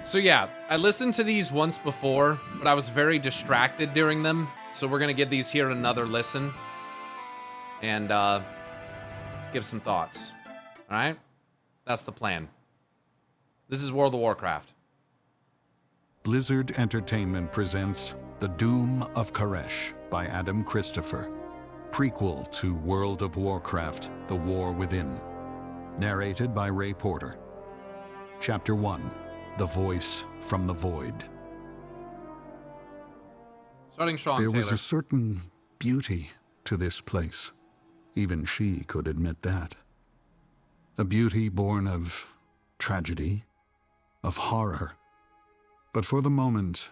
So yeah, I listened to these once before, but I was very distracted during them. So we're gonna give these here another listen and give some thoughts. All right, that's the plan. This is World of Warcraft. Blizzard Entertainment presents The Doom of Koresh by Adam Christopher, prequel to World of Warcraft: The War Within, narrated by Ray Porter. Chapter 1, The Voice from the Void. Starting Sean There Taylor. was a certain beauty to this place. Even she could admit that. A beauty born of tragedy, of horror. But for the moment,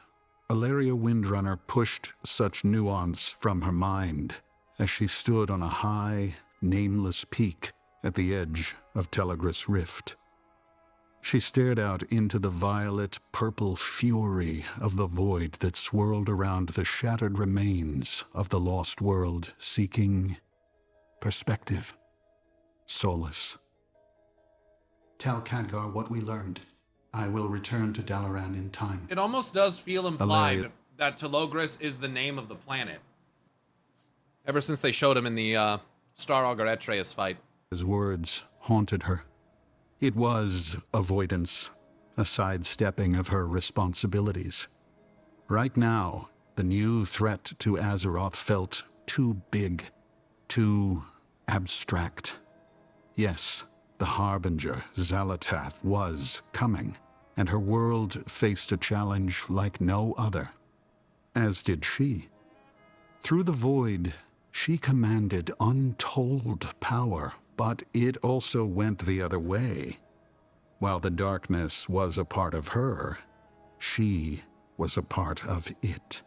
Alleria Windrunner pushed such nuance from her mind as she stood on a high, nameless peak at the edge of Telegra's Rift. She stared out into the violet-purple fury of the void that swirled around the shattered remains of the lost world, seeking perspective, solace. Tell Khadgar what we learned. I will return to Dalaran in time. It almost does feel implied Alleria. that Telogris is the name of the planet. Ever since they showed him in the Star Augur Atreus fight. His words haunted her. It was avoidance, a sidestepping of her responsibilities. Right now, the new threat to Azeroth felt too big, too abstract. Yes, the Harbinger, Xal'atath, was coming, and her world faced a challenge like no other. As did she. Through the void, she commanded untold power, but it also went the other way. While the darkness was a part of her, she was a part of it.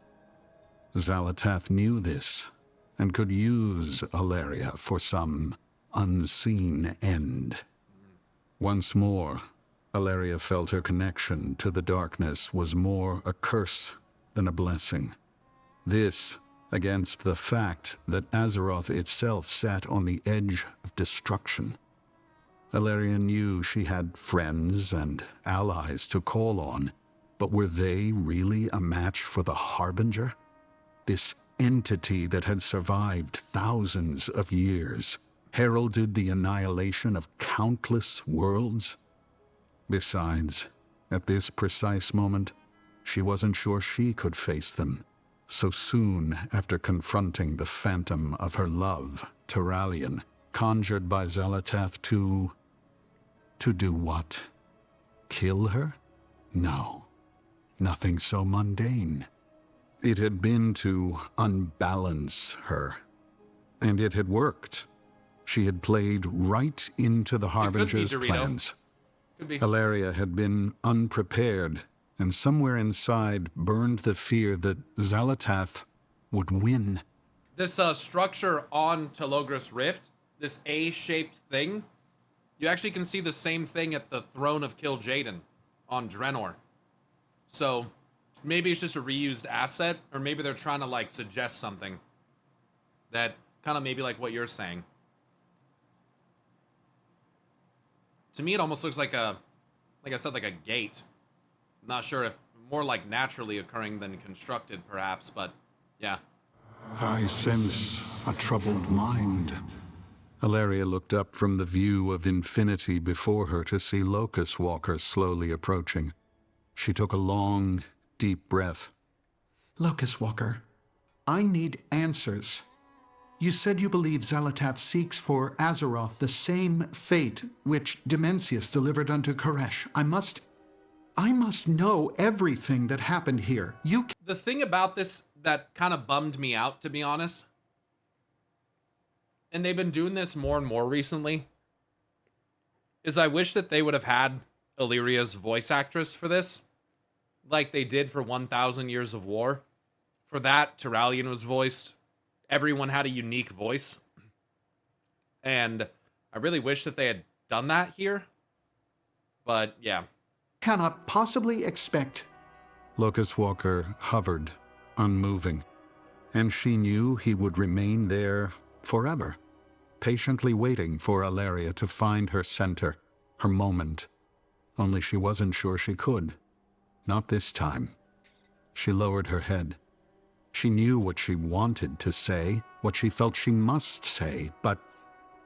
Xal'atath knew this, and could use Alleria for some unseen end. Once more, Alleria felt her connection to the darkness was more a curse than a blessing. This against the fact that Azeroth itself sat on the edge of destruction. Alleria knew she had friends and allies to call on, but were they really a match for the Harbinger? This entity that had survived thousands of years, heralded the annihilation of countless worlds? Besides, at this precise moment, she wasn't sure she could face them, so soon after confronting the phantom of her love, Turalyon, conjured by Xal'atath to do what? Kill her? No, nothing so mundane. It had been to unbalance her, and it had worked. She had played right into the Harbinger's plans. Could be. Alleria had been unprepared, and somewhere inside burned the fear that Xal'atath would win. This structure on Telogris Rift, this A-shaped thing, you actually can see the same thing at the Throne of Kil'jaeden on Draenor. So maybe it's just a reused asset, or maybe they're trying to like suggest something that kind of maybe like what you're saying. To me, it almost looks like a, like I said, like a gate. I'm not sure if more like naturally occurring than constructed, perhaps, but yeah. I sense a troubled mind. Alleria looked up from the view of infinity before her to see Locust Walker slowly approaching. She took a long, deep breath. Locust Walker, I need answers. You said you believe Xal'atath seeks for Azeroth the same fate which Dimensius delivered unto Koresh. I must know everything that happened here. The thing about this that kind of bummed me out, to be honest, and they've been doing this more and more recently, is I wish that they would have had Illyria's voice actress for this, like they did for 1,000 Years of War. For that, Turalyon was voiced. Everyone had a unique voice. And I really wish that they had done that here. But yeah. Cannot possibly expect. Locust Walker hovered, unmoving, and she knew he would remain there forever, patiently waiting for Alleria to find her center, her moment. Only she wasn't sure she could. Not this time. She lowered her head. She knew what she wanted to say, what she felt she must say, but,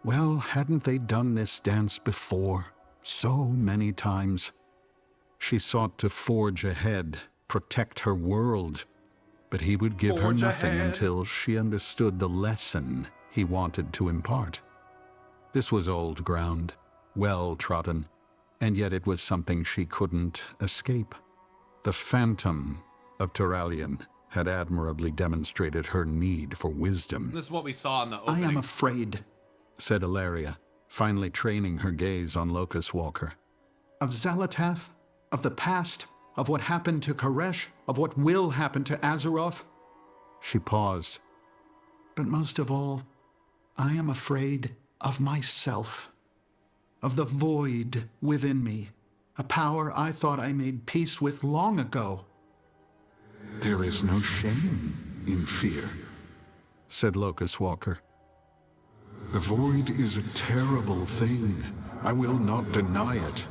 well, hadn't they done this dance before? So many times. She sought to forge ahead, protect her world, but he would give her Forge nothing ahead. until she understood the lesson he wanted to impart. This was old ground, well-trodden, and yet it was something she couldn't escape. The phantom of Turalian had admirably demonstrated her need for wisdom. This is what we saw in the I opening. am afraid Said Ilaria, finally training her gaze on Locust Walker. of Zalatath, of the past, of what happened to Koresh, of what will happen to Azeroth. She paused. But most of all, I am afraid of myself, of the void within me, a power I thought I made peace with long ago. There is no shame in fear, said Locust Walker. The void is a terrible thing. I will not deny it.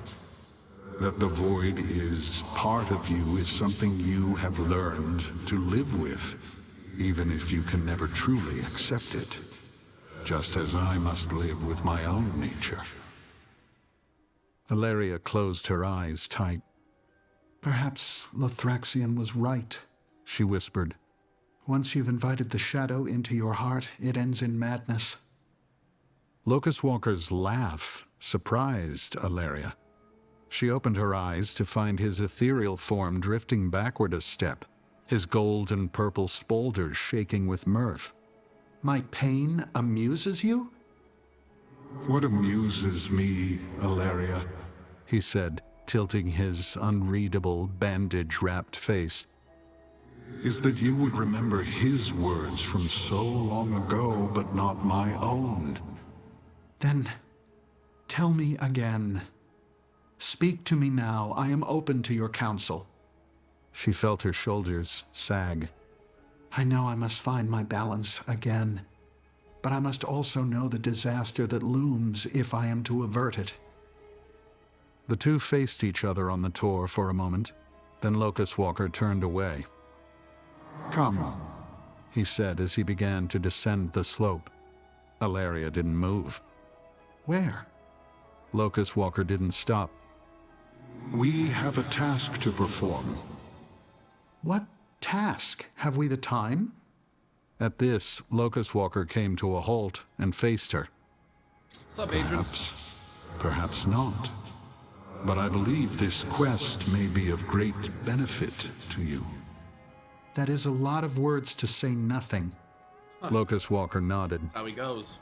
That the void is part of you is something you have learned to live with, even if you can never truly accept it. Just as I must live with my own nature. Ilaria closed her eyes tight. Perhaps Lothraxion was right, She whispered. Once you've invited the shadow into your heart, it ends in madness. Locust Walker's laugh surprised Ilaria. She opened her eyes to find his ethereal form drifting backward a step, his gold and purple spolders shaking with mirth. My pain amuses you? What amuses me, Ilaria, he said, tilting his unreadable, bandage-wrapped face, is that you would remember his words from so long ago, but not my own. Then tell me again. Speak to me now. I am open to your counsel. She felt her shoulders sag. I know I must find my balance again, but I must also know the disaster that looms if I am to avert it. The two faced each other on the tour for a moment. Then Locust Walker turned away. Come, he said as he began to descend the slope. Ilaria didn't move. Where? Locust Walker didn't stop. We have a task to perform. What task? Have we the time? At this, Locust Walker came to a halt and faced her. What's up, Adrian? Perhaps not. But I believe this quest may be of great benefit to you. That is a lot of words to say nothing. Locust Walker nodded. That's how he goes.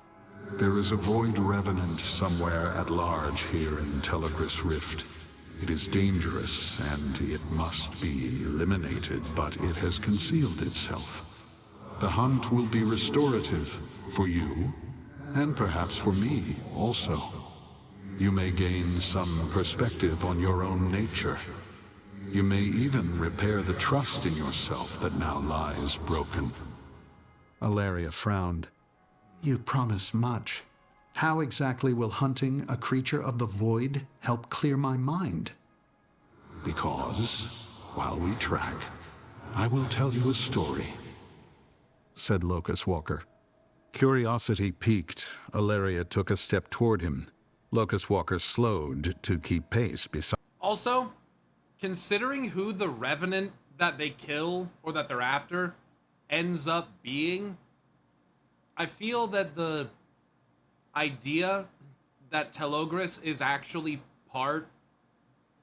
There is a void revenant somewhere at large here in Telegris Rift. It is dangerous, and it must be eliminated, but it has concealed itself. The hunt will be restorative for you, and perhaps for me also. You may gain some perspective on your own nature. You may even repair the trust in yourself that now lies broken. Ilaria frowned. You promise much. How exactly will hunting a creature of the void help clear my mind? Because, while we track, I will tell you a story, said Locust Walker. Curiosity piqued, Ilaria took a step toward him. Locust Walker slowed to keep pace beside. Also, considering who the Revenant that they kill or that they're after ends up being, I feel that the idea that Telogris is actually part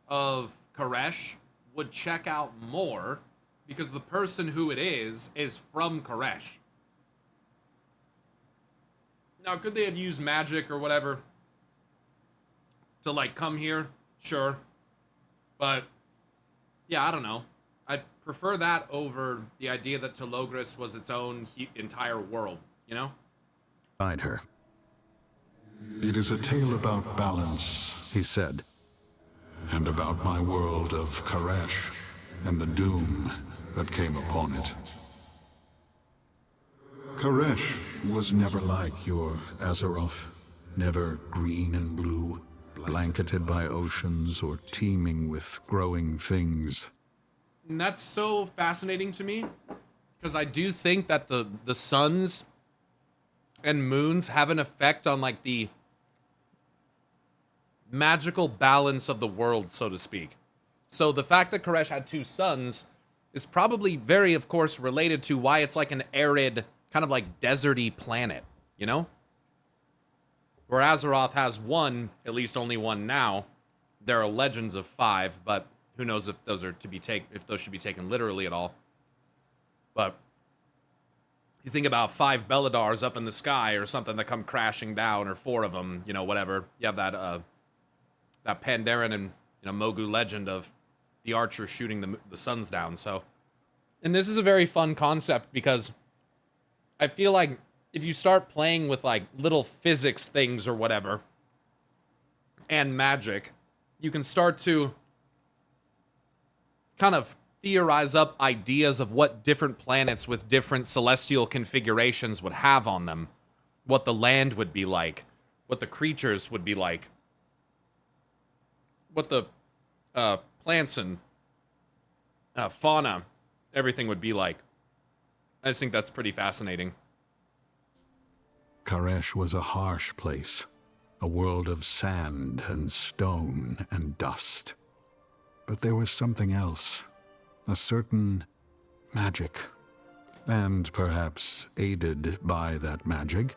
of Koresh would check out more, because the person who it is from Koresh. Now, could they have used magic or whatever to, like, come here? Sure. But, yeah, I don't know. I'd prefer that over the idea that Telogris was its own entire world, you know? her. It is a tale about balance, he said, and about my world of Koresh and the doom that came upon it. Koresh was never like your Azeroth, never green and blue, blanketed by oceans or teeming with growing things. And that's so fascinating to me because I do think that the suns and moons have an effect on like the magical balance of the world, so to speak. So the fact that Koresh had two suns is probably very, of course, related to why it's like an arid, kind of like deserty planet, you know? Where Azeroth has one, at least only one now. There are legends of 5, but who knows if those are to be if those should be taken literally at all. But you think about 5 Belladars up in the sky or something that come crashing down, or 4 of them, you know, whatever. You have that that Pandaren and Mogu legend of the archer shooting the suns down. So, and this is a very fun concept because I feel like if you start playing with like little physics things or whatever and magic, you can start to kind of theorize up ideas of what different planets with different celestial configurations would have on them, what the land would be like, what the creatures would be like, what the plants and fauna, everything would be like. I just think that's pretty fascinating. Koresh was a harsh place, a world of sand and stone and dust. But there was something else, a certain magic. And perhaps aided by that magic,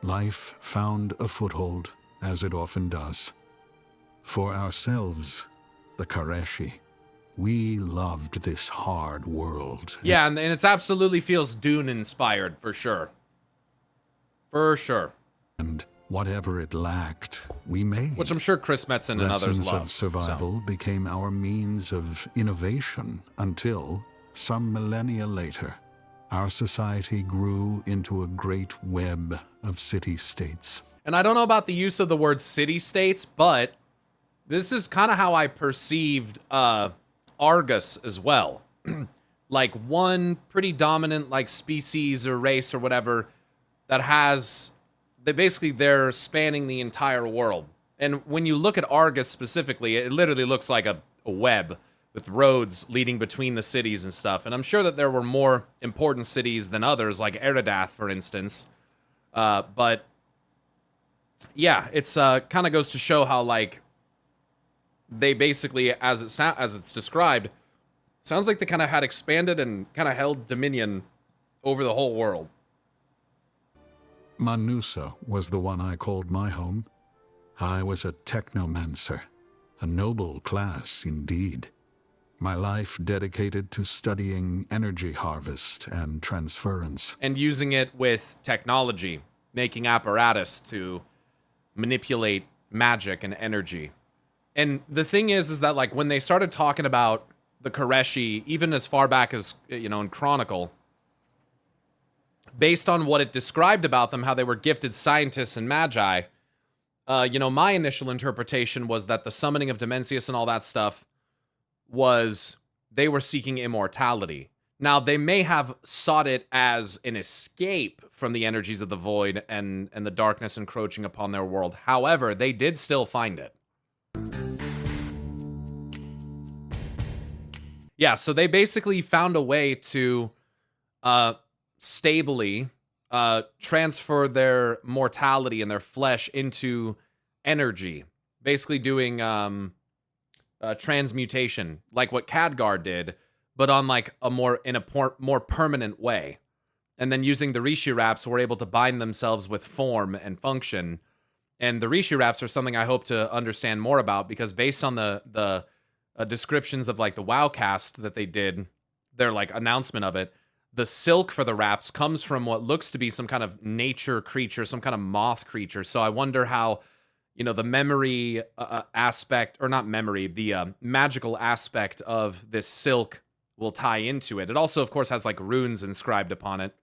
life found a foothold, as it often does. For ourselves, the Koreshi, we loved this hard world. Yeah, and it absolutely feels Dune-inspired, for sure. For sure. And whatever it lacked, we made. Which I'm sure Chris Metzen and others Lessons love. of survival became our means of innovation until, some millennia later, our society grew into a great web of city-states. And I don't know about the use of the word city-states, but this is kind of how I perceived Argus as well. Like one pretty dominant like species or race or whatever that has, they're spanning the entire world. And when you look at Argus specifically, it literally looks like a web with roads leading between the cities and stuff. And I'm sure that there were more important cities than others, like Eridath, for instance. But yeah, it's kind of goes to show how like they basically, as it's described, sounds like they kind of had expanded and kind of held dominion over the whole world. Manusa was the one I called my home. I was a technomancer, a noble class indeed. My life dedicated to studying energy harvest and transference. And using it with technology, making apparatus to manipulate magic and energy. And the thing is that like when they started talking about the Koreshi, even as far back as, in Chronicle, based on what it described about them, how they were gifted scientists and magi, my initial interpretation was that the summoning of Dimensius and all that stuff was they were seeking immortality. Now, they may have sought it as an escape from the energies of the void and the darkness encroaching upon their world. However, they did still find it. Yeah, so they basically found a way to stably transfer their mortality and their flesh into energy, basically doing transmutation, like what Khadgar did, but on like a more permanent way. And then using the Rishi wraps, were able to bind themselves with form and function. And the Rishi wraps are something I hope to understand more about, because based on the descriptions of like the WoWcast that they did, their like announcement of it, the silk for the wraps comes from what looks to be some kind of nature creature, some kind of moth creature. So I wonder how, the memory aspect, or not memory, the magical aspect of this silk will tie into it. It also, of course, has like runes inscribed upon it.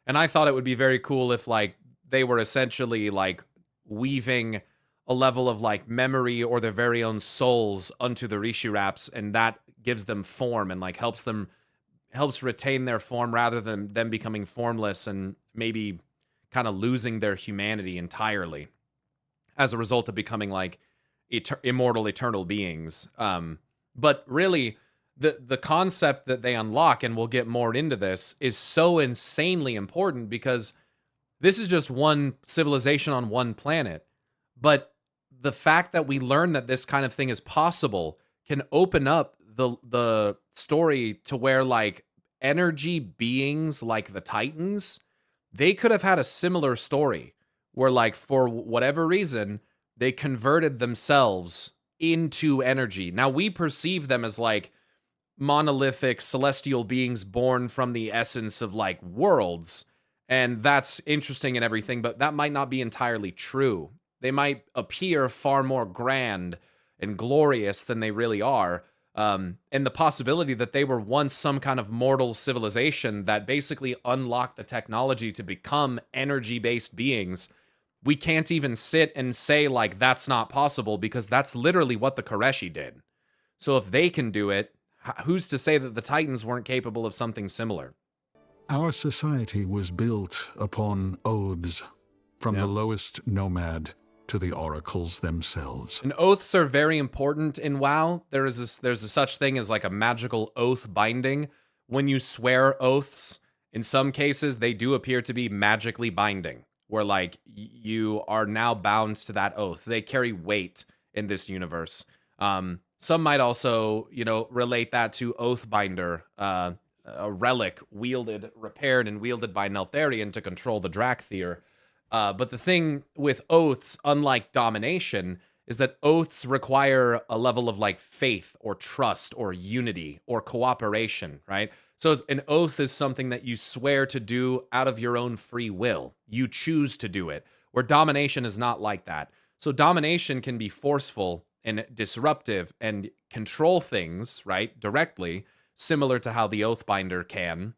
And I thought it would be very cool if like they were essentially like weaving a level of like memory or their very own souls onto the Rishi wraps, and that gives them form and like helps retain their form rather than them becoming formless and maybe kind of losing their humanity entirely as a result of becoming like immortal, eternal beings. But really, the concept that they unlock, and we'll get more into this, is so insanely important because this is just one civilization on one planet. But the fact that we learn that this kind of thing is possible can open up the story to where like energy beings like the Titans, they could have had a similar story where like for whatever reason they converted themselves into energy. Now we perceive them as like monolithic celestial beings born from the essence of like worlds, and that's interesting and everything, but that might not be entirely true. They might appear far more grand and glorious than they really are. And the possibility that they were once some kind of mortal civilization that basically unlocked the technology to become energy-based beings, we can't even sit and say like that's not possible, because that's literally what the Koreshi did. So if they can do it, who's to say that the Titans weren't capable of something similar? Our society was built upon oaths, from the lowest nomad to the oracles themselves. And oaths are very important in WoW. There's a such thing as like a magical oath binding. When you swear oaths, in some cases they do appear to be magically binding, where like you are now bound to that oath. They carry weight in this universe. Some might also, relate that to Oathbinder, a relic repaired and wielded by Neltharion to control the Drakthir. But the thing with oaths, unlike domination, is that oaths require a level of like faith or trust or unity or cooperation, right? So an oath is something that you swear to do out of your own free will. You choose to do it, where domination is not like that. So domination can be forceful and disruptive and control things, right, directly, similar to how the Oathbinder can.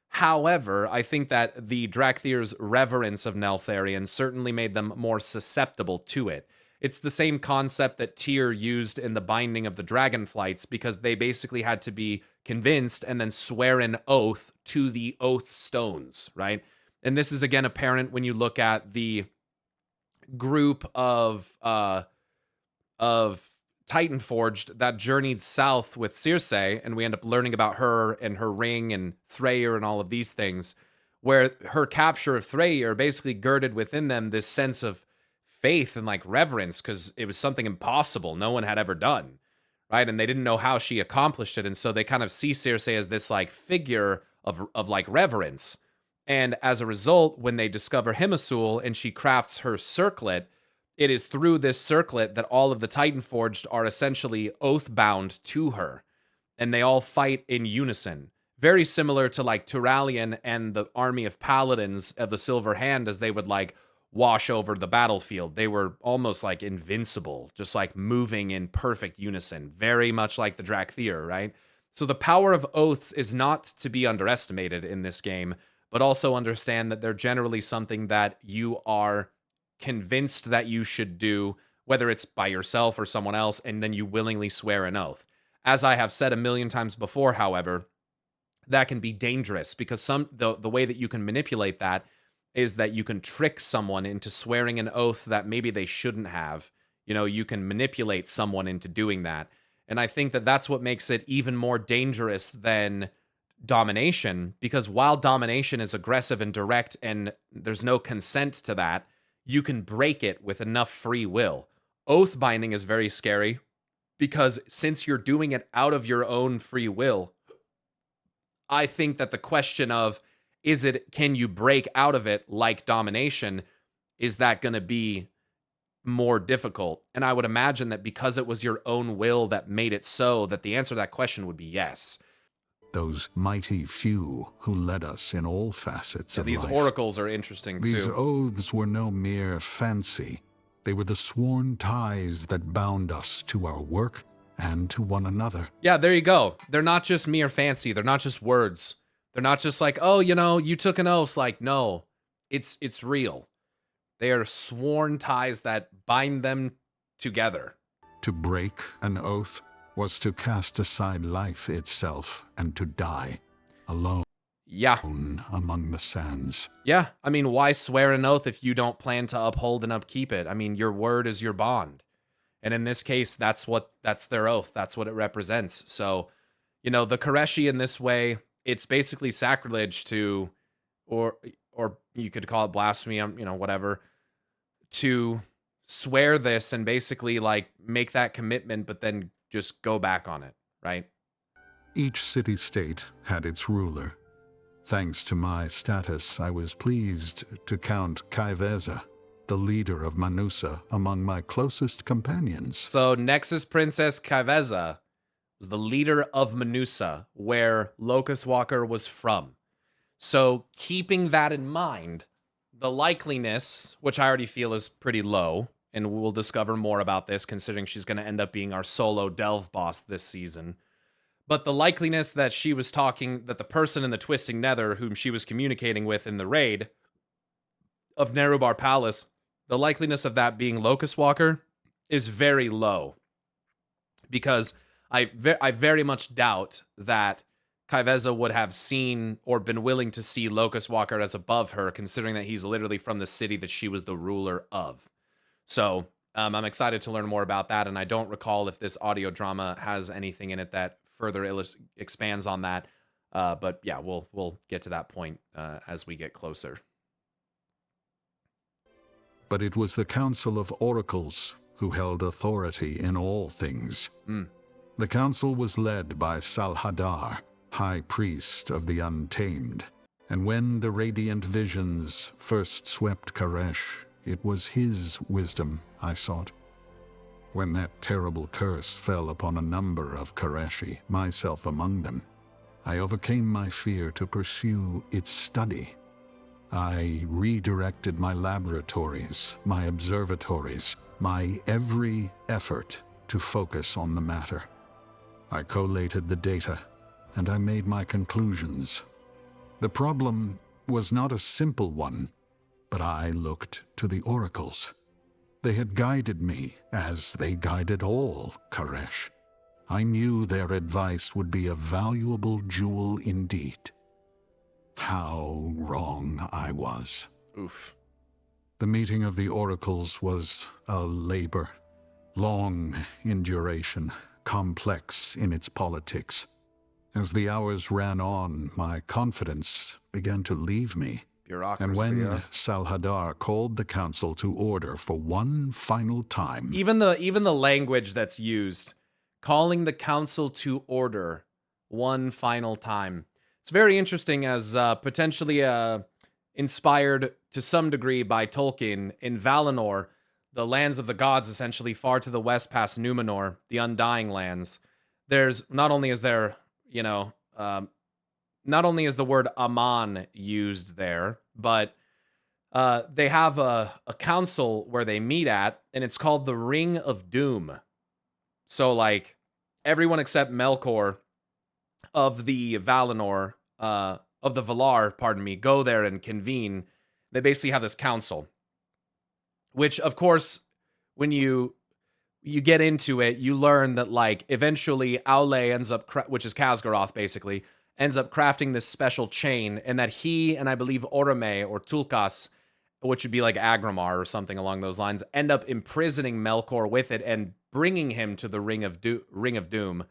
However, I think that the Drakthir's reverence of Neltharion certainly made them more susceptible to it. It's the same concept that Tyr used in the binding of the Dragonflights, because they basically had to be convinced and then swear an oath to the oath stones, right? And this is again apparent when you look at the group of Titanforged that journeyed south with Circe, and we end up learning about her and her ring and Freyr and all of these things, where her capture of Freyr basically girded within them this sense of faith and like reverence, because it was something impossible no one had ever done, right? And they didn't know how she accomplished it, and so they kind of see Circe as this like figure of like reverence. And as a result, when they discover Himisul and she crafts her circlet, it is through this circlet that all of the Titanforged are essentially oath-bound to her, and they all fight in unison. Very similar to like Turalian and the army of paladins of the Silver Hand, as they would like wash over the battlefield. They were almost like invincible, just like moving in perfect unison, very much like the Drakthir, right? So the power of oaths is not to be underestimated in this game, but also understand that they're generally something that you are convinced that you should do, whether it's by yourself or someone else, and then you willingly swear an oath. As I have said a million times before, however, that can be dangerous, because the way that you can manipulate that is that you can trick someone into swearing an oath that maybe they shouldn't have. You can manipulate someone into doing that. And I think that that's what makes it even more dangerous than domination, because while domination is aggressive and direct and there's no consent to that, you can break it with enough free will. Oath binding is very scary, because since you're doing it out of your own free will, I think that the question of can you break out of it like domination, is that going to be more difficult? And I would imagine that because it was your own will that made it so, that the answer to that question would be yes. Those mighty few who led us in all facets of these life. oracles are interesting too. These oaths were no mere fancy. They were the sworn ties that bound us to our work and to one another. Yeah, there you go. They're not just mere fancy. They're not just words. They're not just like, oh, you took an oath. Like, no, it's real. They are sworn ties that bind them together. To break an oath was to cast aside life itself and to die alone. Yeah. Among the sands. Yeah. I mean, why swear an oath if you don't plan to uphold and upkeep it? I mean, your word is your bond. And in this case, that's their oath. That's what it represents. So The Koreshi in this way, it's basically sacrilege to, or you could call it blasphemy, whatever, to swear this and basically like make that commitment, but then just go back on it, right? Each city-state had its ruler. Thanks to my status, I was pleased to count Kaiveza, the leader of Manusa, among my closest companions. So Nexus Princess Kaiveza was the leader of Manusa, where Locust Walker was from. So keeping that in mind, the likeliness, which I already feel is pretty low, and we'll discover more about this considering she's going to end up being our solo delve boss this season. But the likeliness that she was talking, that the person in the Twisting Nether whom she was communicating with in the raid of Nerubar Palace, the likeliness of that being Locust Walker is very low. Because I very much doubt that Kaiveza would have seen or been willing to see Locust Walker as above her, considering that he's literally from the city that she was the ruler of. So I'm excited to learn more about that, and I don't recall if this audio drama has anything in it that further expands on that. But yeah, we'll get to that point as we get closer. But it was the Council of Oracles who held authority in all things. The council was led by Salhadar, High Priest of the Untamed, and when the radiant visions first swept Koresh, it was his wisdom I sought. When that terrible curse fell upon a number of Koreshi, myself among them, I overcame my fear to pursue its study. I redirected my laboratories, my observatories, my every effort to focus on the matter. I collated the data, and I made my conclusions. The problem was not a simple one, but I looked to the oracles. They had guided me, as they guided all Koresh. I knew their advice would be a valuable jewel indeed. How wrong I was. Oof. The meeting of the oracles was a labor, long in duration, complex in its politics. As the hours ran on, my confidence began to leave me. Bureaucracy. And when Salhadar called the council to order for one final time... Even the language that's used, calling the council to order one final time. It's very interesting as potentially inspired to some degree by Tolkien in Valinor, the lands of the gods, essentially far to the west past Numenor, the Undying Lands. There's not only is there, not only is the word Aman used there, but they have a council where they meet at, and it's called the Ring of Doom. So, like, everyone except Melkor of the Valinor, of the Valar, pardon me, go there and convene. They basically have this council, which, of course, when you get into it, you learn that, like, eventually Aule ends up, which is Khazgaroth, basically, ends up crafting this special chain, and that he and I believe Orome or Tulkas, which would be like Agramar or something along those lines, end up imprisoning Melkor with it and bringing him to the Ring of Doom.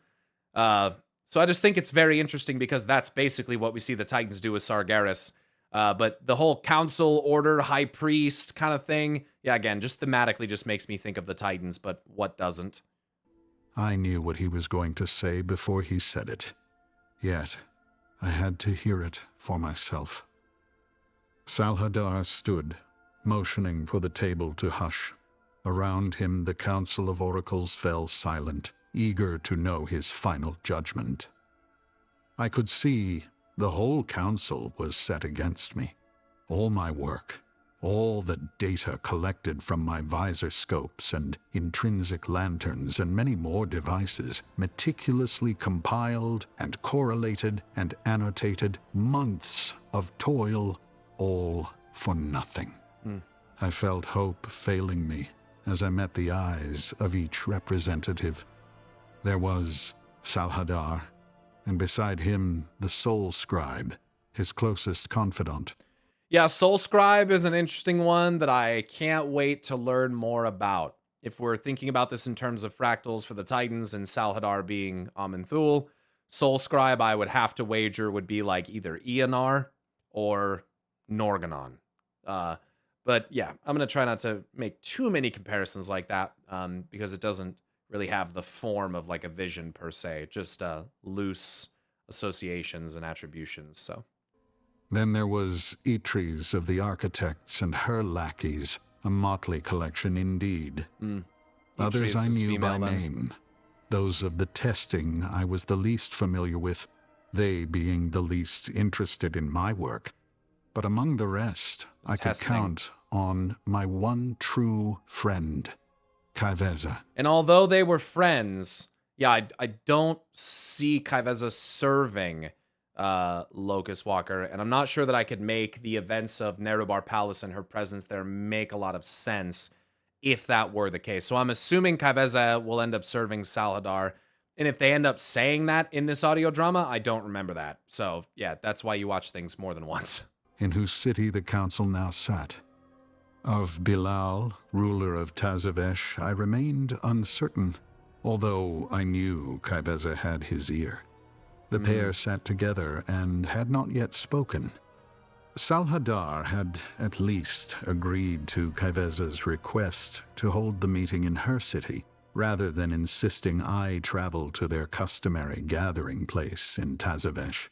So I just think it's very interesting because that's basically what we see the Titans do with Sargeras. But the whole council, order, high priest kind of thing, yeah, again, just thematically just makes me think of the Titans, but what doesn't? I knew what he was going to say before he said it. Yet, I had to hear it for myself. Salhadar stood, motioning for the table to hush. Around him, the Council of Oracles fell silent, eager to know his final judgment. I could see the whole council was set against me. All my work, all the data collected from my visor scopes and intrinsic lanterns and many more devices, meticulously compiled and correlated and annotated, months of toil, all for nothing. I felt hope failing me as I met the eyes of each representative. There was Salhadar, and beside him, the Soul Scribe, his closest confidant. Yeah, Soul Scribe is an interesting one that I can't wait to learn more about. If we're thinking about this in terms of fractals for the Titans and Salhadar being Aman'Thul, Soul Scribe, I would have to wager, would be like either Eonar or Norganon. But yeah, I'm going to try not to make too many comparisons like that, because it doesn't really have the form of like a vision per se, just loose associations and attributions. So Then there was Etries of the Architects and her lackeys, a motley collection indeed. Others I Etries is knew by female, then. name. Those of the testing I was the least familiar with, they being the least interested in my work. But among the rest, I could Testing. count on my one true friend, Kaiveza. And although they were friends, yeah, I don't see Kaiveza serving Locust Walker, and I'm not sure that I could make the events of Nerubar Palace and her presence there make a lot of sense if that were the case. So I'm assuming Kaiveza will end up serving Salhadar, and if they end up saying that in this audio drama, I don't remember that. So yeah, that's why you watch things more than once. In whose city the council now sat. Of Bilal, ruler of Tazavesh, I remained uncertain, although I knew Kaiveza had his ear. The pair sat together and had not yet spoken. Salhadar had at least agreed to Kaiveza's request to hold the meeting in her city, rather than insisting I travel to their customary gathering place in Tazavesh.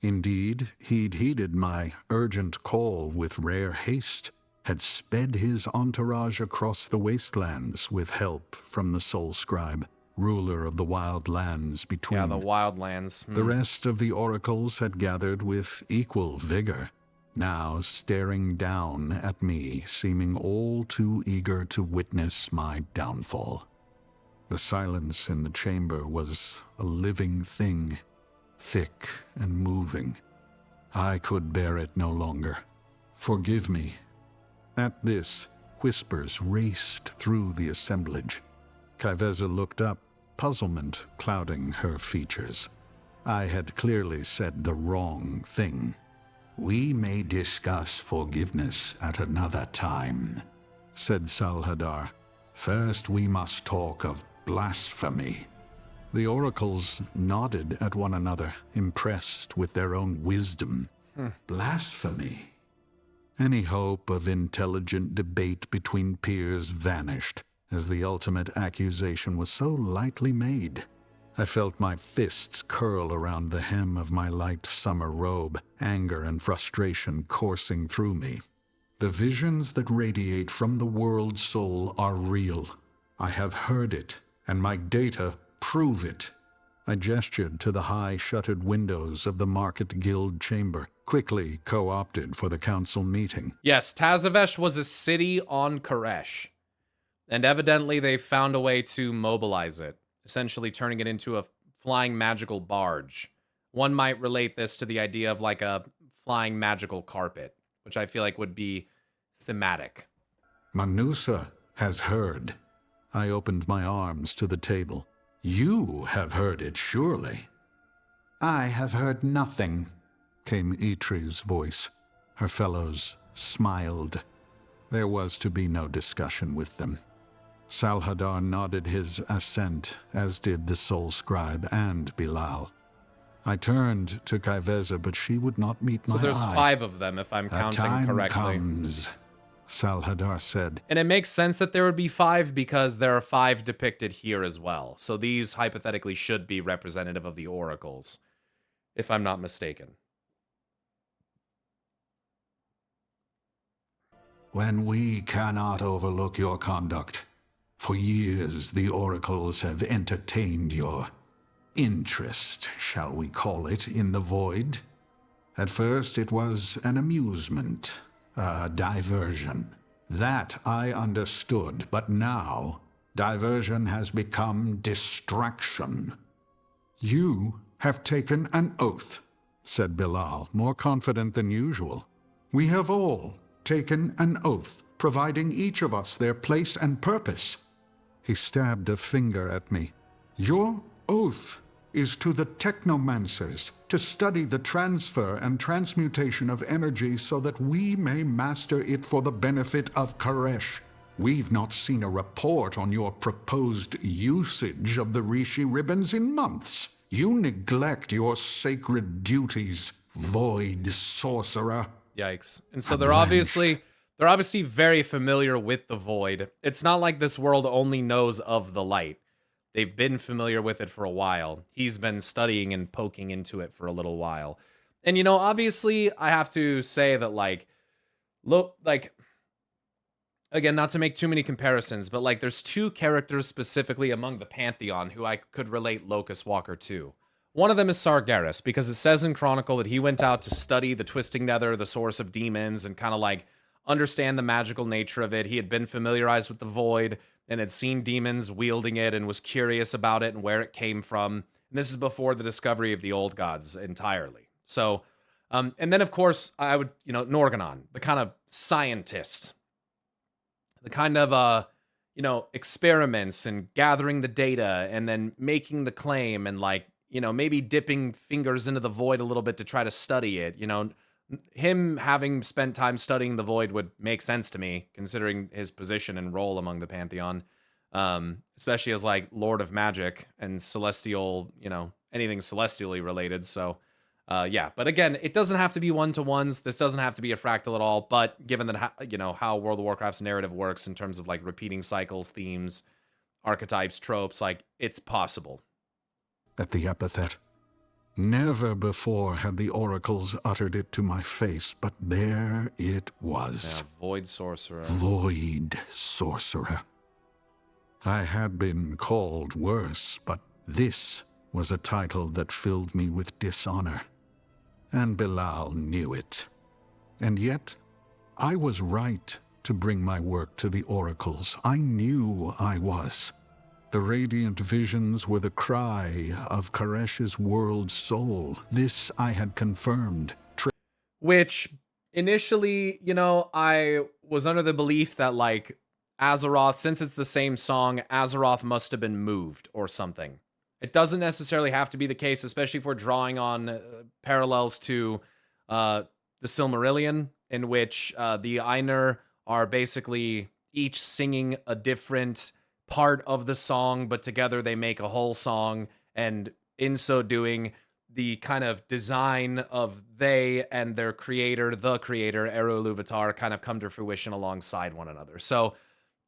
Indeed, he'd heeded my urgent call with rare haste, had sped his entourage across the wastelands with help from the Soul Scribe, ruler of the wild lands between. Yeah, the Wildlands. The rest of the oracles had gathered with equal vigor, now staring down at me, seeming all too eager to witness my downfall. The silence in the chamber was a living thing, thick and moving. I could bear it no longer. Forgive me. At this, whispers raced through the assemblage. Kaiveza looked up, puzzlement clouding her features. I had clearly said the wrong thing. "We may discuss forgiveness at another time," said Salhadar. "First we must talk of blasphemy." The oracles nodded at one another, impressed with their own wisdom. Blasphemy? Any hope of intelligent debate between peers vanished, as the ultimate accusation was so lightly made. I felt my fists curl around the hem of my light summer robe, anger and frustration coursing through me. The visions that radiate from the world soul are real. I have heard it, and my data prove it. I gestured to the high shuttered windows of the Market Guild chamber, quickly co-opted for the council meeting. Yes, Tazavesh was a city on Koresh, and evidently they found a way to mobilize it, essentially turning it into a flying magical barge. One might relate this to the idea of like a flying magical carpet, which I feel like would be thematic. Manusa has heard. I opened my arms to the table. You have heard it, surely. "I have heard nothing," came Etri's voice. Her fellows smiled. There was to be no discussion with them. Salhadar nodded his assent, as did the Soul Scribe and Bilal. I turned to Kaiveza, but she would not meet my eye. So there's 5 of them, if I'm "A counting time correctly. comes," Salhadar said. And it makes sense that there would be 5 because there are 5 depicted here as well. So these hypothetically should be representative of the oracles, if I'm not mistaken. "When we cannot overlook your conduct, for years the oracles have entertained your interest, shall we call it, in the void. At first it was an amusement, a diversion. That I understood, but now diversion has become distraction." "You have taken an oath," said Bilal, more confident than usual. "We have all taken an oath, providing each of us their place and purpose." He stabbed a finger at me. "Your oath is to the technomancers, to study the transfer and transmutation of energy so that we may master it for the benefit of Koresh. We've not seen a report on your proposed usage of the Rishi ribbons in months. You neglect your sacred duties, void sorcerer. Yikes. And so I'm they're blanched. obviously very familiar with the void. It's not like this world only knows of the light. They've been familiar with it for a while. He's been studying and poking into it for a little while. And obviously I have to say that look, again, not to make too many comparisons, but there's two characters specifically among the Pantheon who I could relate Locust Walker to. One of them is Sargeras, because it says in Chronicle that he went out to study the Twisting Nether, the source of demons, and kind of understand the magical nature of it. He had been familiarized with the Void and had seen demons wielding it and was curious about it and where it came from. And this is before the discovery of the Old Gods entirely. So, and then of course, I would, Norganon, the kind of scientist, the kind of experiments and gathering the data and then making the claim and maybe dipping fingers into the void a little bit to try to study it. Him having spent time studying the void would make sense to me, considering his position and role among the Pantheon, especially as Lord of Magic and celestial, anything celestially related. So yeah, but again, it doesn't have to be one-to-ones. This doesn't have to be a fractal at all. But given that, how World of Warcraft's narrative works in terms of repeating cycles, themes, archetypes, tropes, it's possible. At the epithet. Never before had the oracles uttered it to my face, but there it was. Yeah, Void Sorcerer. Void Sorcerer. I had been called worse, but this was a title that filled me with dishonor. And Bilal knew it. And yet, I was right to bring my work to the oracles. I knew I was. The radiant visions were the cry of Karesh's world soul. This I had confirmed. Which, initially, I was under the belief that, Azeroth, since it's the same song, Azeroth must have been moved or something. It doesn't necessarily have to be the case, especially if we're drawing on parallels to the Silmarillion, in which the Ainur are basically each singing a different part of the song, but together they make a whole song, and in so doing, the kind of design of they and their creator, the creator, Eru Iluvatar, kind of come to fruition alongside one another. So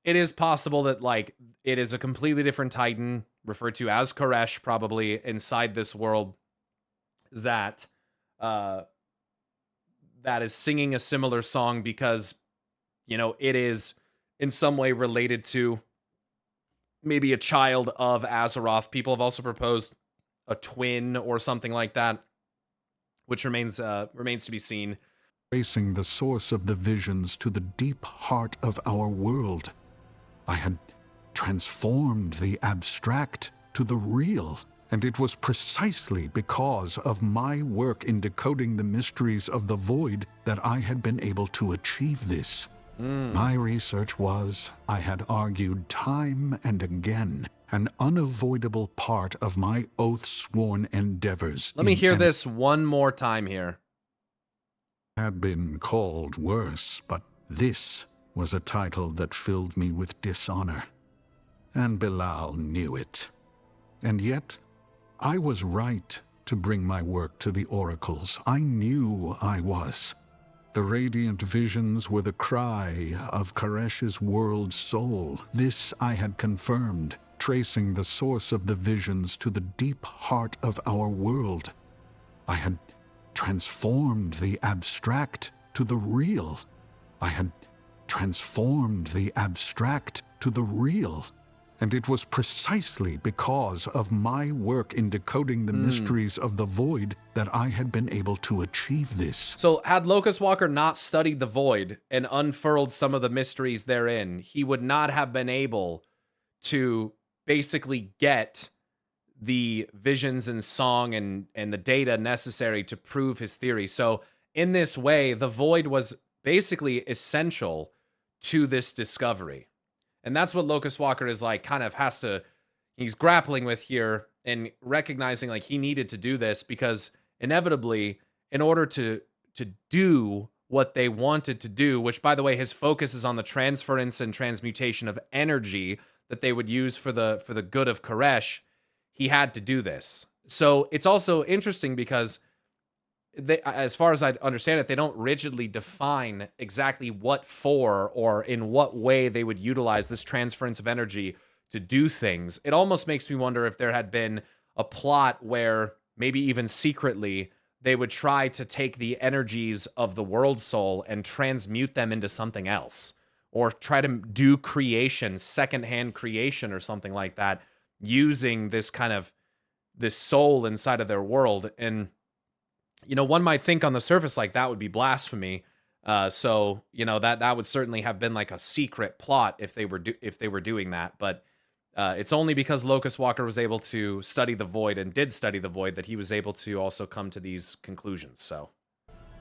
it is possible that it is a completely different Titan, referred to as Koresh, probably inside this world, that that is singing a similar song because it is in some way related to maybe a child of Azeroth. People have also proposed a twin or something like that, which remains to be seen. Tracing the source of the visions to the deep heart of our world. I had transformed the abstract to the real, and it was precisely because of my work in decoding the mysteries of the void that I had been able to achieve this. My research was, I had argued time and again, an unavoidable part of my oath-sworn endeavors. Let me hear this one more time here. Had been called worse, but this was a title that filled me with dishonor. And Bilal knew it. And yet, I was right to bring my work to the oracles. I knew I was. The radiant visions were the cry of Karesh's world soul. This I had confirmed, tracing the source of the visions to the deep heart of our world. I had transformed the abstract to the real. I had transformed the abstract to the real. And it was precisely because of my work in decoding the mysteries of the void that I had been able to achieve this. So had Locust Walker not studied the void and unfurled some of the mysteries therein, he would not have been able to basically get the visions and song and the data necessary to prove his theory. So in this way, the void was basically essential to this discovery. And that's what Locust Walker is he's grappling with here and recognizing he needed to do this because inevitably, in order to do what they wanted to do, which by the way, his focus is on the transference and transmutation of energy that they would use for the good of Koresh, he had to do this. So it's also interesting because they, as far as I understand it, they don't rigidly define exactly what for or in what way they would utilize this transference of energy to do things. It almost makes me wonder if there had been a plot where maybe even secretly they would try to take the energies of the world soul and transmute them into something else, or try to do creation, secondhand creation or something like that, using this kind of this soul inside of their world. And one might think on the surface like that would be blasphemy. So that would certainly have been like a secret plot if they were doing that. But it's only because Locust Walker was able to study the void and did study the void that he was able to also come to these conclusions. So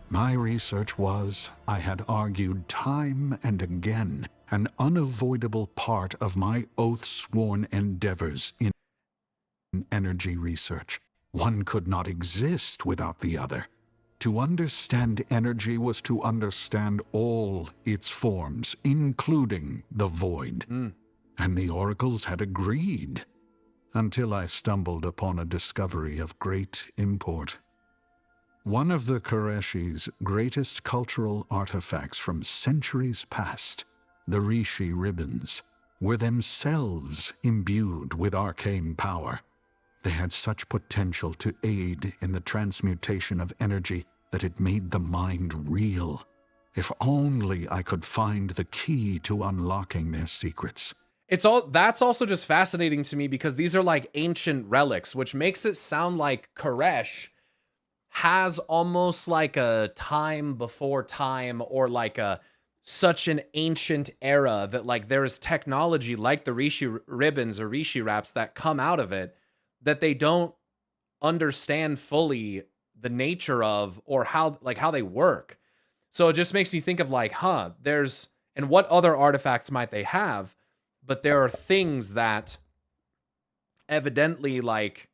My research was, I had argued time and again, an unavoidable part of my oath-sworn endeavors in energy research. One could not exist without the other. To understand energy was to understand all its forms, including the void. And the oracles had agreed, until I stumbled upon a discovery of great import. One of the Koreshi's greatest cultural artifacts from centuries past, the Rishi ribbons, were themselves imbued with arcane power. They had such potential to aid in the transmutation of energy that it made the mind real. If only I could find the key to unlocking their secrets. that's also just fascinating to me because these are like ancient relics, which makes it sound like Koresh has almost like a time before time, or like such an ancient era that like there is technology like the Rishi ribbons or Rishi wraps that come out of it that they don't understand fully the nature of, or how they work. So it just makes me think of like, and what other artifacts might they have? But there are things that evidently like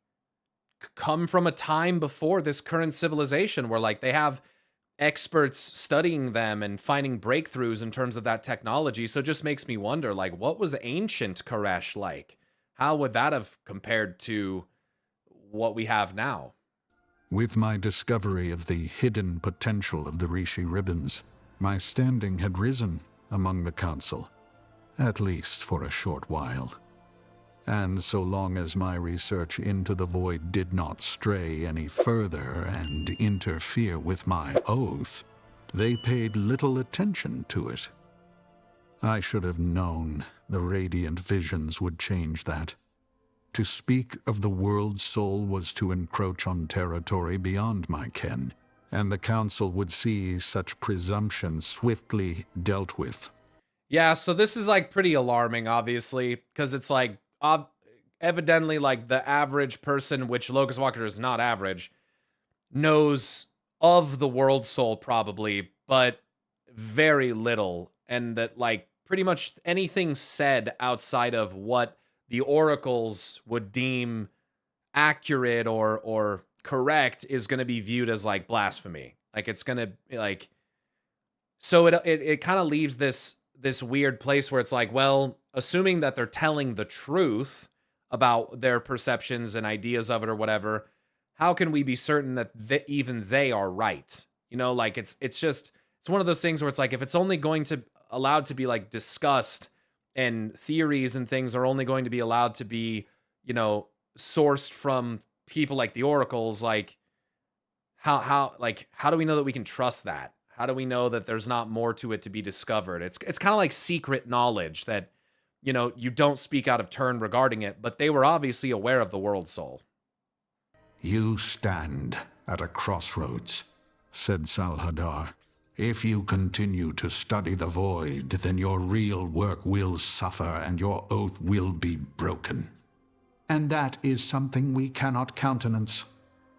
come from a time before this current civilization, where like they have experts studying them and finding breakthroughs in terms of that technology. So it just makes me wonder, like, what was ancient Koresh like? How would that have compared to what we have now? With my discovery of the hidden potential of the Rishi ribbons, my standing had risen among the council, at least for a short while. And so long as my research into the void did not stray any further and interfere with my oath, they paid little attention to it. I should have known the radiant visions would change that. To speak of the world soul was to encroach on territory beyond my ken, and the council would see such presumption swiftly dealt with. Yeah, so this is like pretty alarming, obviously, because it's like evidently like the average person, which Locust Walker is not average, knows of the world soul probably, but very little, and that like pretty much anything said outside of what the oracles would deem accurate or correct is going to be viewed as like blasphemy. Like it's going to like, so it kind of leaves this weird place where it's like, well, assuming that they're telling the truth about their perceptions and ideas of it or whatever, how can we be certain that even they are right? Like it's one of those things where it's like, if it's only going to allowed to be like discussed, and theories and things are only going to be allowed to be, sourced from people like the oracles, like how do we know that we can trust that? How do we know that there's not more to it to be discovered? It's kind of like secret knowledge that, you don't speak out of turn regarding it, but they were obviously aware of the world soul. You stand at a crossroads, said Salhadar. If you continue to study the void, then your real work will suffer and your oath will be broken. And that is something we cannot countenance.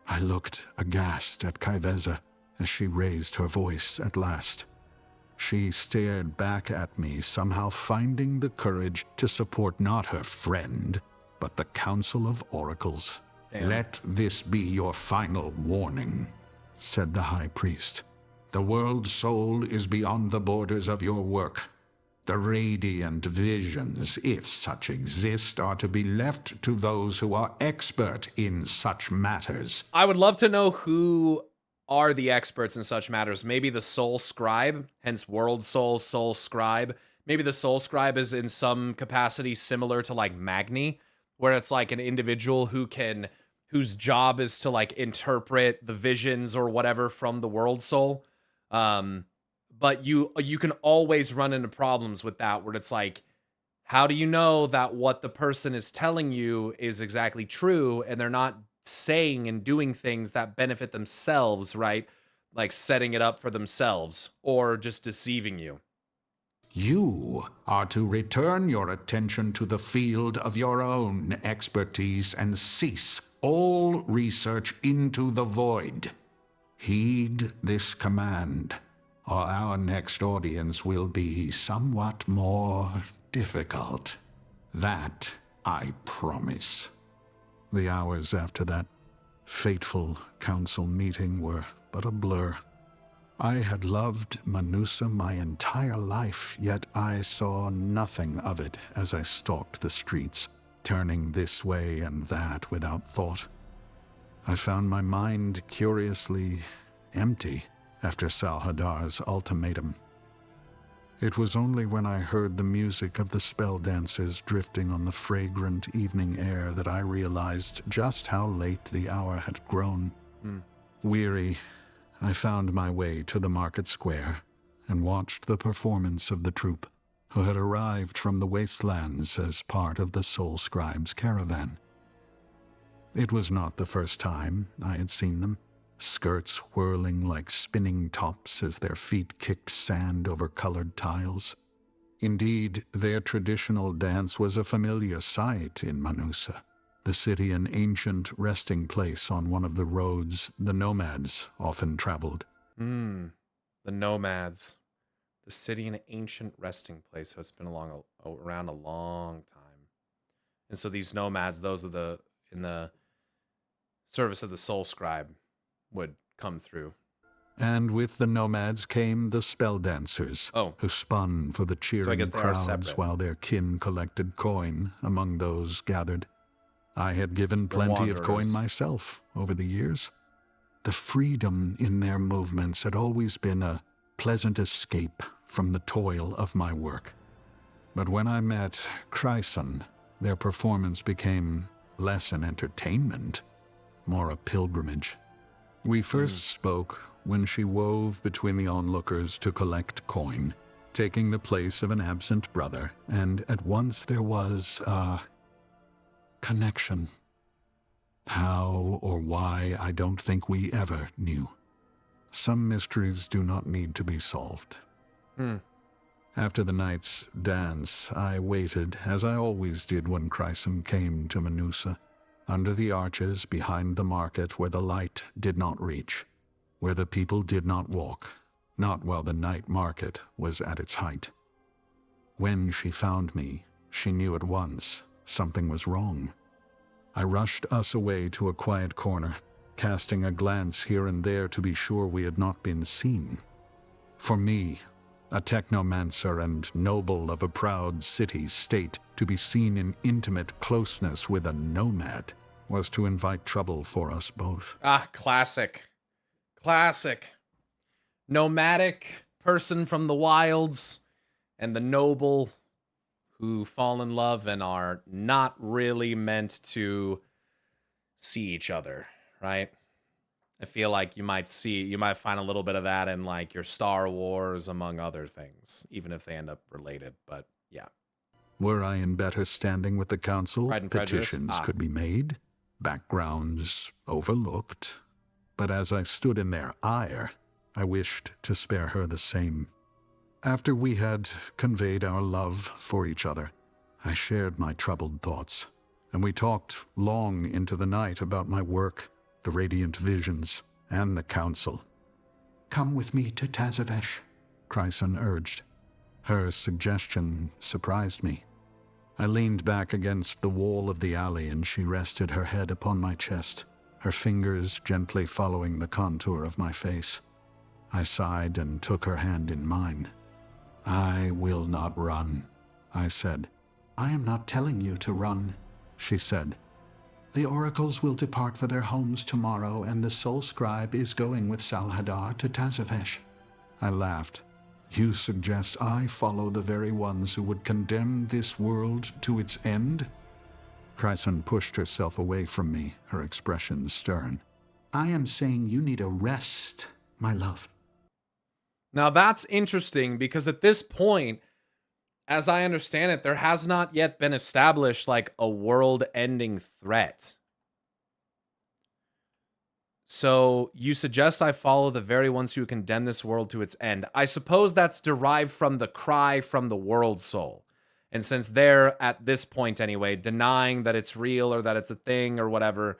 I looked aghast at Kaiveza as she raised her voice at last. She stared back at me, somehow finding the courage to support not her friend, but the Council of Oracles. Damn. Let this be your final warning, said the High Priest. The world soul is beyond the borders of your work. The radiant visions, if such exist, are to be left to those who are expert in such matters. I would love to know who are the experts in such matters. Maybe the Soul Scribe, hence World Soul, Soul Scribe. Maybe the Soul Scribe is in some capacity similar to like Magni, where it's like an individual whose job is to like interpret the visions or whatever from the World Soul. But you can always run into problems with that, where it's like, how do you know that what the person is telling you is exactly true, and they're not saying and doing things that benefit themselves, right? Like setting it up for themselves or just deceiving you. You are to return your attention to the field of your own expertise and cease all research into the void. Heed this command, or our next audience will be somewhat more difficult. That I promise. The hours after that fateful council meeting were but a blur. I had loved Manusa my entire life, yet I saw nothing of it as I stalked the streets, turning this way and that without thought. I found my mind curiously empty after Salhadar's ultimatum. It was only when I heard the music of the spell dancers drifting on the fragrant evening air that I realized just how late the hour had grown. Weary, I found my way to the market square and watched the performance of the troupe, who had arrived from the wastelands as part of the Soul Scribe's caravan. It was not the first time I had seen them, skirts whirling like spinning tops as their feet kicked sand over colored tiles. Indeed, their traditional dance was a familiar sight in Manusa, the city an ancient resting place on one of the roads the nomads often traveled. The nomads. The city an ancient resting place, so it's been around a long time. And so these nomads, those are in the service of the Soul Scribe, would come through. And with the nomads came the spell dancers, who spun for the cheering crowds while their kin collected coin among those gathered. I had given plenty of coin myself over the years. The freedom in their movements had always been a pleasant escape from the toil of my work. But when I met Chryson, their performance became less an entertainment, more a pilgrimage. We first spoke when she wove between the onlookers to collect coin, taking the place of an absent brother, and at once there was a connection. How or why, I don't think we ever knew. Some mysteries do not need to be solved. After the night's dance, I waited, as I always did when Chryson came to Manusa, under the arches behind the market where the light did not reach, where the people did not walk, not while the night market was at its height. When she found me, she knew at once something was wrong. I rushed us away to a quiet corner, casting a glance here and there to be sure we had not been seen. For me, a technomancer and noble of a proud city-state, to be seen in intimate closeness with a nomad was to invite trouble for us both. Classic. Classic. Nomadic person from the wilds and the noble who fall in love and are not really meant to see each other, right? I feel like you might find a little bit of that in like your Star Wars, among other things, even if they end up related, but yeah. Were I in better standing with the council, Pride and Prejudice. petitions could be made, backgrounds overlooked. But as I stood in their ire, I wished to spare her the same. After we had conveyed our love for each other, I shared my troubled thoughts, and we talked long into the night about my work, the radiant visions, and the council. Come with me to Tazavesh, Chryson urged. Her suggestion surprised me. I leaned back against the wall of the alley and she rested her head upon my chest, her fingers gently following the contour of my face. I sighed and took her hand in mine. I will not run, I said. I am not telling you to run, She said. the oracles will depart for their homes tomorrow, and the sole scribe is going with Salhadar to Tazavesh. I laughed. You suggest I follow the very ones who would condemn this world to its end? Chryson pushed herself away from me, her expression stern. I am saying you need a rest, my love. Now that's interesting because at this point, as I understand it, there has not yet been established like a world-ending threat. So you suggest I follow the very ones who condemn this world to its end. I suppose that's derived from the cry from the world soul. And since they're, at this point anyway, denying that it's real or that it's a thing or whatever,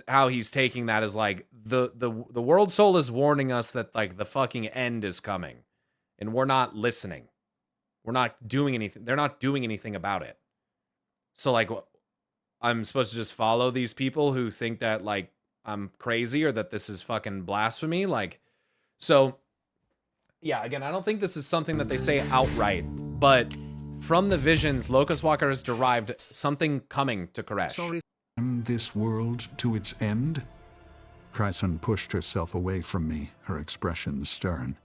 how he's taking that is like, the world soul is warning us that like the fucking end is coming. And we're not listening. We're not doing anything. They're not doing anything about it. So like, I'm supposed to just follow these people who think that like I'm crazy or that this is fucking blasphemy. Like, so yeah, again, I don't think this is something that they say outright, but from the visions, Locust Walker has derived something coming to Koresh. Sorry. This world to its end? Chryson pushed herself away from me, her expression stern.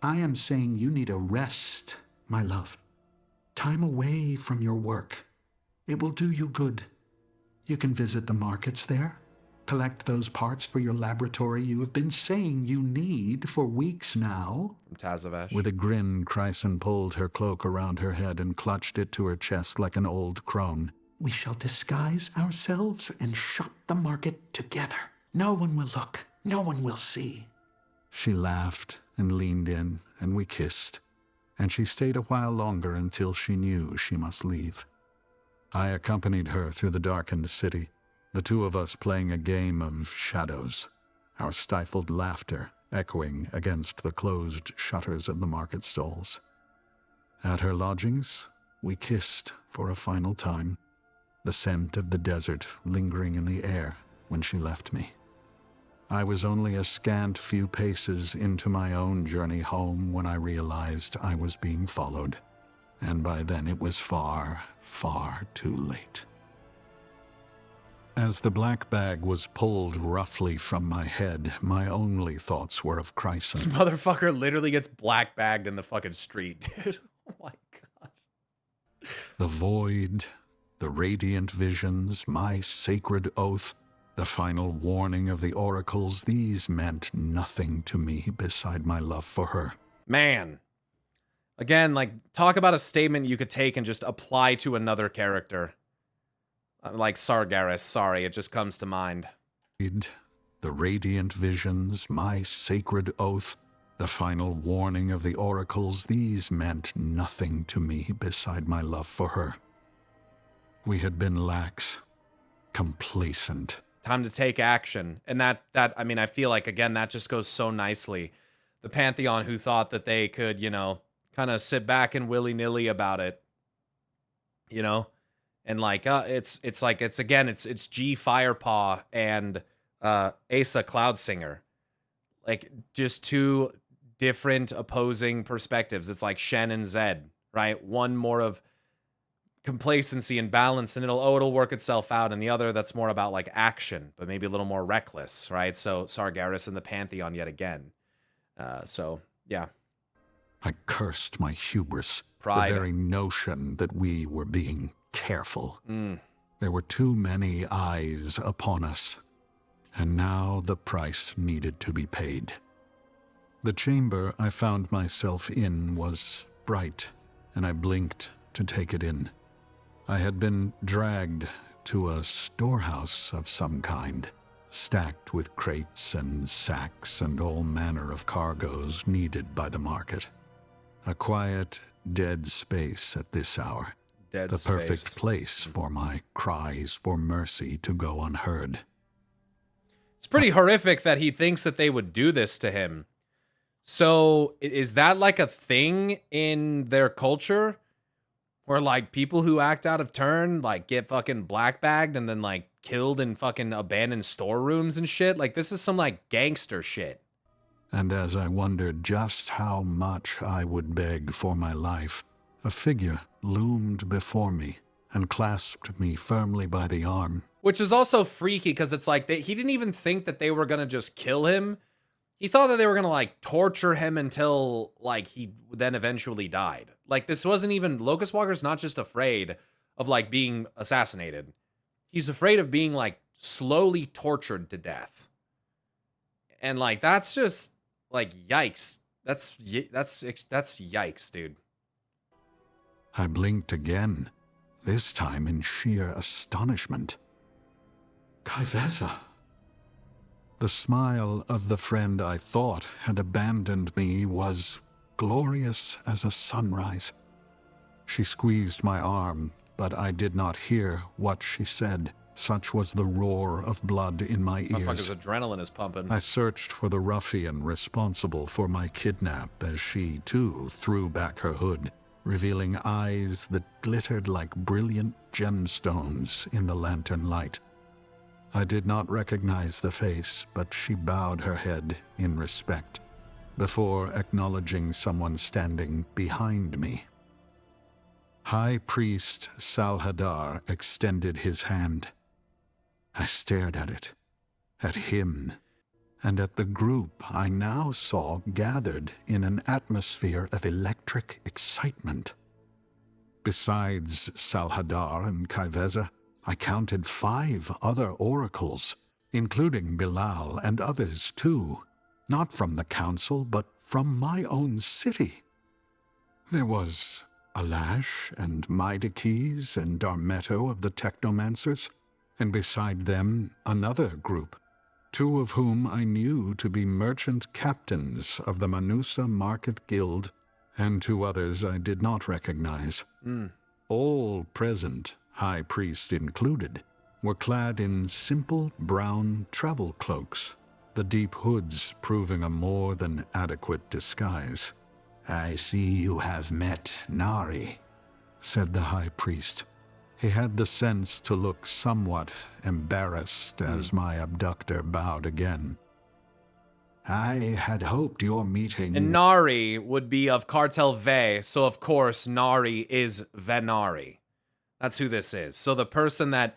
I am saying you need a rest, my love. Time away from your work. It will do you good. You can visit the markets there, collect those parts for your laboratory you have been saying you need for weeks now. From Tazavesh. With a grin, Chryson pulled her cloak around her head and clutched it to her chest like an old crone. We shall disguise ourselves and shop the market together. No one will look. No one will see. She laughed and leaned in, and we kissed. And she stayed a while longer until she knew she must leave. I accompanied her through the darkened city, the two of us playing a game of shadows, our stifled laughter echoing against the closed shutters of the market stalls. At her lodgings, we kissed for a final time, the scent of the desert lingering in the air when she left me. I was only a scant few paces into my own journey home when I realized I was being followed, and by then it was far, far too late. As the black bag was pulled roughly from my head, my only thoughts were of This Chryson. motherfucker literally gets black bagged in the fucking street, dude. Oh my god. The void, the radiant visions, my sacred oath, the final warning of the oracles, these meant nothing to me beside my love for her. Man. Again, like, talk about a statement you could take and just apply to another character. Like Sargeras, sorry, it just comes to mind. The radiant visions, my sacred oath, the final warning of the oracles, these meant nothing to me beside my love for her. We had been lax, complacent. Time to take action. And that I mean, I feel like, again, that just goes so nicely. The Pantheon who thought that they could, you know, kind of sit back and willy-nilly about it, you know? And like, it's G Firepaw and Asa Cloudsinger. Like, just two different opposing perspectives. It's like Shen and Zed, right? One more of complacency and balance, and it'll work itself out, and the other that's more about like action, but maybe a little more reckless, right? So Sargeras and the Pantheon yet again. So yeah. I cursed my hubris, Pride. the very notion that we were being careful. Mm. There were too many eyes upon us, and now the price needed to be paid. The chamber I found myself in was bright, and I blinked to take it in. I had been dragged to a storehouse of some kind, stacked with crates and sacks and all manner of cargoes needed by the market. A quiet, dead space at this hour. Dead The space. perfect place for my cries for mercy to go unheard. It's pretty horrific that he thinks that they would do this to him. So is that like a thing in their culture? Where like people who act out of turn like get fucking black bagged and then like killed in fucking abandoned storerooms and shit? Like this is some like gangster shit. And as I wondered just how much I would beg for my life, a figure loomed before me and clasped me firmly by the arm. Which is also freaky because it's like he didn't even think that they were going to just kill him. He thought that they were going to like torture him until like he then eventually died. Like this wasn't even, Locust Walker's not just afraid of like being assassinated. He's afraid of being like slowly tortured to death. And like, that's just like, yikes. That's yikes, dude. I blinked again, this time in sheer astonishment. Kaiveza. The smile of the friend I thought had abandoned me was glorious as a sunrise. She squeezed my arm, but I did not hear what she said. Such was the roar of blood in my ears. Motherfucker's adrenaline is pumping. I searched for the ruffian responsible for my kidnap as she, too, threw back her hood, revealing eyes that glittered like brilliant gemstones in the lantern light. I did not recognize the face, but she bowed her head in respect, before acknowledging someone standing behind me. High Priest Salhadar extended his hand. I stared at it, at him, and at the group I now saw gathered in an atmosphere of electric excitement. Besides Salhadar and Kaiveza, I counted 5 other oracles, including Bilal and others too, not from the council, but from my own city. There was Alash and Midakes and Darmeto of the Technomancers, and beside them another group, 2 of whom I knew to be merchant captains of the Manusa Market Guild, and 2 others I did not recognize. All present, High Priest included, were clad in simple brown travel cloaks, the deep hoods proving a more than adequate disguise. "I see you have met Nari," said the High Priest. He had the sense to look somewhat embarrassed as my abductor bowed again. "I had hoped your meeting..." And Nari would be of Cartel Ve, so of course Nari is Venari. That's who this is. So the person that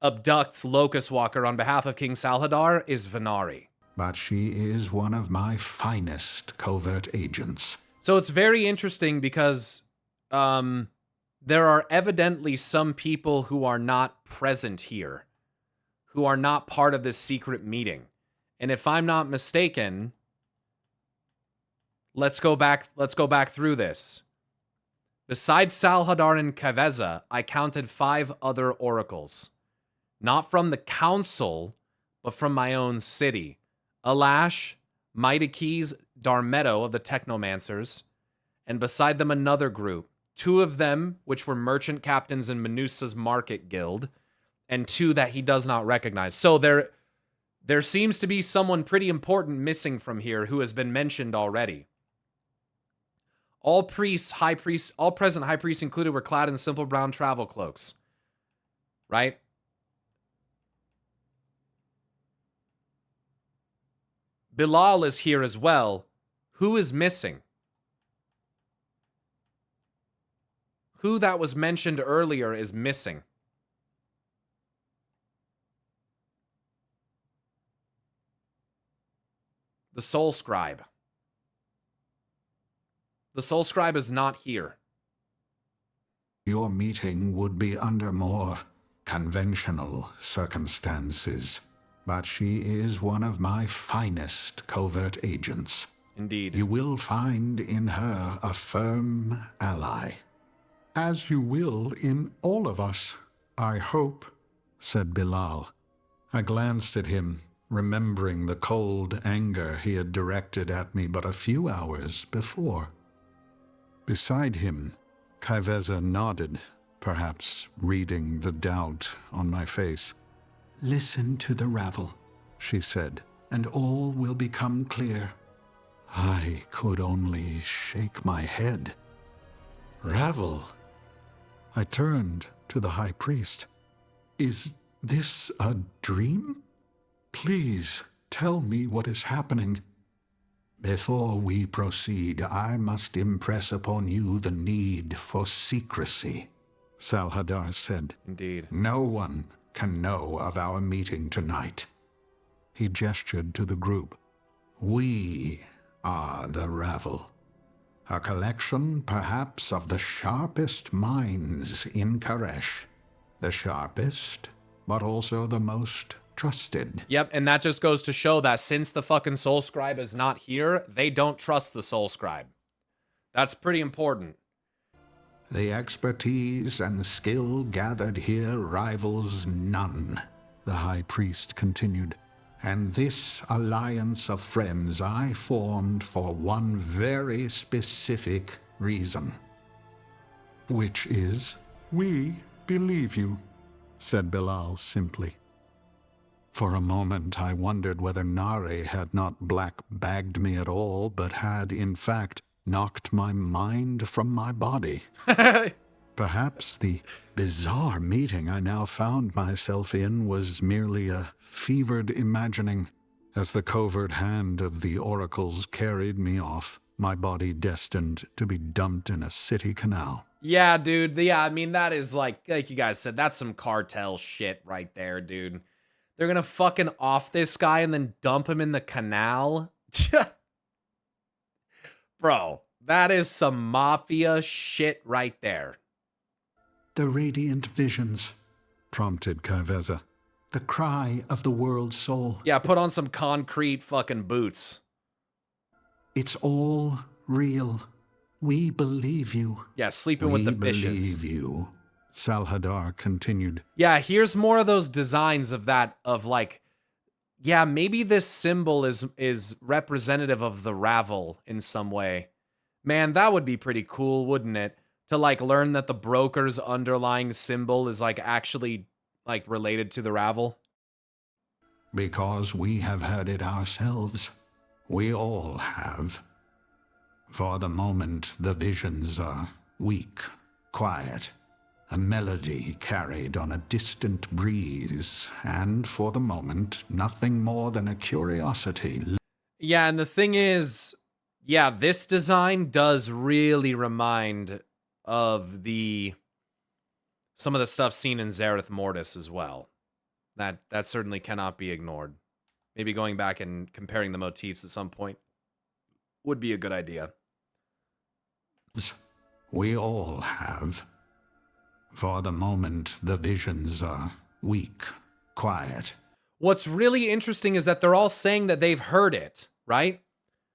abducts Locust Walker on behalf of King Salhadar is Venari. "But she is one of my finest covert agents." So it's very interesting because there are evidently some people who are not present here, who are not part of this secret meeting. And if I'm not mistaken, let's go back through this. Besides Salhadar and Kaiveza, I counted 5 other oracles. Not from the council, but from my own city. Alash, Midakes, Darmeto of the Technomancers, and beside them another group. 2 of them, which were merchant captains in Manusa's Market Guild, and 2 that he does not recognize. So there seems to be someone pretty important missing from here who has been mentioned already. All present high priests included were clad in simple brown travel cloaks. Right? Bilal is here as well. Who is missing? Who that was mentioned earlier is missing? The Soul Scribe. The Soul Scribe is not here. "Your meeting would be under more conventional circumstances, but she is one of my finest covert agents. Indeed. You will find in her a firm ally." As you will in all of us, I hope, said Bilal. I glanced at him, remembering the cold anger he had directed at me but a few hours before. Beside him, Kaiveza nodded, perhaps reading the doubt on my face. "Listen to the ravel," she said, "and all will become clear." I could only shake my head. Ravel? I turned to the High Priest. "Is this a dream? Please tell me what is happening." Before we proceed, I must impress upon you the need for secrecy, Salhadar said. Indeed. No one can know of our meeting tonight. He gestured to the group. We are the Ravel. A collection, perhaps, of the sharpest minds in Koresh. The sharpest, but also the most trusted. Yep, and that just goes to show that since the fucking Soul Scribe is not here, they don't trust the Soul Scribe. That's pretty important. The expertise and skill gathered here rivals none, the High Priest continued. And this alliance of friends I formed for one very specific reason. Which is? We believe you, said Bilal simply. For a moment I wondered whether Nare had not black-bagged me at all, but had, in fact, knocked my mind from my body. Perhaps the bizarre meeting I now found myself in was merely a fevered imagining, as the covert hand of the oracles carried me off, my body destined to be dumped in a city canal. Yeah, dude. Yeah, I mean, that is like you guys said, that's some cartel shit right there, dude. They're gonna fucking off this guy and then dump him in the canal? Bro, that is some mafia shit right there. The radiant visions, prompted Kaveza. The cry of the world soul. Yeah, put on some concrete fucking boots. It's all real. We believe you. Yeah, sleeping with the fishes. We believe you, Salhadar continued. Yeah, here's more of those designs of that, of like, yeah, maybe this symbol is representative of the Ravel in some way. Man, that would be pretty cool, wouldn't it? To like learn that the broker's underlying symbol is like actually like related to the Ravel. Because we have heard it ourselves. We all have. For the moment, the visions are weak, quiet, a melody carried on a distant breeze, and for the moment, nothing more than a curiosity. Yeah, and the thing is, yeah, this design does really remind of some of the stuff seen in Zareth Mortis as well. That certainly cannot be ignored. Maybe going back and comparing the motifs at some point would be a good idea. We all have. For the moment, the visions are weak, quiet. What's really interesting is that they're all saying that they've heard it, right?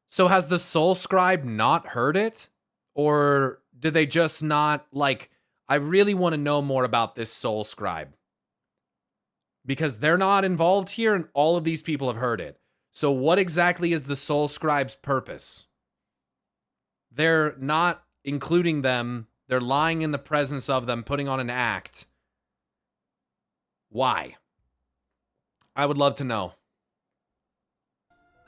So has the Soul Scribe not heard it? Or did they just not, like, I really want to know more about this Soul Scribe. Because they're not involved here and all of these people have heard it. So what exactly is the Soul Scribe's purpose? They're not including them. They're lying in the presence of them, putting on an act. Why? I would love to know.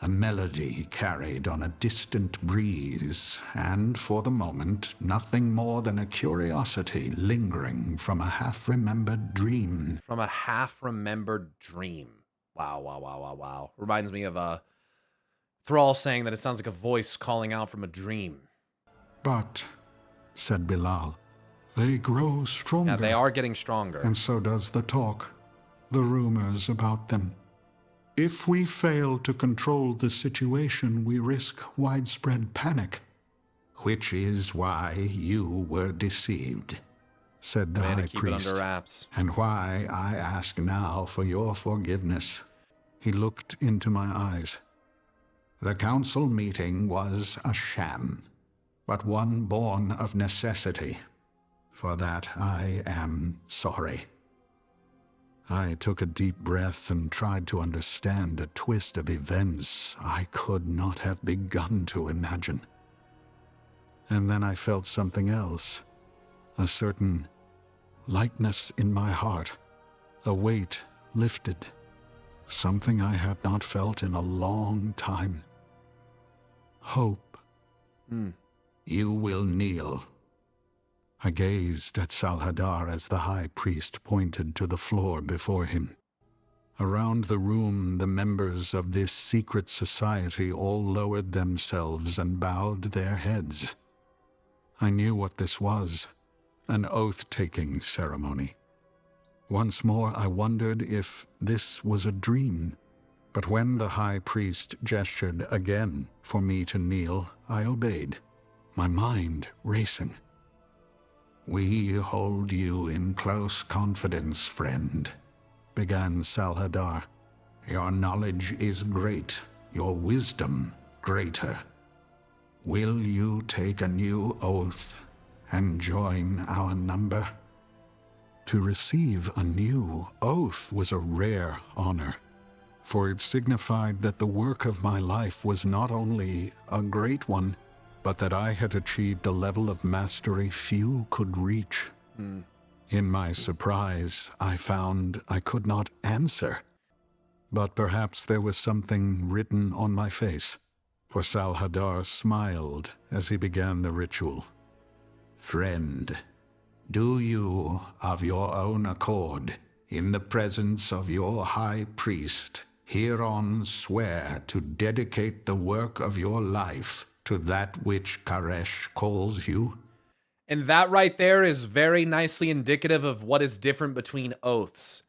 A melody carried on a distant breeze, and for the moment, nothing more than a curiosity lingering from a half-remembered dream. From a half-remembered dream. Wow. Reminds me of Thrall saying that it sounds like a voice calling out from a dream. But, said Bilal, they grow stronger. Yeah, they are getting stronger. And so does the talk, the rumors about them. If we fail to control the situation, we risk widespread panic. Which is why you were deceived, said the High keep Priest. It under wraps. And why I ask now for your forgiveness. He looked into my eyes. The council meeting was a sham, but one born of necessity. For that I am sorry. I took a deep breath and tried to understand a twist of events I could not have begun to imagine. And then I felt something else, a certain lightness in my heart, a weight lifted, something I had not felt in a long time. Hope. You will kneel. I gazed at Salhadar as the High Priest pointed to the floor before him. Around the room, the members of this secret society all lowered themselves and bowed their heads. I knew what this was, an oath-taking ceremony. Once more, I wondered if this was a dream. But when the high priest gestured again for me to kneel, I obeyed, my mind racing. "We hold you in close confidence, friend," began Salhadar. "Your knowledge is great, your wisdom greater. Will you take a new oath and join our number?" To receive a new oath was a rare honor, for it signified that the work of my life was not only a great one, but that I had achieved a level of mastery few could reach. In my surprise, I found I could not answer. But perhaps there was something written on my face, for Salhadar smiled as he began the ritual. "Friend, do you, of your own accord, in the presence of your high priest, hereon swear to dedicate the work of your life to that which Karesh calls you?" And that right there is very nicely indicative of what is different between oaths.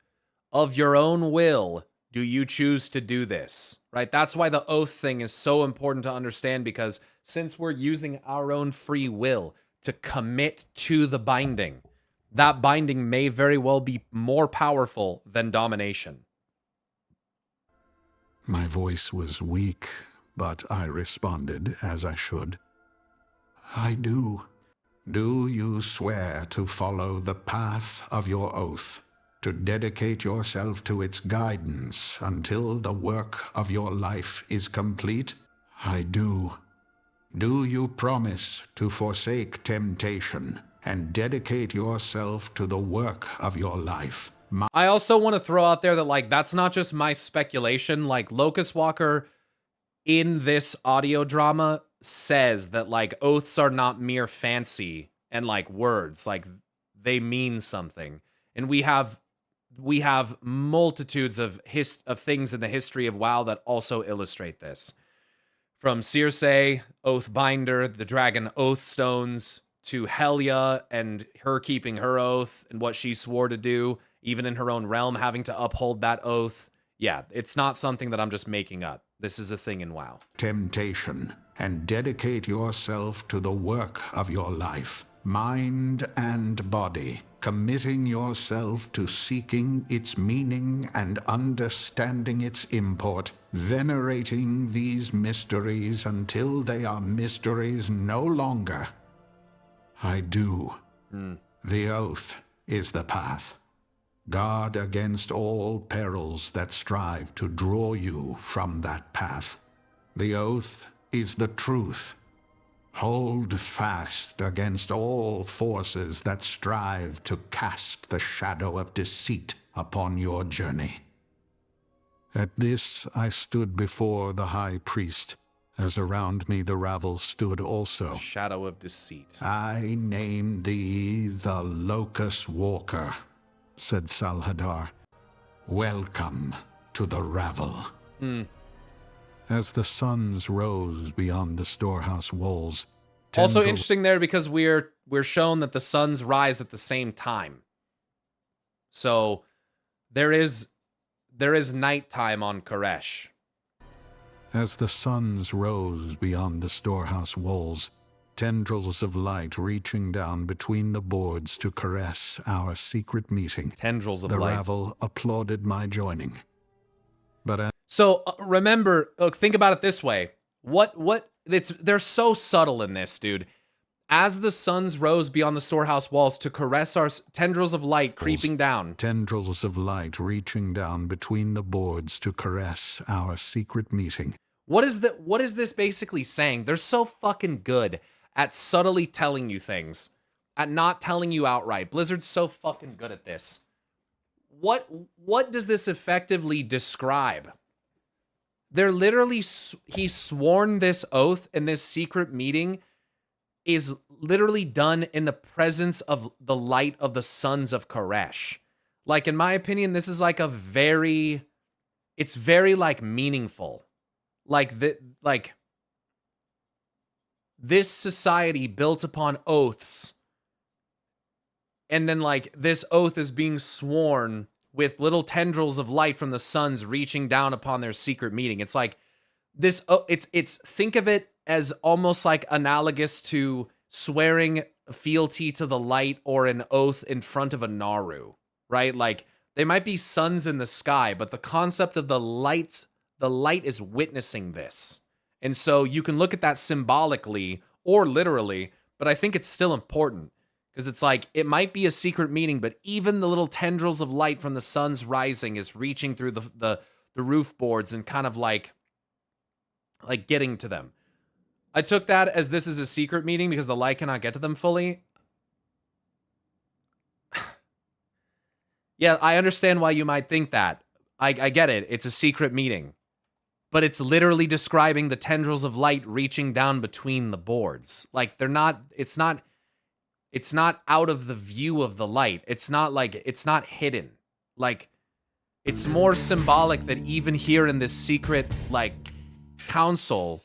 Of your own will, do you choose to do this? Right? That's why the oath thing is so important to understand, because since we're using our own free will to commit to the binding, that binding may very well be more powerful than domination. My voice was weak, but I responded as I should. "I do." "Do you swear to follow the path of your oath, to dedicate yourself to its guidance until the work of your life is complete?" "I do." "Do you promise to forsake temptation and dedicate yourself to the work of your life?" I also want to throw out there that, like, that's not just my speculation. Like, Locust Walker in this audio drama says that, like, oaths are not mere fancy and, like, words. Like, they mean something. And we have multitudes of things in the history of WoW that also illustrate this. From Circe, Oathbinder, the dragon Oath Stones, to Helia and her keeping her oath and what she swore to do, even in her own realm, having to uphold that oath. Yeah, it's not something that I'm just making up. This is a thing in WoW. "Temptation, and dedicate yourself to the work of your life, mind and body, committing yourself to seeking its meaning and understanding its import, venerating these mysteries until they are mysteries no longer." I do. The oath is the path. Guard against all perils that strive to draw you from that path. The oath is the truth. Hold fast against all forces that strive to cast the shadow of deceit upon your journey. At this I stood before the high priest, as around me the rabble stood also. Shadow of deceit. "I name thee the Locust Walker," said Salhadar. "Welcome to the rabble." As the suns rose beyond the storehouse walls, Also interesting there, because we're shown that the suns rise at the same time. So there is nighttime on Karesh. As the suns rose beyond the storehouse walls, tendrils of light reaching down between the boards to caress our secret meeting. Tendrils of The light. rabble applauded my joining. But So remember, look, think about it this way. They're so subtle in this, dude. As the suns rose beyond the storehouse walls to caress our tendrils of light creeping down. Tendrils of light reaching down between the boards to caress our secret meeting. What is this basically saying? They're so fucking good at subtly telling you things, at not telling you outright. Blizzard's so fucking good at this. What does this effectively describe? They're literally, he's sworn this oath, and this secret meeting is literally done in the presence of the light of the sons of Karesh. Like, in my opinion, this is like a very it's very like meaningful. Like this society built upon oaths, and then like this oath is being sworn with little tendrils of light from the suns reaching down upon their secret meeting. It's like this, it's think of it as almost like analogous to swearing fealty to the light or an oath in front of a Naru, right? Like they might be suns in the sky, but the concept of the light is witnessing this. And so you can look at that symbolically or literally, but I think it's still important because it's like it might be a secret meeting, but even the little tendrils of light from the sun's rising is reaching through the roof boards and kind of like getting to them. I took that as this is a secret meeting because the light cannot get to them fully. Yeah, I understand why you might think that. I get it. It's a secret meeting. But it's literally describing the tendrils of light reaching down between the boards. Like it's not out of the view of the light. It's not hidden. Like it's more symbolic that even here in this secret like council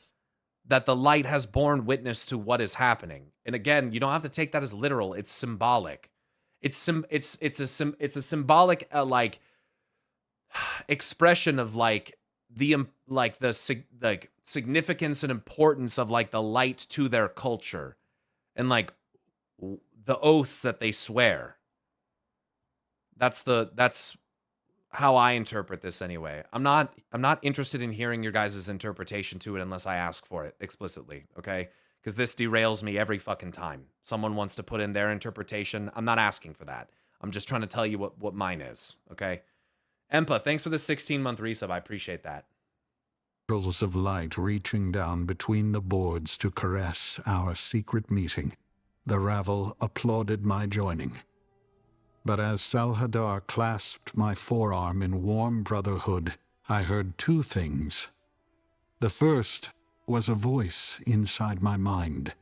that the light has borne witness to what is happening. And again, you don't have to take that as literal. It's symbolic. It's a symbolic like expression of like the significance and importance of like the light to their culture and like the oaths that they swear. That's how I interpret this anyway. I'm not interested in hearing your guys' interpretation to it unless I ask for it explicitly, okay? Because this derails me every fucking time. Someone wants to put in their interpretation. I'm not asking for that. I'm just trying to tell you what mine is, okay? Empa, thanks for the 16-month resub. I appreciate that. Tendrils of light reaching down between the boards to caress our secret meeting. The rabble applauded my joining. But as Salhadar clasped my forearm in warm brotherhood, I heard two things. The first was a voice inside my mind.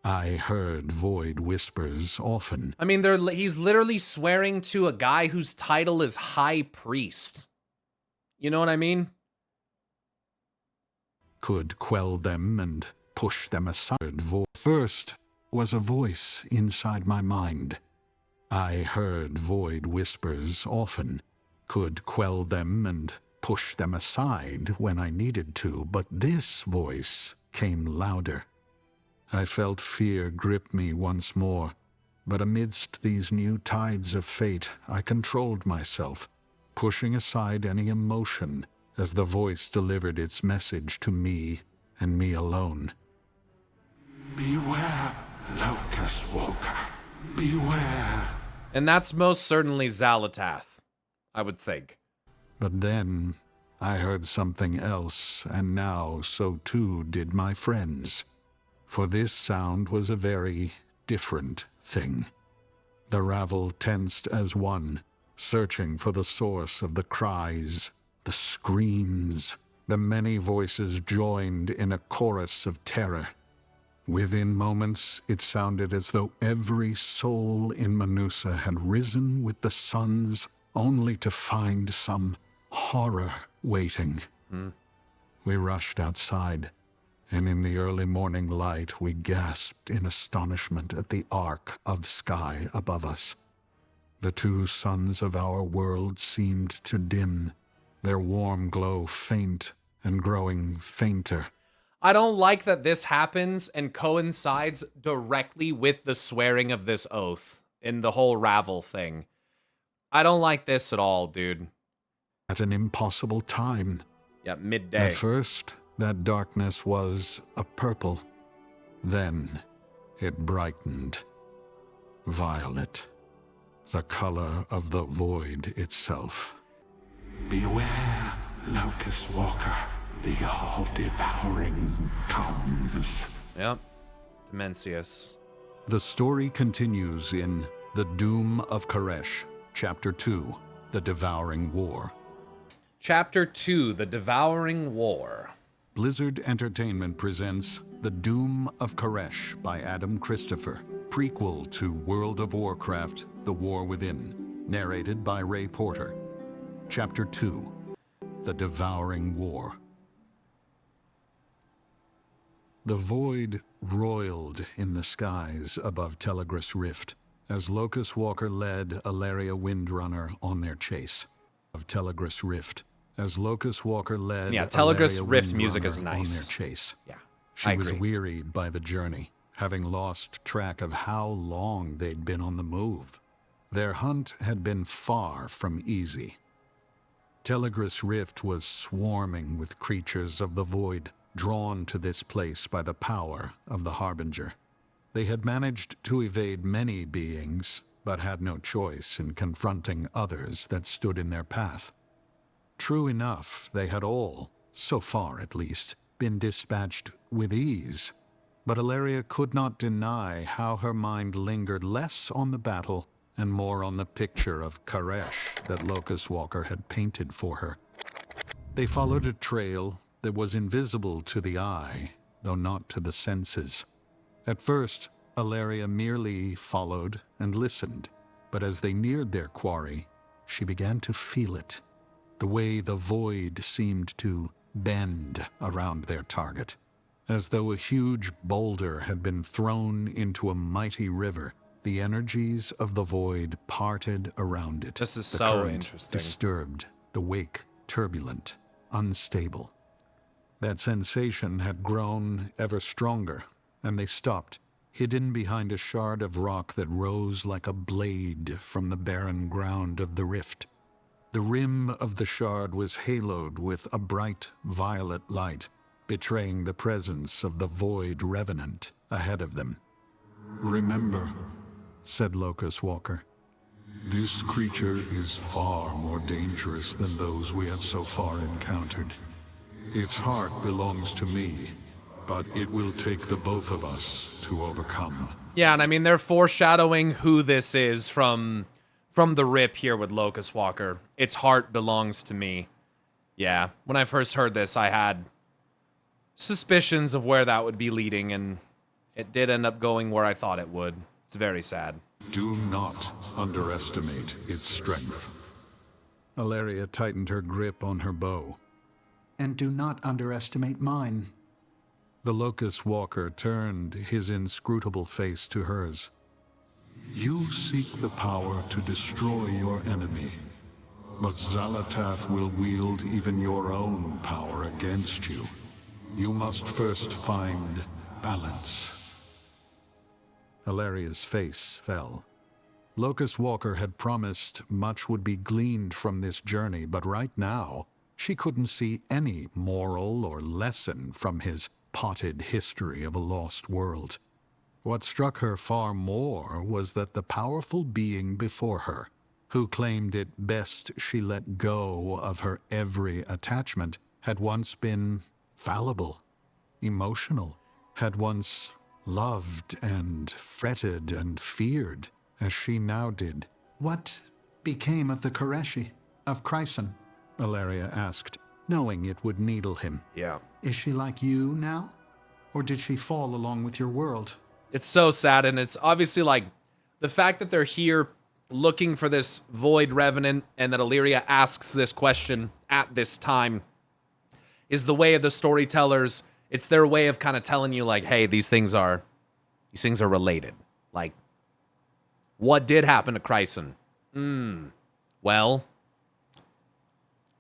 I heard void whispers often. I mean, he's literally swearing to a guy whose title is High Priest. You know what I mean? Could quell them and push them aside. First was a voice inside my mind. I heard void whispers often, could quell them and push them aside when I needed to, but this voice came louder. I felt fear grip me once more, but amidst these new tides of fate, I controlled myself, pushing aside any emotion as the voice delivered its message to me and me alone. Beware, Locust Walker. Beware. And that's most certainly Xalatath, I would think. But then I heard something else, and now so too did my friends. For this sound was a very different thing. The rabble tensed as one, searching for the source of the cries, the screams. The many voices joined in a chorus of terror. Within moments, it sounded as though every soul in Manusa had risen with the suns, only to find some horror waiting. We rushed outside, and in the early morning light, we gasped in astonishment at the arc of sky above us. The two suns of our world seemed to dim, their warm glow faint and growing fainter. I don't like that this happens and coincides directly with the swearing of this oath in the whole Ravel thing. I don't like this at all, dude. At an impossible time. Yeah, midday. At first, that darkness was a purple. Then it brightened. Violet. The color of the void itself. Beware, Locust Walker. The all-devouring comes. Yep. Dimensius. The story continues in The Doom of Koresh, Chapter 2, The Devouring War. Chapter 2, The Devouring War. Blizzard Entertainment presents The Doom of Koresh by Adam Christopher, prequel to World of Warcraft, The War Within, narrated by Ray Porter. Chapter 2. the devouring war. The void roiled in the skies above Telegrus Rift as Locust Walker led Alaria Windrunner on their chase. Of Telegrus Rift, as Locust Walker led Telegrus Alaria Rift Windrunner music is on nice. their chase. Yeah, She I was agree. wearied by the journey, having lost track of how long they'd been on the move. Their hunt had been far from easy. Telegrus Rift was swarming with creatures of the void, drawn to this place by the power of the Harbinger. They had managed to evade many beings, but had no choice in confronting others that stood in their path. True enough, they had all, so far at least, been dispatched with ease, but Alaria could not deny how her mind lingered less on the battle and more on the picture of Koresh that Locust Walker had painted for her. They followed a trail that was invisible to the eye, though not to the senses. At first, Alaria merely followed and listened, but as they neared their quarry, she began to feel it, the way the void seemed to bend around their target, as though a huge boulder had been thrown into a mighty river. The energies of the void parted around it. This is The so current interesting. disturbed, the wake turbulent, unstable. That sensation had grown ever stronger, and they stopped, hidden behind a shard of rock that rose like a blade from the barren ground of the rift. The rim of the shard was haloed with a bright violet light, betraying the presence of the void revenant ahead of them. Remember, Said Locust Walker. this creature is far more dangerous than those we have so far encountered. Its heart belongs to me, but it will take the both of us to overcome. Yeah, and I mean, they're foreshadowing who this is from the rip here with Locust Walker. Its heart belongs to me. Yeah, when I first heard this, I had suspicions of where that would be leading, and it did end up going where I thought it would. It's very sad. Do not underestimate its strength. Alaria tightened her grip on her bow. And do not underestimate mine. The Locust Walker turned his inscrutable face to hers. You seek the power to destroy your enemy, but Xalatath will wield even your own power against you. You must first find balance. Alaria's face fell. Locust Walker had promised much would be gleaned from this journey, but right now, she couldn't see any moral or lesson from his potted history of a lost world. What struck her far more was that the powerful being before her, who claimed it best she let go of her every attachment, had once been fallible, emotional, had once loved and fretted and feared as she now did. What became of the Koreshi, of Chryson? Alaria asked, knowing it would needle him. Yeah. Is she like you now? Or did she fall along with your world? It's so sad, and it's obviously like the fact that they're here looking for this void revenant and that Illyria asks this question at this time is the way of the storytellers. It's their way of kind of telling you, like, hey, these things are related. Like, what did happen to Chryson? Well,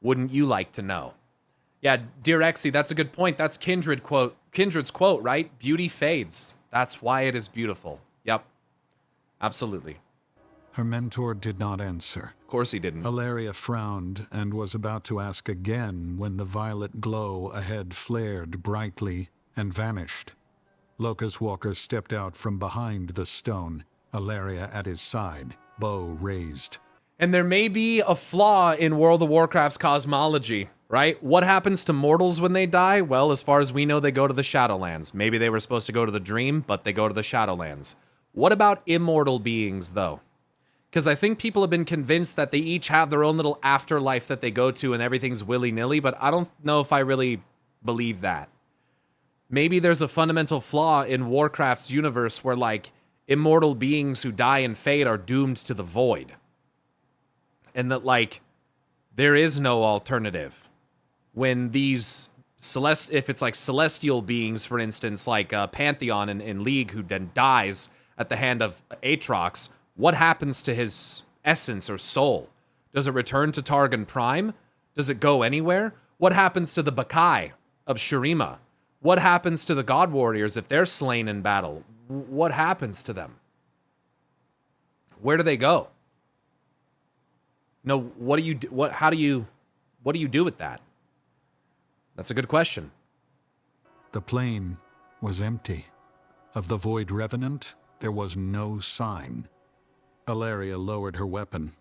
wouldn't you like to know? Yeah, dear Exy, that's a good point. That's Kindred's quote, right? Beauty fades. That's why it is beautiful. Yep. Absolutely. Her mentor did not answer. Of course he didn't. Alaria frowned and was about to ask again when the violet glow ahead flared brightly and vanished. Locust Walker stepped out from behind the stone, Alaria at his side, bow raised. And there may be a flaw in World of Warcraft's cosmology, right? What happens to mortals when they die? Well, as far as we know, they go to the Shadowlands. Maybe they were supposed to go to the Dream, but they go to the Shadowlands. What about immortal beings, though? Because I think people have been convinced that they each have their own little afterlife that they go to and everything's willy-nilly, but I don't know if I really believe that. Maybe there's a fundamental flaw in Warcraft's universe where, like, immortal beings who die and fade are doomed to the void. And that, like, there is no alternative. when these if it's like celestial beings, for instance, like Pantheon in League, who then dies at the hand of Aatrox, what happens to his essence or soul? Does it return to Targon Prime? Does it go anywhere? What happens to the Bakai of Shurima? What happens to the God Warriors if they're slain in battle? What happens to them? Where do they go? No, what do you do? What do you do with that? That's a good question. The plain was empty. Of the Void Revenant, there was no sign. Alaria lowered her weapon.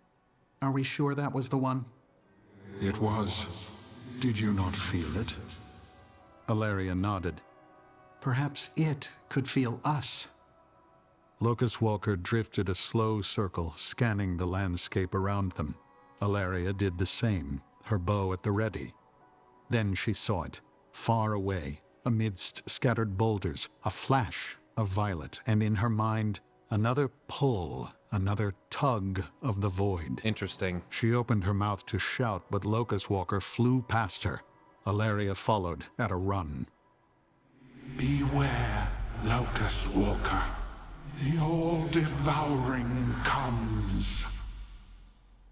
Are we sure that was the one? It was. Did you not feel it? Alaria nodded. Perhaps it could feel us. Locust Walker drifted a slow circle, scanning the landscape around them. Alaria did the same, her bow at the ready. Then she saw it, far away, amidst scattered boulders, a flash of violet, and in her mind, another pull, another tug of the void. Interesting. She opened her mouth to shout, but Locust Walker flew past her. Alaria followed at a run. Beware, Locust Walker. The all-devouring comes.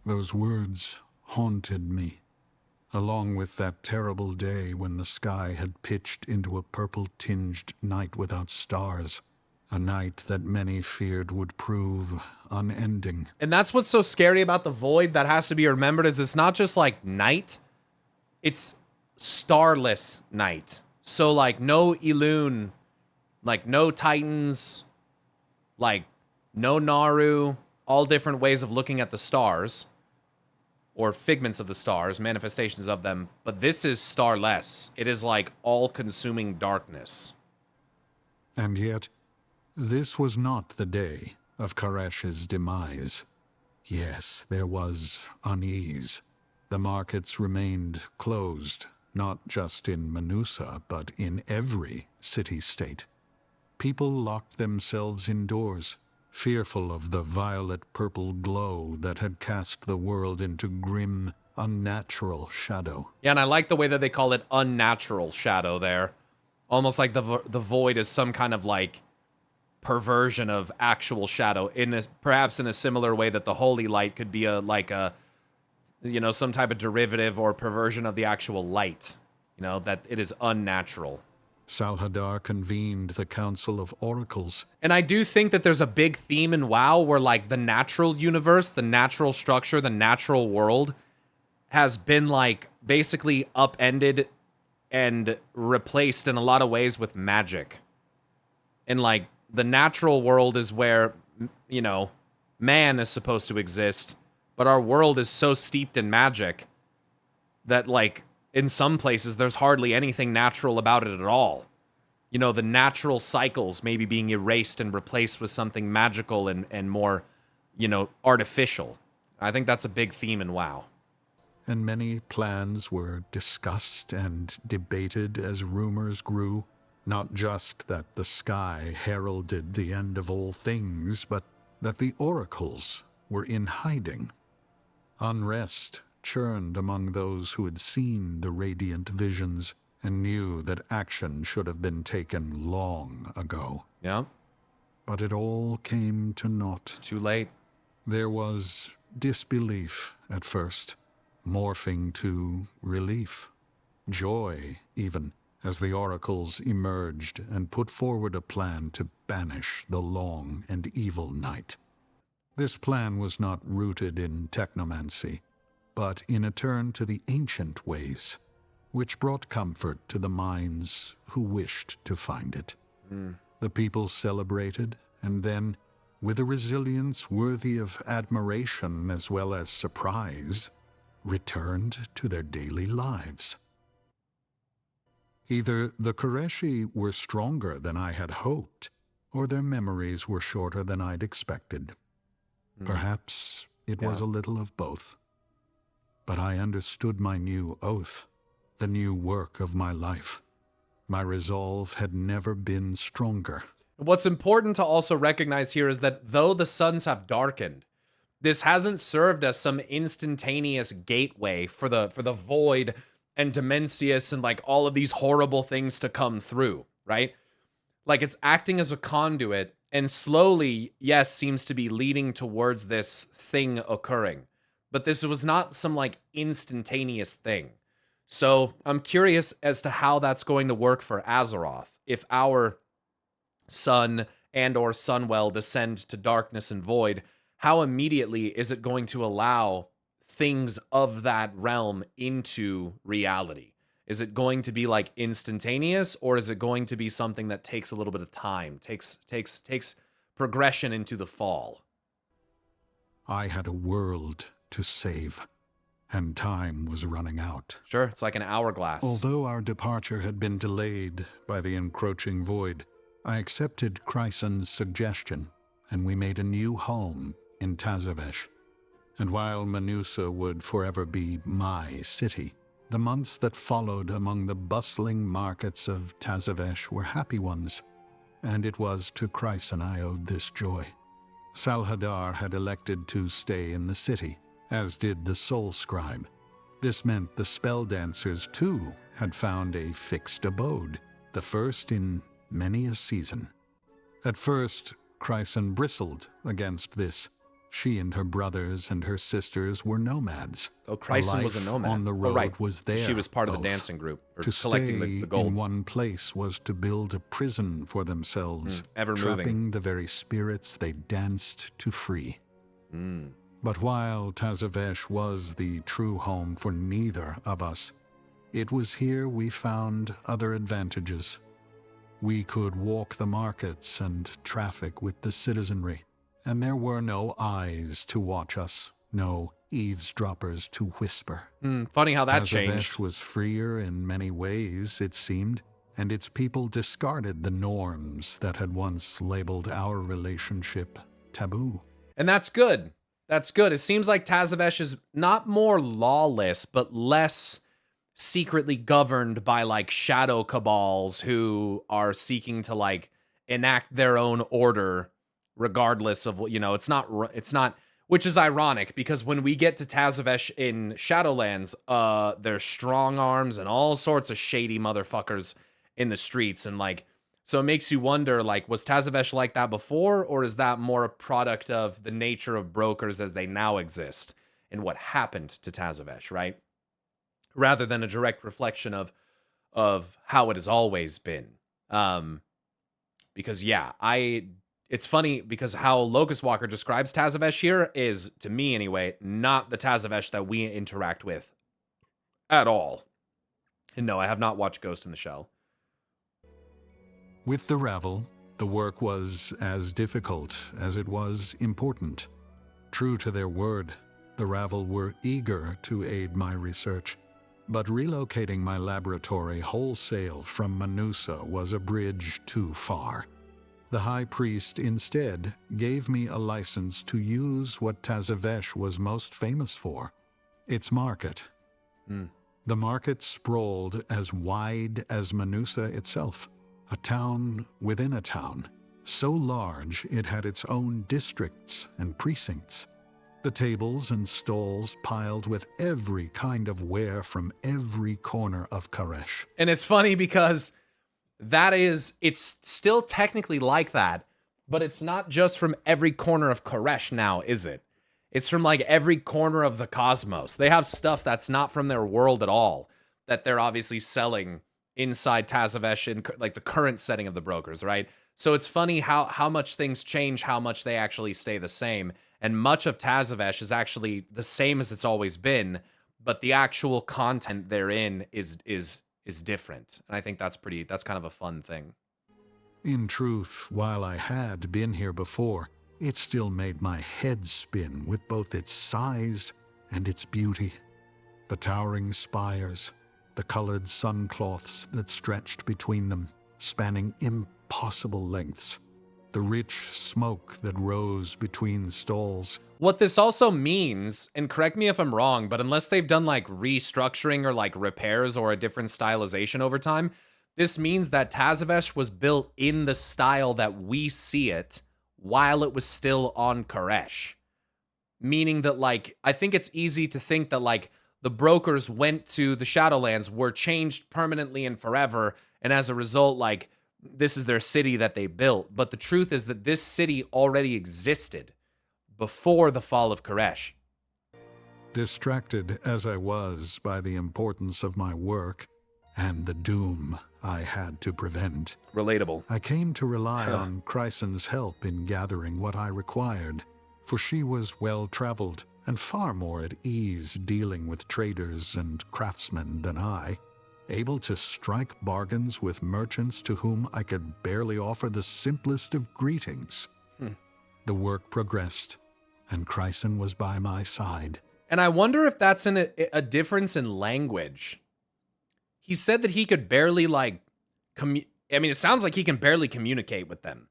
Those words haunted me, along with that terrible day when the sky had pitched into a purple-tinged night without stars, a night that many feared would prove unending. And that's what's so scary about the Void that has to be remembered, is it's not just like night, it's starless night. So like no Elune, like no Titans, like no Naru, all different ways of looking at the stars, or figments of the stars, manifestations of them, but this is starless. It is like all-consuming darkness. And yet, this was not the day of Karesh's demise. Yes, there was unease. The markets remained closed, not just in Manusa, but in every city-state. People locked themselves indoors, fearful of the violet-purple glow that had cast the world into grim, unnatural shadow. Yeah, and I like the way that they call it unnatural shadow there. Almost like the Void is some kind of like perversion of actual shadow, perhaps in a similar way that the Holy Light could be some type of derivative or perversion of the actual light. That it is unnatural. Salhadar convened the Council of Oracles. And I do think that there's a big theme in WoW where like the natural universe, the natural structure, the natural world has been like basically upended and replaced in a lot of ways with magic. And like the natural world is where, man is supposed to exist, but our world is so steeped in magic that like in some places there's hardly anything natural about it at all. The natural cycles maybe being erased and replaced with something magical and more, artificial. I think that's a big theme in WoW. And many plans were discussed and debated as rumors grew. Not just that the sky heralded the end of all things, but that the oracles were in hiding. Unrest churned among those who had seen the radiant visions and knew that action should have been taken long ago. Yeah. But it all came to naught. It's too late. There was disbelief at first, morphing to relief, joy even, as the oracles emerged and put forward a plan to banish the long and evil night. This plan was not rooted in technomancy, but in a turn to the ancient ways, which brought comfort to the minds who wished to find it. The people celebrated, and then, with a resilience worthy of admiration as well as surprise, returned to their daily lives. Either the Koreshi were stronger than I had hoped, or their memories were shorter than I'd expected. Perhaps it was a little of both. But I understood my new oath, the new work of my life. My resolve had never been stronger. What's important to also recognize here is that though the suns have darkened, this hasn't served as some instantaneous gateway for the Void and Dimensius and like all of these horrible things to come through, right? Like it's acting as a conduit and slowly, yes, seems to be leading towards this thing occurring. But this was not some like instantaneous thing. So I'm curious as to how that's going to work for Azeroth. If our sun and or Sunwell descend to darkness and void, how immediately is it going to allow things of that realm into reality? Is it going to be like instantaneous, or is it going to be something that takes a little bit of time, takes progression into the fall? I had a world to save, and time was running out. Sure, it's like an hourglass. Although our departure had been delayed by the encroaching void, I accepted Chryson's suggestion, and we made a new home in Tazavesh. And while Manusa would forever be my city, the months that followed among the bustling markets of Tazavesh were happy ones, and it was to Chryson I owed this joy. Salhadar had elected to stay in the city, as did the Soul Scribe. This meant the spell dancers, too, had found a fixed abode, the first in many a season. At first, Chryson bristled against this. She and her brothers and her sisters were nomads. Oh, Chryson was a nomad. On the road was there. She was part of both. the dancing group, or To collecting stay the gold. in one place was to build a prison for themselves, ever moving. trapping the very spirits they danced to free. Mm. But while Tazavesh was the true home for neither of us, it was here we found other advantages. We could walk the markets and traffic with the citizenry, and there were no eyes to watch us, no eavesdroppers to whisper. Funny how that Tazavesh changed. was freer in many ways, it seemed, and its people discarded the norms that had once labeled our relationship taboo. And that's good. That's good. It seems like Tazavesh is not more lawless, but less secretly governed by like shadow cabals who are seeking to like enact their own order regardless of what, it's not, which is ironic because when we get to Tazavesh in Shadowlands, there's strong arms and all sorts of shady motherfuckers in the streets. And like, so it makes you wonder, like, was Tazavesh like that before, or is that more a product of the nature of brokers as they now exist and what happened to Tazavesh, right? Rather than a direct reflection of how it has always been. Because yeah, it's funny because how Locust Walker describes Tazavesh here is, to me anyway, not the Tazavesh that we interact with at all. And no, I have not watched Ghost in the Shell. With the Ravel, the work was as difficult as it was important. True to their word, the Ravel were eager to aid my research, but relocating my laboratory wholesale from Manusa was a bridge too far. The High Priest instead gave me a license to use what Tazavesh was most famous for, its market. The market sprawled as wide as Manusa itself, a town within a town, so large it had its own districts and precincts. The tables and stalls piled with every kind of ware from every corner of Karesh. And it's funny because it's still technically like that, but it's not just from every corner of Karesh now, is it? It's from like every corner of the cosmos. They have stuff that's not from their world at all that they're obviously selling inside Tazavesh in like the current setting of the brokers, right? So it's funny how much things change, how much they actually stay the same. And much of Tazavesh is actually the same as it's always been, but the actual content therein is different. And I think that's kind of a fun thing. In truth, while I had been here before, it still made my head spin with both its size and its beauty. The towering spires, the colored sun cloths that stretched between them, spanning impossible lengths, the rich smoke that rose between stalls. What this also means, and correct me if I'm wrong, but unless they've done like restructuring or like repairs or a different stylization over time, this means that Tazavesh was built in the style that we see it while it was still on Karesh. Meaning that like, I think it's easy to think that like the brokers went to the Shadowlands, were changed permanently and forever, and as a result, like, this is their city that they built. But the truth is that this city already existed before the fall of Koresh. Distracted as I was by the importance of my work and the doom I had to prevent, Relatable. I came to rely on Chryson's help in gathering what I required, for she was well-traveled and far more at ease dealing with traders and craftsmen than I, able to strike bargains with merchants to whom I could barely offer the simplest of greetings. The work progressed, and Chryson was by my side. And I wonder if that's a difference in language. He said that he could barely, like, it sounds like he can barely communicate with them.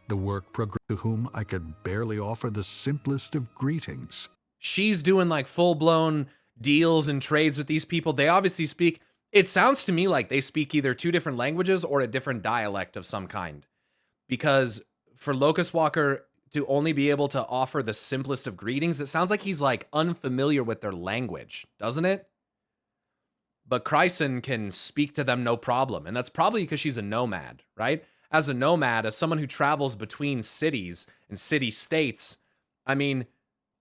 The work progressed to whom I could barely offer the simplest of greetings. She's doing, like, full-blown deals and trades with these people. They obviously speak, it sounds to me like they speak either two different languages or a different dialect of some kind. Because for Locust Walker to only be able to offer the simplest of greetings, it sounds like he's, like, unfamiliar with their language, doesn't it? But Chryson can speak to them no problem, and that's probably because she's a nomad, right? As a nomad, as someone who travels between cities and city-states, I mean,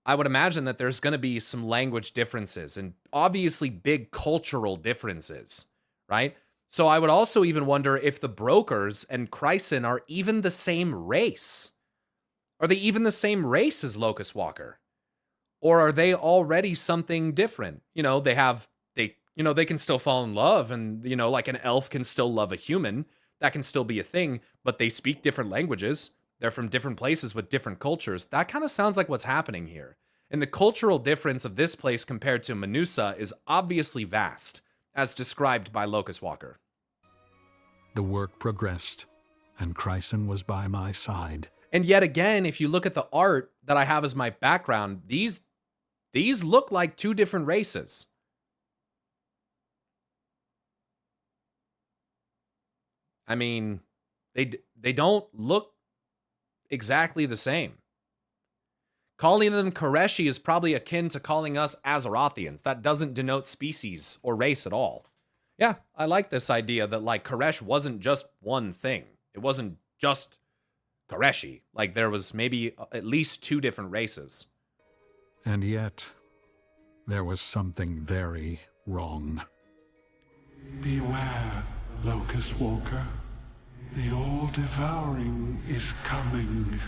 I would imagine that there's going to be some language differences and obviously big cultural differences, right? So I would also even wonder if the brokers and Chryson are even the same race. Are they even the same race as Locust Walker? Or are they already something different? You know, they can still fall in love, and, you know, like an elf can still love a human. That can still be a thing, but they speak different languages. They're from different places with different cultures. That kind of sounds like what's happening here. And the cultural difference of this place compared to Manusa is obviously vast, as described by Locust Walker. The work progressed, and Chryson was by my side. And yet again, if you look at the art that I have as my background, these look like two different races. I mean, they don't look exactly the same. Calling them Koreshi is probably akin to calling us Azerothians. That doesn't denote species or race at all. Yeah, I like this idea that, like, Koresh wasn't just one thing. It wasn't just Koreshi. Like, there was maybe at least two different races. And yet, there was something very wrong. Beware, Locust Walker. The all-devouring is coming.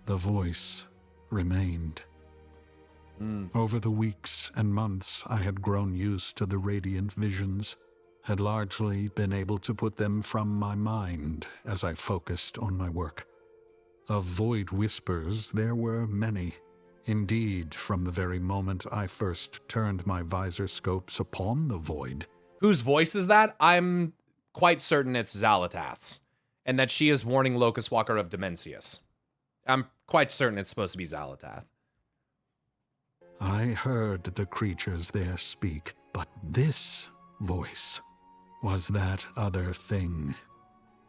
The voice remained. Over the weeks and months, I had grown used to the radiant visions, had largely been able to put them from my mind as I focused on my work. Of void whispers, there were many. Indeed, from the very moment I first turned my visor scopes upon the void. Whose voice is that? I'm quite certain it's Xalatath's, and that she is warning Locust Walker of Dimensius. I'm quite certain it's supposed to be Xalatath. I heard the creatures there speak, but this voice was that other thing.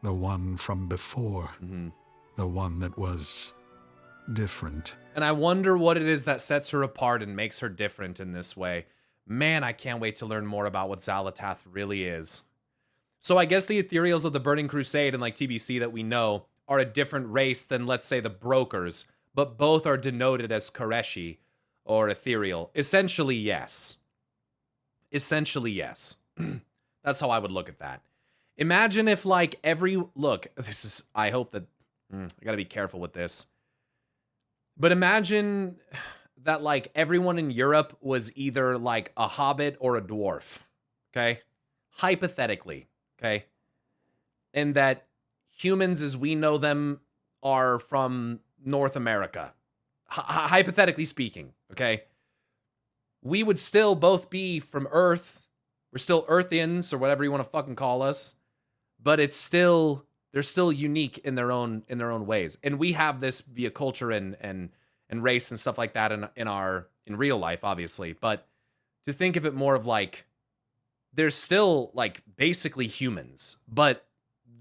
The one from before. The one that was different. And I wonder what it is that sets her apart and makes her different in this way. Man, I can't wait to learn more about what Xalatath really is. So I guess the Ethereals of the Burning Crusade and, like, TBC that we know are a different race than, let's say, the Brokers, but both are denoted as Koreshi or Ethereal. Essentially, yes. Essentially, yes. That's how I would look at that. Imagine if, like, I hope that, I gotta be careful with this. But imagine that, like, everyone in Europe was either, like, a hobbit or a dwarf, okay? Hypothetically, okay? And that humans as we know them are from North America. Hypothetically speaking, okay? We would still both be from Earth. We're still Earthians, or whatever you want to fucking call us. But they're still unique in their own ways. And we have this via culture and race and stuff like that in real life, obviously. But to think of it more of like, they're still, like, basically humans, but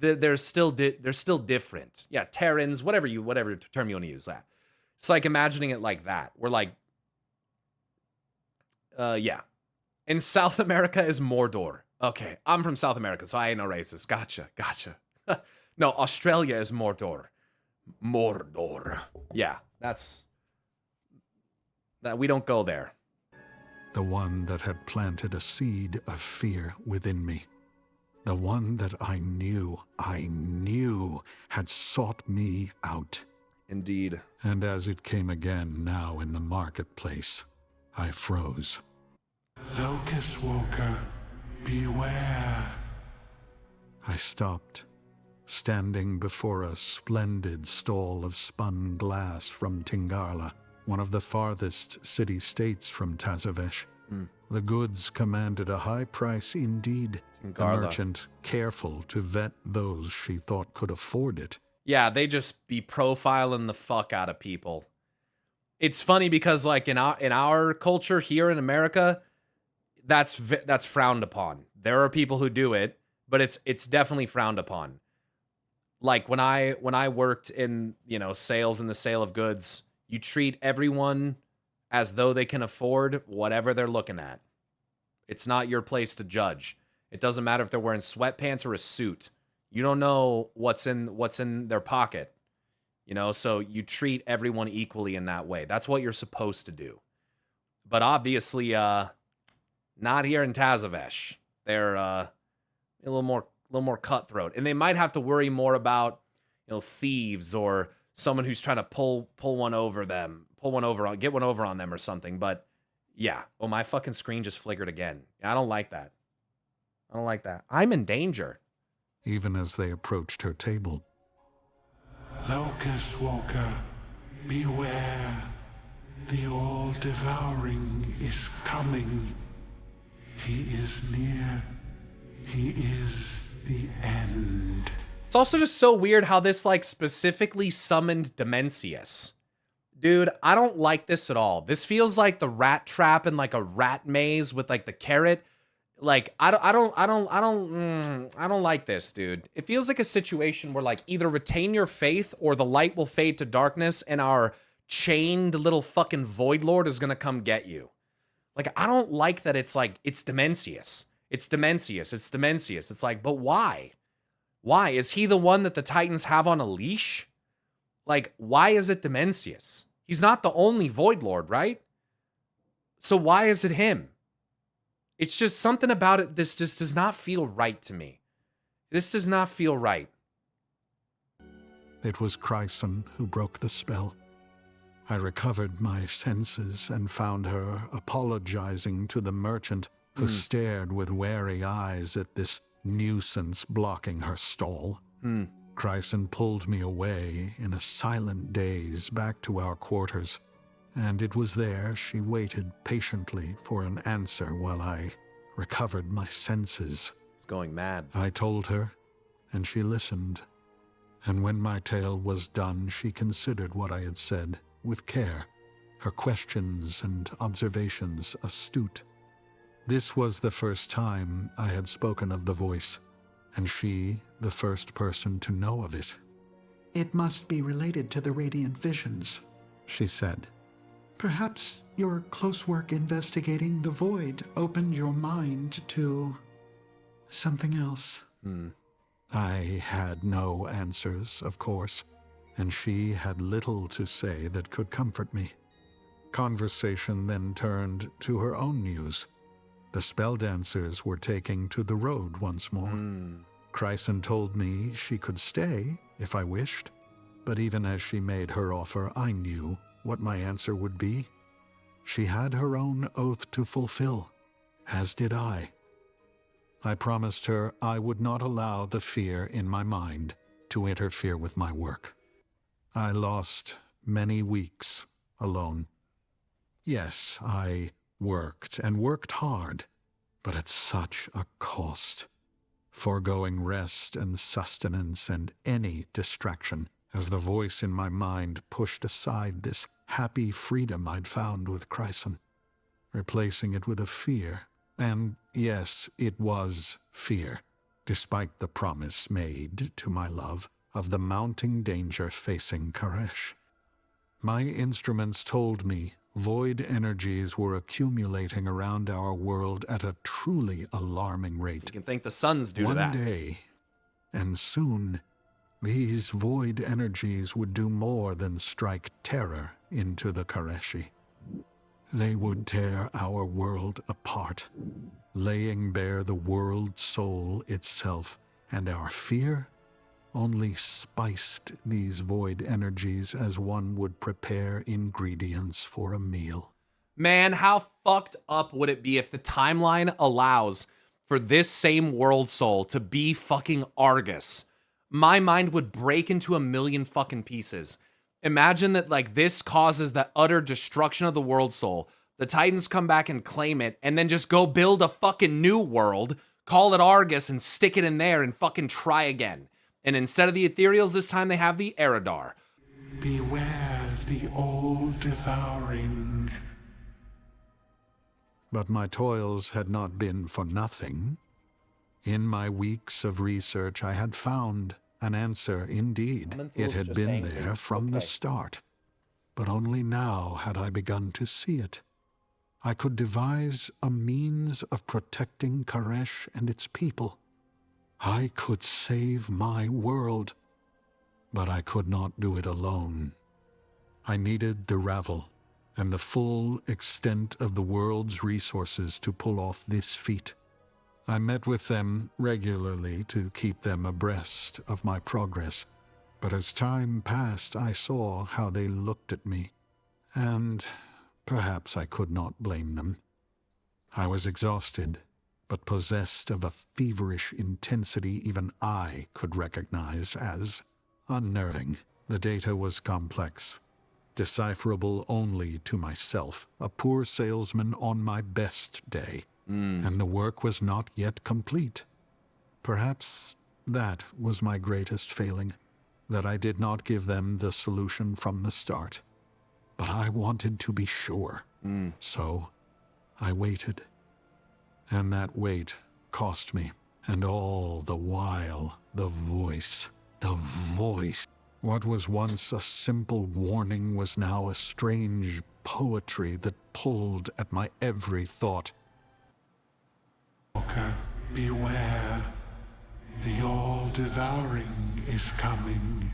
they're still different. Yeah, Terrans, whatever term you want to use that. It's like imagining it like that. We're like, Yeah. In South America is Mordor. Okay, I'm from South America, so I ain't no racist. Gotcha. No, Australia is Mordor. Mordor. Yeah, that we don't go there. The one that had planted a seed of fear within me. The one that I knew had sought me out. Indeed. And as it came again now in the marketplace, I froze. Locust Walker, beware. I stopped, standing before a splendid stall of spun glass from Tingarla, one of the farthest city-states from Tazavesh. The goods commanded a high price indeed, the Tingarla. merchant careful to vet those she thought could afford it. Yeah, they just be profiling the fuck out of people. It's funny because like in our culture here in America, that's frowned upon. There are people who do it, but it's definitely frowned upon. Like when I worked in, sales and the sale of goods, you treat everyone as though they can afford whatever they're looking at. It's not your place to judge. It doesn't matter if they're wearing sweatpants or a suit. You don't know what's in their pocket. So you treat everyone equally in that way. That's what you're supposed to do. But obviously not here in Tazavesh. They're a little more cutthroat. And they might have to worry more about, thieves or someone who's trying to get one over on them or something. But yeah. Oh, my fucking screen just flickered again. I don't like that. I'm in danger. Even as they approached her table, Locust Walker, beware. The all-devouring is coming. He is near. He is the end. It's also just so weird how this specifically summoned Dimensius. Dude, I don't like this at all. This feels like the rat trap in a rat maze with the carrot. I don't like this, dude. It feels like a situation where either retain your faith or the light will fade to darkness and our chained little fucking void lord is gonna come get you. I don't like that it's Dimensius. It's Dimensius. It's but why? Why? Is he the one that the Titans have on a leash? Why is it Dimensius? He's not the only void lord, right? So why is it him? It's just something about it. This just does not feel right to me. This does not feel right. it was Chryson who broke the spell. I recovered my senses and found her apologizing to the merchant, who stared with wary eyes at this nuisance blocking her stall. Chryson pulled me away in a silent daze back to our quarters, and it was there she waited patiently for an answer while I recovered my senses. It's going mad. I told her, and she listened. And when my tale was done, she considered what I had said with care, her questions and observations astute. This was the first time I had spoken of the voice, and she the first person to know of it. It must be related to the radiant visions, She said. Perhaps your close work investigating the void opened your mind to something else. I had no answers, of course, and she had little to say that could comfort me. Conversation then turned to her own news. The spell dancers were taking to the road once more. Chryson told me she could stay if I wished, but even as she made her offer, I knew what my answer would be. She had her own oath to fulfill, as did I. I promised her I would not allow the fear in my mind to interfere with my work. I lost many weeks alone. Yes, I worked, and worked hard, but at such a cost, foregoing rest and sustenance and any distraction, as the voice in my mind pushed aside this happy freedom I'd found with Chryson, replacing it with a fear. And yes, it was fear, despite the promise made to my love of the mounting danger facing Karesh. My instruments told me Void energies were accumulating around our world at a truly alarming rate. You can thank the suns due to One that. day, and soon, these void energies would do more than strike terror into the Koreshi. They would tear our world apart, laying bare the world soul itself, and our fear only spiced these void energies as one would prepare ingredients for a meal. Man, how fucked up would it be if the timeline allows for this same world soul to be fucking Argus? My mind would break into a million fucking pieces. Imagine that, like, this causes the utter destruction of the world soul. The Titans come back and claim it, and then just go build a fucking new world, call it Argus, and stick it in there and fucking try again. And instead of the Ethereals, this time they have the Eridar. Beware the all-devouring. But my toils had not been for nothing. In my weeks of research, I had found an answer indeed. It had been there from the start. But only now had I begun to see it. I could devise a means of protecting Koresh and its people. I could save my world, but I could not do it alone. I needed the Ravel and the full extent of the world's resources to pull off this feat. I met with them regularly to keep them abreast of my progress, but as time passed, I saw how they looked at me, and perhaps I could not blame them. I was exhausted, but possessed of a feverish intensity even I could recognize as unnerving. The data was complex, decipherable only to myself, a poor salesman on my best day, and the work was not yet complete. Perhaps that was my greatest failing, that I did not give them the solution from the start. But I wanted to be sure, so I waited. And that wait cost me, and all the while, the voice. What was once a simple warning was now a strange poetry that pulled at my every thought. Walker, beware. The all-devouring is coming.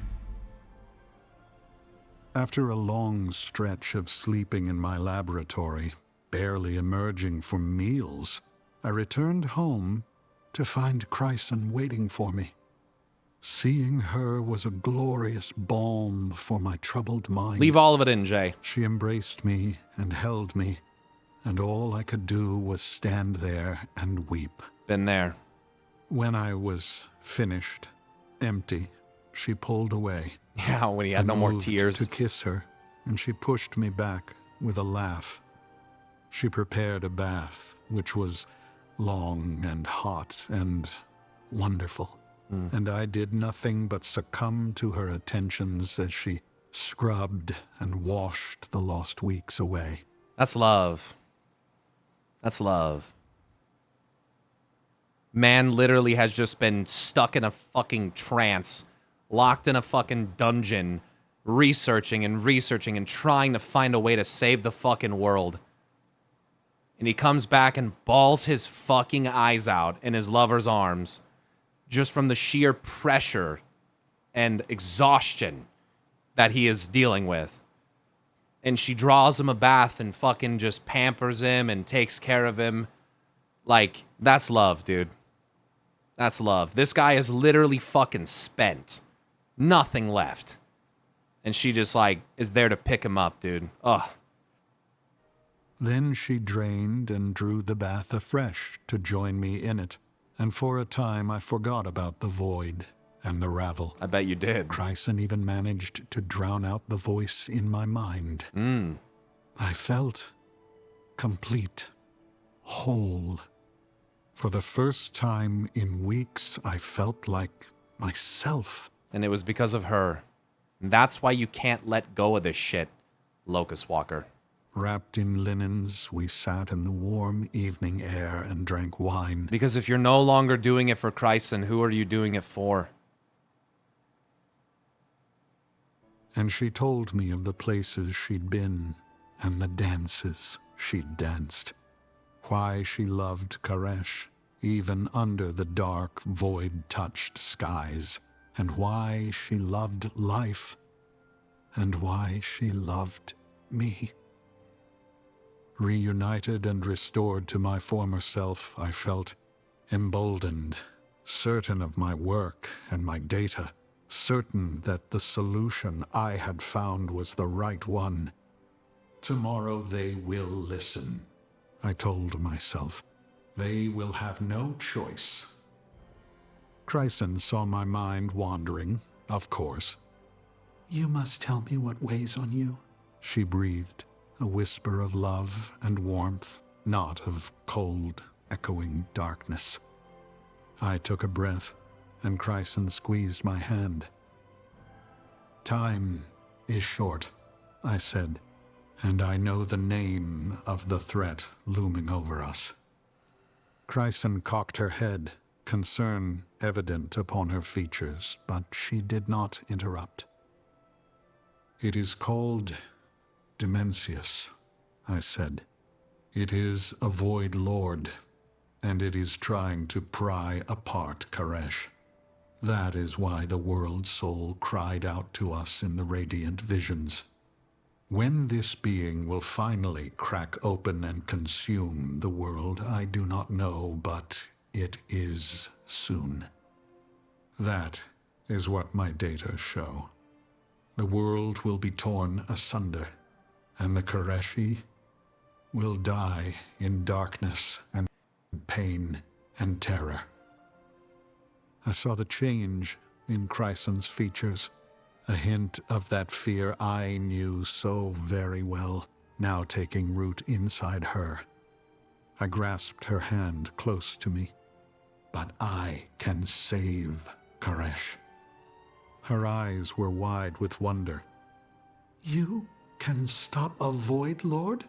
After a long stretch of sleeping in my laboratory, barely emerging for meals, I returned home to find Chryson waiting for me. Seeing her was a glorious balm for my troubled mind. Leave all of it in, Jay. She embraced me and held me, and all I could do was stand there and weep. Been there. When I was finished, empty, she pulled away. Yeah, when he had I no more moved tears. to kiss her, and she pushed me back with a laugh. She prepared a bath, which was long and hot and wonderful. And I did nothing but succumb to her attentions as she scrubbed and washed the lost weeks away. That's love. That's love. Man literally has just been stuck in a fucking trance, locked in a fucking dungeon, researching and trying to find a way to save the fucking world. And he comes back and bawls his fucking eyes out in his lover's arms, just from the sheer pressure and exhaustion that he is dealing with. And she draws him a bath and fucking just pampers him and takes care of him. Like, that's love, dude. That's love. This guy is literally fucking spent. Nothing left. And she just, like, is there to pick him up, dude. Ugh. Then she drained and drew the bath afresh to join me in it, and for a time I forgot about the void and the Ravel. I bet you did. Chryson even managed to drown out the voice in my mind. I felt complete, whole. For the first time in weeks, I felt like myself. And it was because of her. And that's why you can't let go of this shit, Locust Walker. Wrapped in linens, we sat in the warm evening air and drank wine. Because if you're no longer doing it for Chryson, who are you doing it for? And she told me of the places she'd been and the dances she danced. Why she loved Koresh, even under the dark, void-touched skies, and why she loved life, and why she loved me. Reunited and restored to my former self, I felt emboldened, certain of my work and my data, certain that the solution I had found was the right one. Tomorrow they will listen, I told myself. They will have no choice. Chryson saw my mind wandering, of course. You must tell me what weighs on you. She breathed, a whisper of love and warmth, not of cold, echoing darkness. I took a breath, and Chryson squeezed my hand. Time is short, I said, and I know the name of the threat looming over us. Chryson cocked her head, concern evident upon her features, but she did not interrupt. It is called Dimensius, I said. It is a Void Lord, and it is trying to pry apart Koresh. That is why the World Soul cried out to us in the radiant visions. When this being will finally crack open and consume the world, I do not know, but it is soon. That is what my data show. The world will be torn asunder, and the Koreshi will die in darkness and pain and terror. I saw the change in Chryson's features, a hint of that fear I knew so very well, now taking root inside her. I grasped her hand close to me. But I can save Koresh. Her eyes were wide with wonder. You can stop a Void Lord?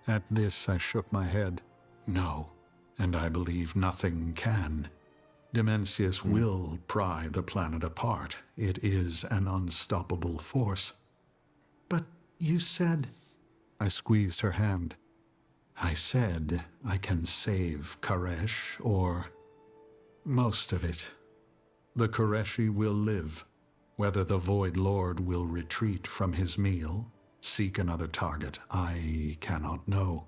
At this I shook my head. No, and I believe nothing can. Dimensius will pry the planet apart. It is an unstoppable force. But you said... I squeezed her hand. I said I can save Koresh, or most of it. The Koreshi will live. Whether the Void Lord will retreat from his meal, seek another target, I cannot know.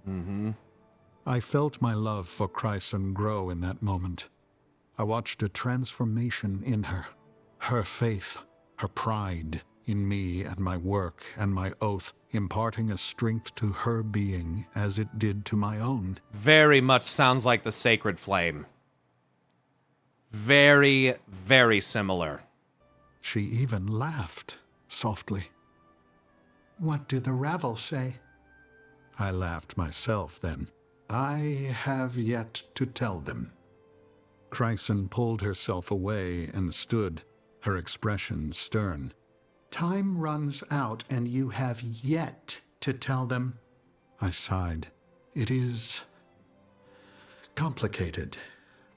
I felt my love for Chryson grow in that moment. I watched a transformation in her. Her faith, her pride in me and my work and my oath, imparting a strength to her being as it did to my own. Very much sounds like the Sacred Flame. Very, very similar. She even laughed softly. What do the Ravel say? I laughed myself then. I have yet to tell them. Chryson pulled herself away and stood, her expression stern. Time runs out and you have yet to tell them. I sighed. It is complicated,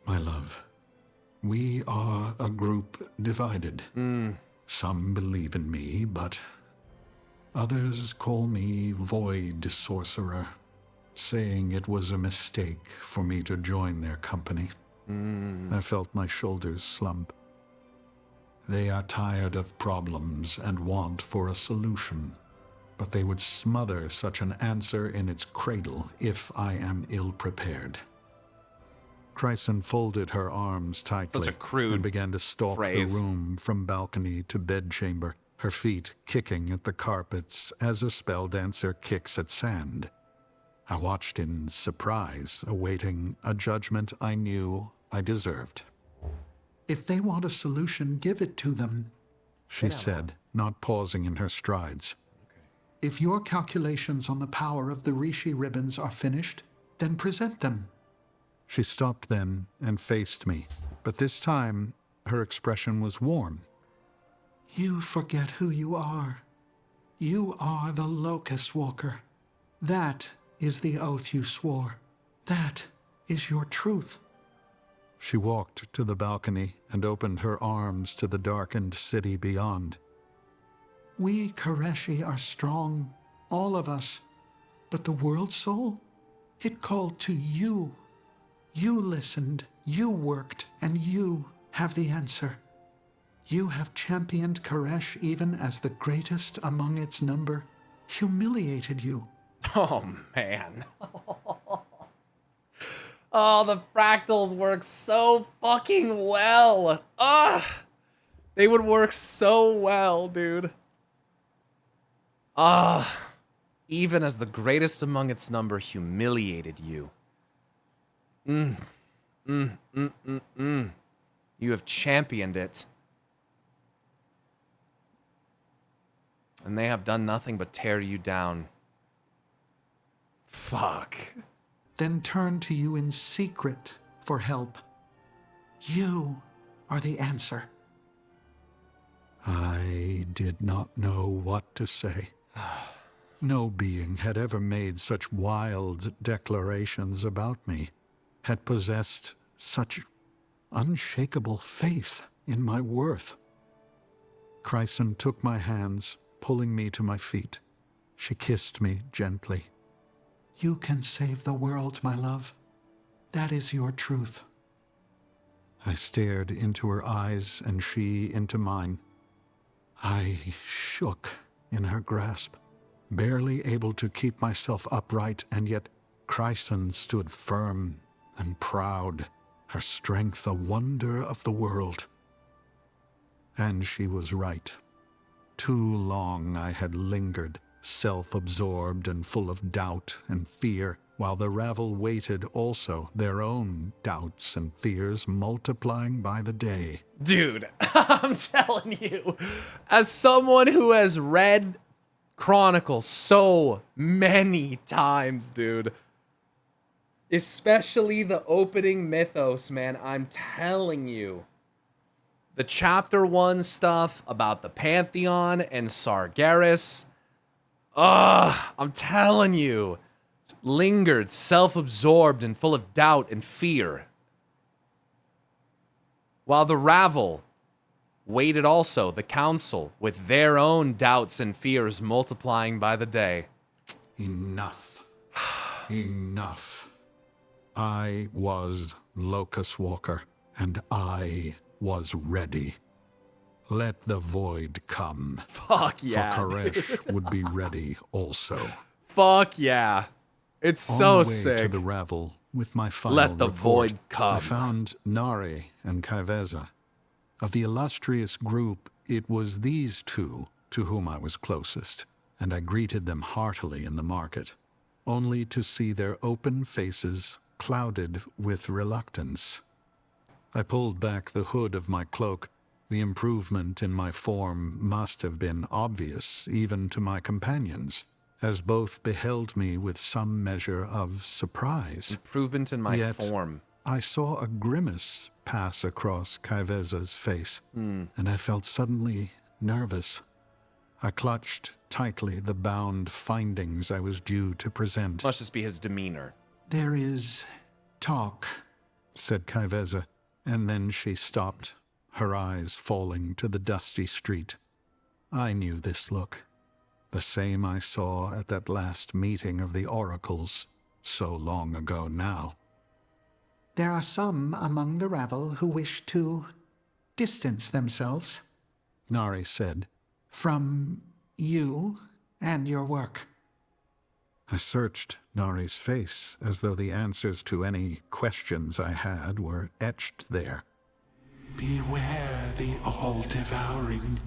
my love. We are a group divided. Some believe in me, but others call me Void Sorcerer, saying it was a mistake for me to join their company. I felt my shoulders slump. They are tired of problems and want for a solution, but they would smother such an answer in its cradle if I am ill-prepared. Chryson folded her arms tightly Such a crude and began to stalk phrase. the room from balcony to bedchamber, her feet kicking at the carpets as a spell dancer kicks at sand. I watched in surprise, awaiting a judgment I knew I deserved. If they want a solution, give it to them, She said, not pausing in her strides. If your calculations on the power of the Rishi ribbons are finished, then present them. She stopped then and faced me, but this time her expression was warm. You forget who you are. You are the Locust Walker. That is the oath you swore. That is your truth. She walked to the balcony and opened her arms to the darkened city beyond. We Koreshi are strong, all of us. But the world soul, it called to you. You listened, you worked, and you have the answer. You have championed Koresh even as the greatest among its number, humiliated you. Oh, man. Oh, the fractals work so fucking well. They would work so well, dude. Even as the greatest among its number humiliated you. You have championed it. And they have done nothing but tear you down. Fuck. Then turn to you in secret for help. You are the answer. I did not know what to say. No being had ever made such wild declarations about me, had possessed such unshakable faith in my worth. Chryson took my hands, pulling me to my feet. She kissed me gently. You can save the world, my love. That is your truth. I stared into her eyes and she into mine. I shook in her grasp, barely able to keep myself upright, and yet Chryson stood firm and proud, her strength a wonder of the world. And she was right. Too long I had lingered, self-absorbed and full of doubt and fear, while the rabble waited also, their own doubts and fears multiplying by the day. Dude, I'm telling you, as someone who has read Chronicle so many times, dude, especially the opening mythos, man, I'm telling you, the chapter 1 stuff about the Pantheon and Sargeras, I'm telling you, lingered, self-absorbed, and full of doubt and fear. While the rabble waited also, the council, with their own doubts and fears multiplying by the day. Enough. Enough. I was Locust Walker, and I was ready. Let the void come. Fuck yeah. For Koresh would be ready also. Fuck yeah. It's so On the way sick. to the ravel, with my final Let the report, void come. I found Nari and Kaiveza. Of the illustrious group, it was these two to whom I was closest, and I greeted them heartily in the market, only to see their open faces clouded with reluctance. I pulled back the hood of my cloak. The improvement in my form must have been obvious even to my companions, as both beheld me with some measure of surprise. Improvement in my Yet, form. I saw a grimace pass across Kaiveza's face, and I felt suddenly nervous. I clutched tightly the bound findings I was due to present. Must just be his demeanor. There is talk, Said Kaiveza, and then she stopped, her eyes falling to the dusty street. I knew this look, the same I saw at that last meeting of the oracles, so long ago now. There are some among the rabble who wish to distance themselves Nari said. from you and your work. I searched Nari's face as though the answers to any questions I had were etched there. Beware the all-devouring.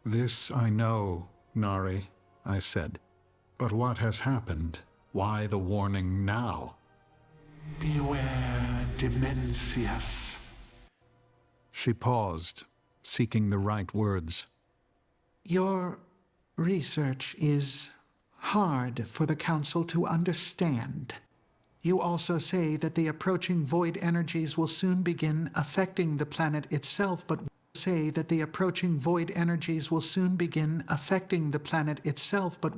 This I know, Nari, I said. But what has happened? Why the warning now? Beware Demencius. She paused, seeking the right words. Your research is hard for the Council to understand. You also say that the approaching void energies will soon begin affecting the planet itself, but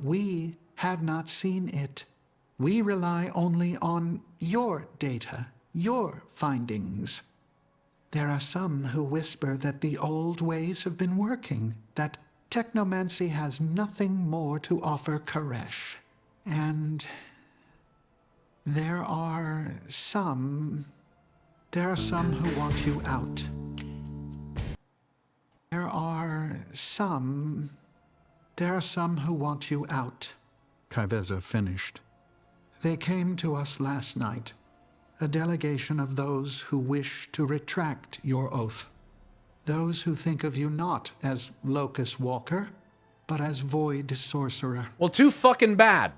we have not seen it. We rely only on your data, your findings. There are some who whisper that the old ways have been working, that technomancy has nothing more to offer Koresh. And there are some who want you out. There are some who want you out. Kai'Veza finished. They came to us last night, a delegation of those who wish to retract your oath. Those who think of you not as Locust Walker, but as Void Sorcerer. Well, too fucking bad.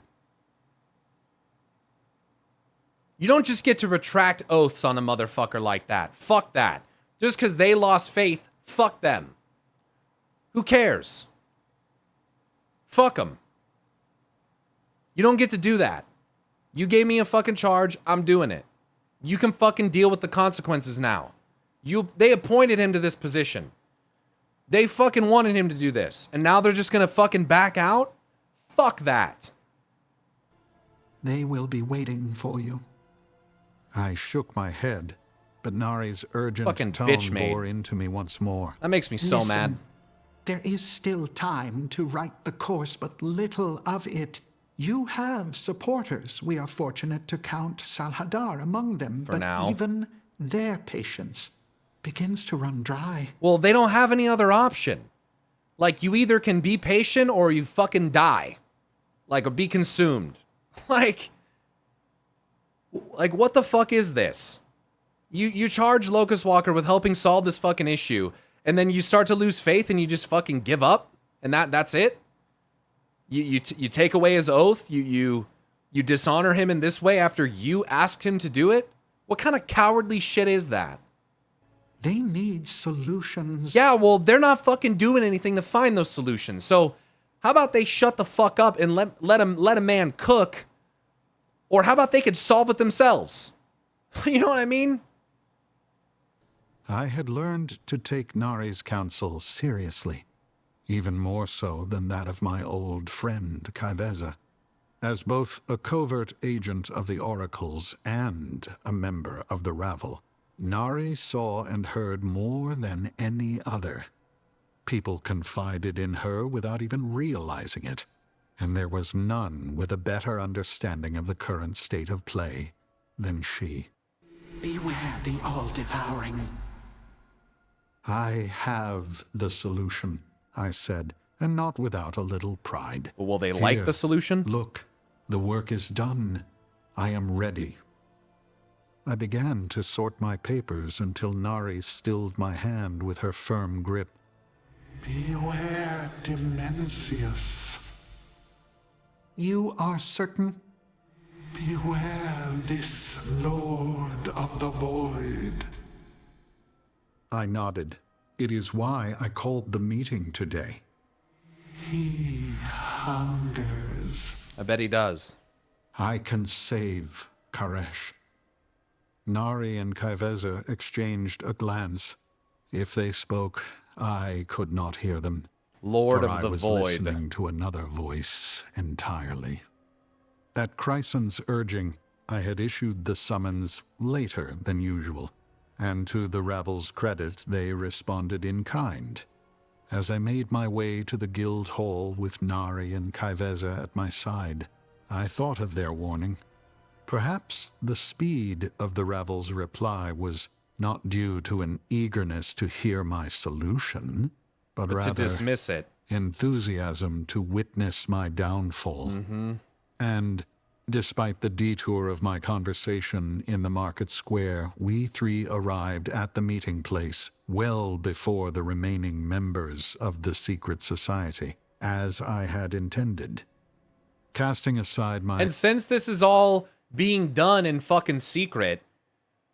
You don't just get to retract oaths on a motherfucker like that. Fuck that. Just because they lost faith, fuck them. Who cares? Fuck them. You don't get to do that. You gave me a fucking charge, I'm doing it. You can fucking deal with the consequences now. They appointed him to this position. They fucking wanted him to do this. And now they're just gonna fucking back out? Fuck that. They will be waiting for you. I shook my head, but Nari's urgent Fucking tone bitch made. bore into me once more. That makes me so Listen, mad. There is still time to right the course, but little of it. You have supporters. We are fortunate to count Salhadar among them, For but now. even their patience begins to run dry. Well, they don't have any other option. Like, you either can be patient or you fucking die. Like, or be consumed. Like, what the fuck is this? You charge Locust Walker with helping solve this fucking issue, and then you start to lose faith and you just fucking give up? And that's it? You take away his oath? You dishonor him in this way after you asked him to do it? What kind of cowardly shit is that? They need solutions. Yeah, well, they're not fucking doing anything to find those solutions. So, how about they shut the fuck up and let a man cook? Or how about they could solve it themselves? You know what I mean? I had learned to take Nari's counsel seriously, even more so than that of my old friend Kai'Veza. As both a covert agent of the Oracles and a member of the Ravel, Nari saw and heard more than any other. People confided in her without even realizing it, and there was none with a better understanding of the current state of play than she. Beware the all-devouring. I have the solution, I said, and not without a little pride. But will they like Here, the solution? Look, the work is done. I am ready. I began to sort my papers until Nari stilled my hand with her firm grip. Beware, Dimensius. You are certain? Beware this Lord of the Void. I nodded. It is why I called the meeting today. He hungers. I bet he does. I can save Karesh. Nari and Kai'Veza exchanged a glance. If they spoke, I could not hear them. Lord for of I the was Void. listening to another voice entirely. At Chryson's urging, I had issued the summons later than usual, and to the Ravel's credit, they responded in kind. As I made my way to the guild hall with Nari and Kai'Veza at my side, I thought of their warning. Perhaps the speed of the Ravel's reply was not due to an eagerness to hear my solution, but To rather dismiss it. enthusiasm to witness my downfall. And despite the detour of my conversation in the market square, we three arrived at the meeting place well before the remaining members of the secret society, as I had intended. Casting aside my... And since this is all being done in fucking secret,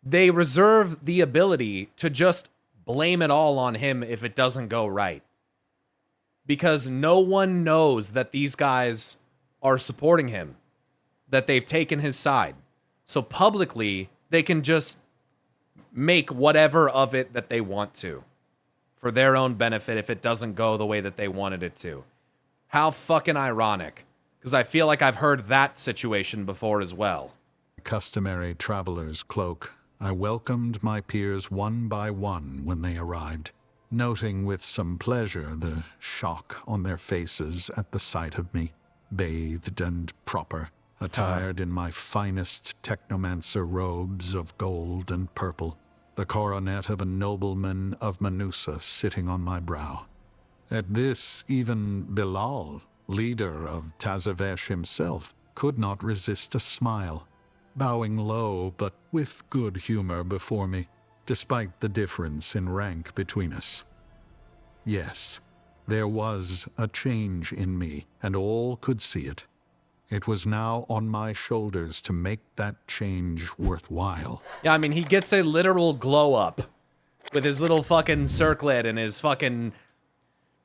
they reserve the ability to just blame it all on him if it doesn't go right. Because no one knows that these guys are supporting him, that they've taken his side. So publicly, they can just make whatever of it that they want to for their own benefit if it doesn't go the way that they wanted it to. How fucking ironic. Because I feel like I've heard that situation before as well. customary traveler's cloak, I welcomed my peers one by one when they arrived, noting with some pleasure the shock on their faces at the sight of me. bathed and proper, attired in my finest technomancer robes of gold and purple, the coronet of a nobleman of Manusa sitting on my brow. At this, even Bilal, leader of Tazavesh himself, could not resist a smile, bowing low but with good humor before me, despite the difference in rank between us. Yes, there was a change in me, and all could see it. It was now on my shoulders to make that change worthwhile. Yeah, I mean, he gets a literal glow up with his little fucking circlet and his fucking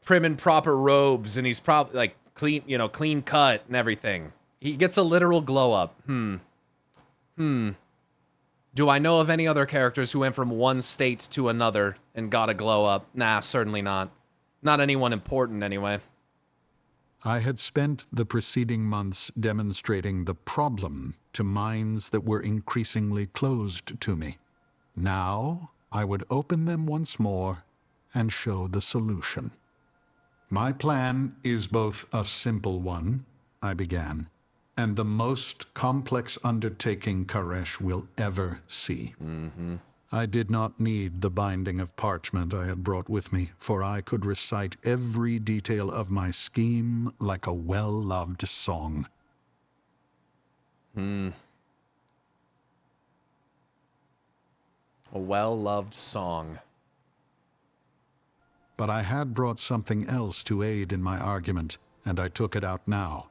prim and proper robes, and he's probably like clean, you know, clean cut and everything. He gets a literal glow up. Do I know of any other characters who went from one state to another and got a glow up? Nah, certainly not. Not anyone important, anyway. I had spent the preceding months demonstrating the problem to minds that were increasingly closed to me. Now, I would open them once more and show the solution. My plan is both a simple one, I began, and the most complex undertaking Koresh will ever see. I did not need the binding of parchment I had brought with me, for I could recite every detail of my scheme like a well-loved song. A well-loved song. But I had brought something else to aid in my argument, and I took it out now.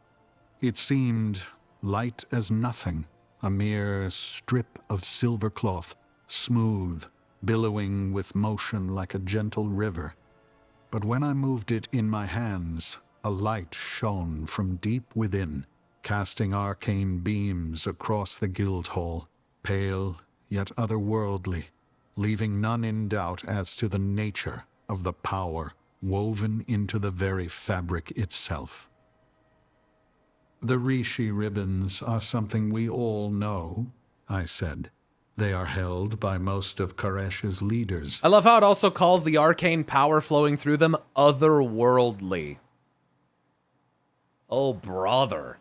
It seemed light as nothing, a mere strip of silver cloth, smooth, billowing with motion like a gentle river. But when I moved it in my hands, a light shone from deep within, casting arcane beams across the guild hall, pale yet otherworldly, leaving none in doubt as to the nature of the power woven into the very fabric itself. The Rishi ribbons are something we all know, I said. They are held by most of Koresh's leaders. I love how it also calls the arcane power flowing through them otherworldly. Oh, brother.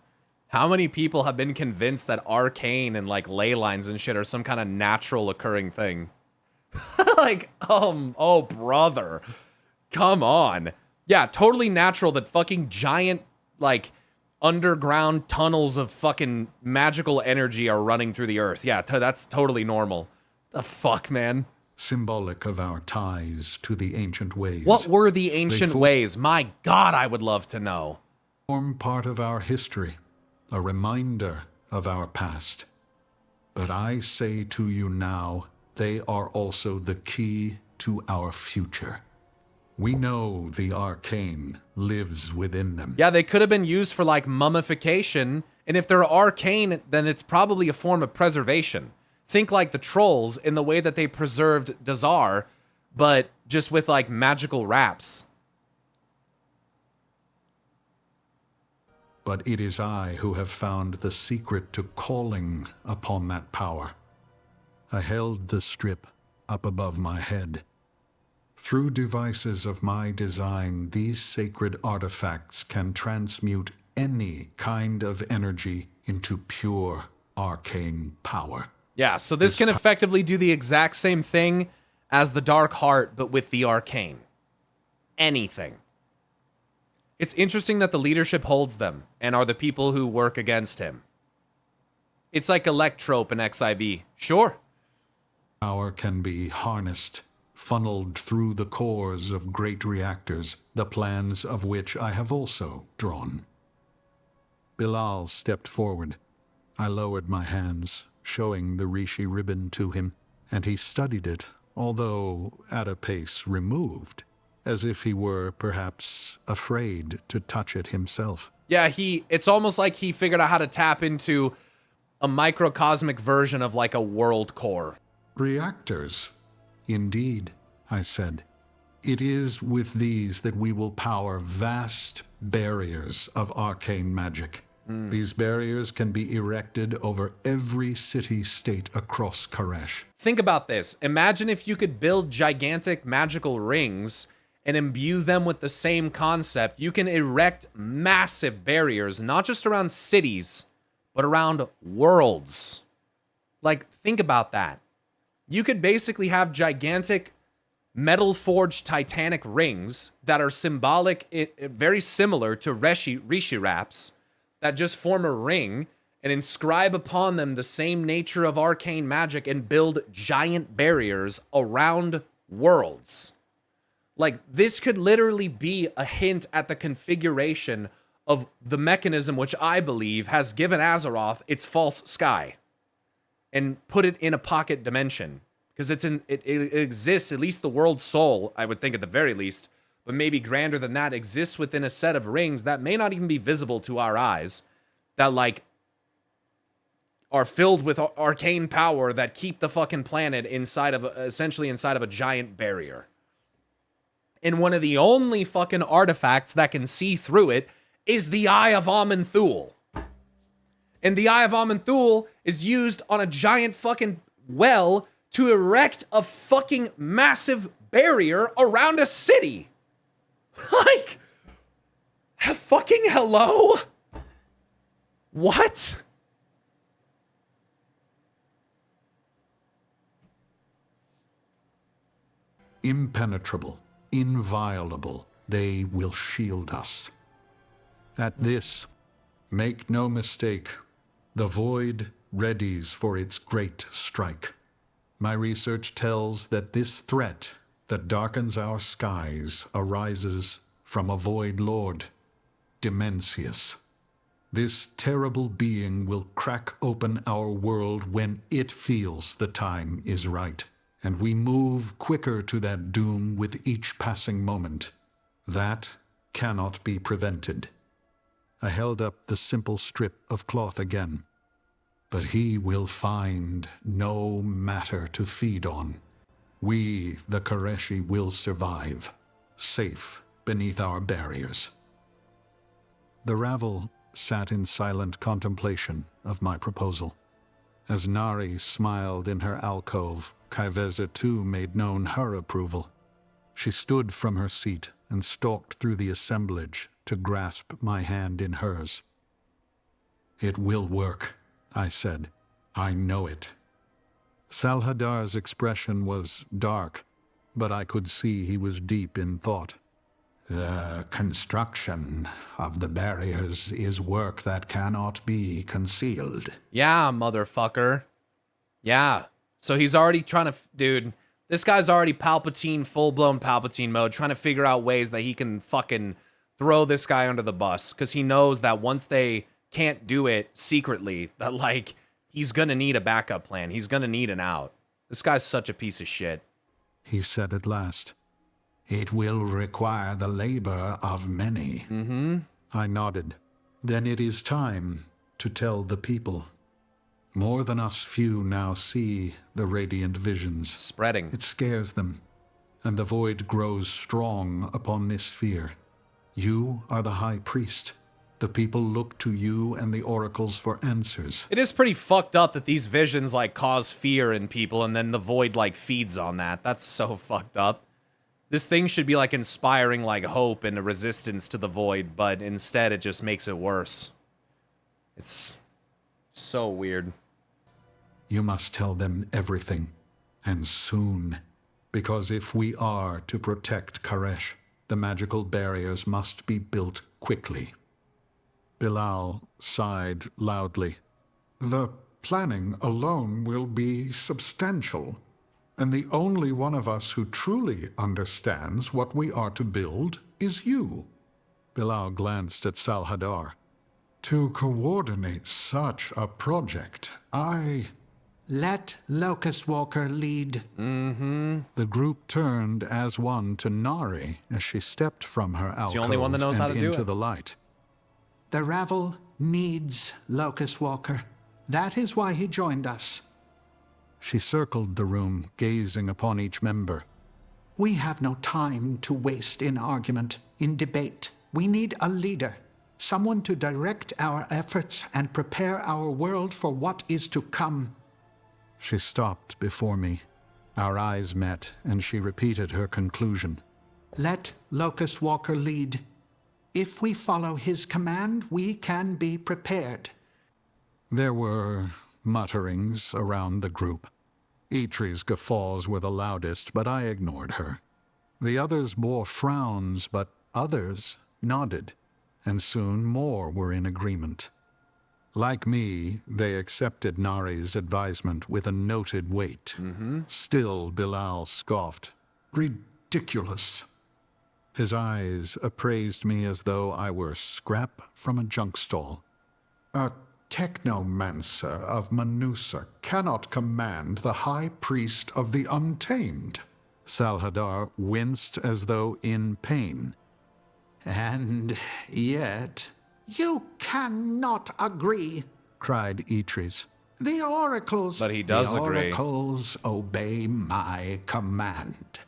How many people have been convinced that arcane and, like, ley lines and shit are some kind of natural occurring thing? Like, oh, brother. Come on. Yeah, totally natural that fucking giant, like, underground tunnels of fucking magical energy are running through the earth. Yeah, that's totally normal. The fuck, man? Symbolic of our ties to the ancient ways. What were the ancient ways? My God, I would love to know. Form part of our history, a reminder of our past. But I say to you now, they are also the key to our future. We know the arcane lives within them. Yeah, they could have been used for, like, mummification, and if they're arcane, then it's probably a form of preservation. Think like the trolls in the way that they preserved Dazar, but just with, like, magical wraps. But it is I who have found the secret to calling upon that power. I held the strip up above my head. Through devices of my design, these sacred artifacts can transmute any kind of energy into pure arcane power. Yeah, so this can effectively do the exact same thing as the Dark Heart, but with the arcane. Anything. It's interesting that the leadership holds them and are the people who work against him. It's like Electrope in XIV. Sure. Power can be harnessed, funneled through the cores of great reactors, the plans of which I have also drawn. Bilal stepped forward. I lowered my hands, showing the Rishi ribbon to him, and he studied it, although at a pace removed, as if he were perhaps afraid to touch it himself. Yeah, it's almost like he figured out how to tap into a microcosmic version of, like, a world core. Reactors. Indeed, I said. It is with these that we will power vast barriers of arcane magic. These barriers can be erected over every city-state across Koresh. Think about this. Imagine if you could build gigantic magical rings and imbue them with the same concept, you can erect massive barriers, not just around cities, but around worlds. Like, think about that. You could basically have gigantic metal-forged titanic rings that are symbolic, very similar to Rishi wraps, that just form a ring and inscribe upon them the same nature of arcane magic and build giant barriers around worlds. Like, this could literally be a hint at the configuration of the mechanism which I believe has given Azeroth its false sky and put it in a pocket dimension. Because it exists, at least the world soul, I would think at the very least, but maybe grander than that, exists within a set of rings that may not even be visible to our eyes, that, like, are filled with arcane power that keep the fucking planet essentially inside of a giant barrier. And one of the only fucking artifacts that can see through it is the Eye of Aman'Thul. And the Eye of Aman'Thul is used on a giant fucking well to erect a fucking massive barrier around a city. Like, fucking hello? What? Impenetrable, inviolable, they will shield us. At this, make no mistake, the void readies for its great strike. My research tells that this threat that darkens our skies arises from a void lord, Dimensius. This terrible being will crack open our world when it feels the time is right, and we move quicker to that doom with each passing moment. That cannot be prevented. I held up the simple strip of cloth again. But he will find no matter to feed on. We, the Koreshi, will survive, safe beneath our barriers. The rabble sat in silent contemplation of my proposal. As Nari smiled in her alcove, Kaiveza too made known her approval. She stood from her seat and stalked through the assemblage to grasp my hand in hers. "It will work," I said. "I know it." Salhadar's expression was dark, but I could see he was deep in thought. "The construction of the barriers is work that cannot be concealed." Yeah, motherfucker. Yeah. So he's already trying to... Dude, this guy's already Palpatine, full-blown Palpatine mode, trying to figure out ways that he can fucking throw this guy under the bus. Because he knows that once they can't do it secretly, that, like, he's gonna need a backup plan. He's gonna need an out. This guy's such a piece of shit. He said at last. "It will require the labor of many." I nodded. "Then it is time to tell the people. More than us few now see the radiant visions. Spreading. It scares them, and the void grows strong upon this fear. You are the high priest. The people look to you and the oracles for answers." It is pretty fucked up that these visions, like, cause fear in people, and then the void, like, feeds on that. That's so fucked up. This thing should be, like, inspiring, like, hope and a resistance to the void, but instead it just makes it worse. It's so weird. "You must tell them everything, and soon. Because if we are to protect Karesh, the magical barriers must be built quickly." Bilal sighed loudly. "The planning alone will be substantial, and the only one of us who truly understands what we are to build is you." Bilal glanced at Salhadar. "To coordinate such a project, Let Locust Walker lead." The group turned as one to Nari as she stepped from her alcove the only one that knows how to do into it. the light. The Ravel needs Locust Walker. That is why he joined us. She circled the room, gazing upon each member. We have no time to waste in argument, in debate. We need a leader, someone to direct our efforts and prepare our world for what is to come. She stopped before me. Our eyes met, and she repeated her conclusion. Let Locust Walker lead. If we follow his command, we can be prepared. There were mutterings around the group. Eitre's guffaws were the loudest, but I ignored her. The others bore frowns, but others nodded, and soon more were in agreement. Like me, they accepted Nari's advisement with a noted weight. Still, Bilal scoffed. Ridiculous. His eyes appraised me as though I were scrap from a junk stall. A technomancer of Manusa cannot command the High Priest of the Untamed. Salhadar winced as though in pain. And yet... You cannot agree, cried Eitres. The oracles... But he does the agree. oracles obey my command,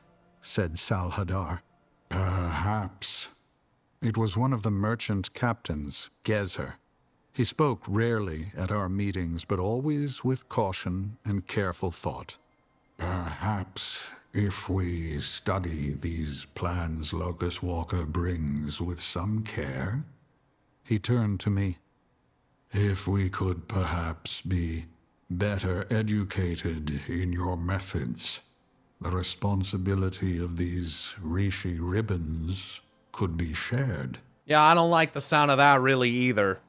said Salhadar. Perhaps. It was one of the merchant captains, Gezer. He spoke rarely at our meetings, but always with caution and careful thought. Perhaps if we study these plans Locust Walker brings with some care, He turned to me. if we could perhaps be better educated in your methods, the responsibility of these Rishi ribbons could be shared. Yeah, I don't like the sound of that really either.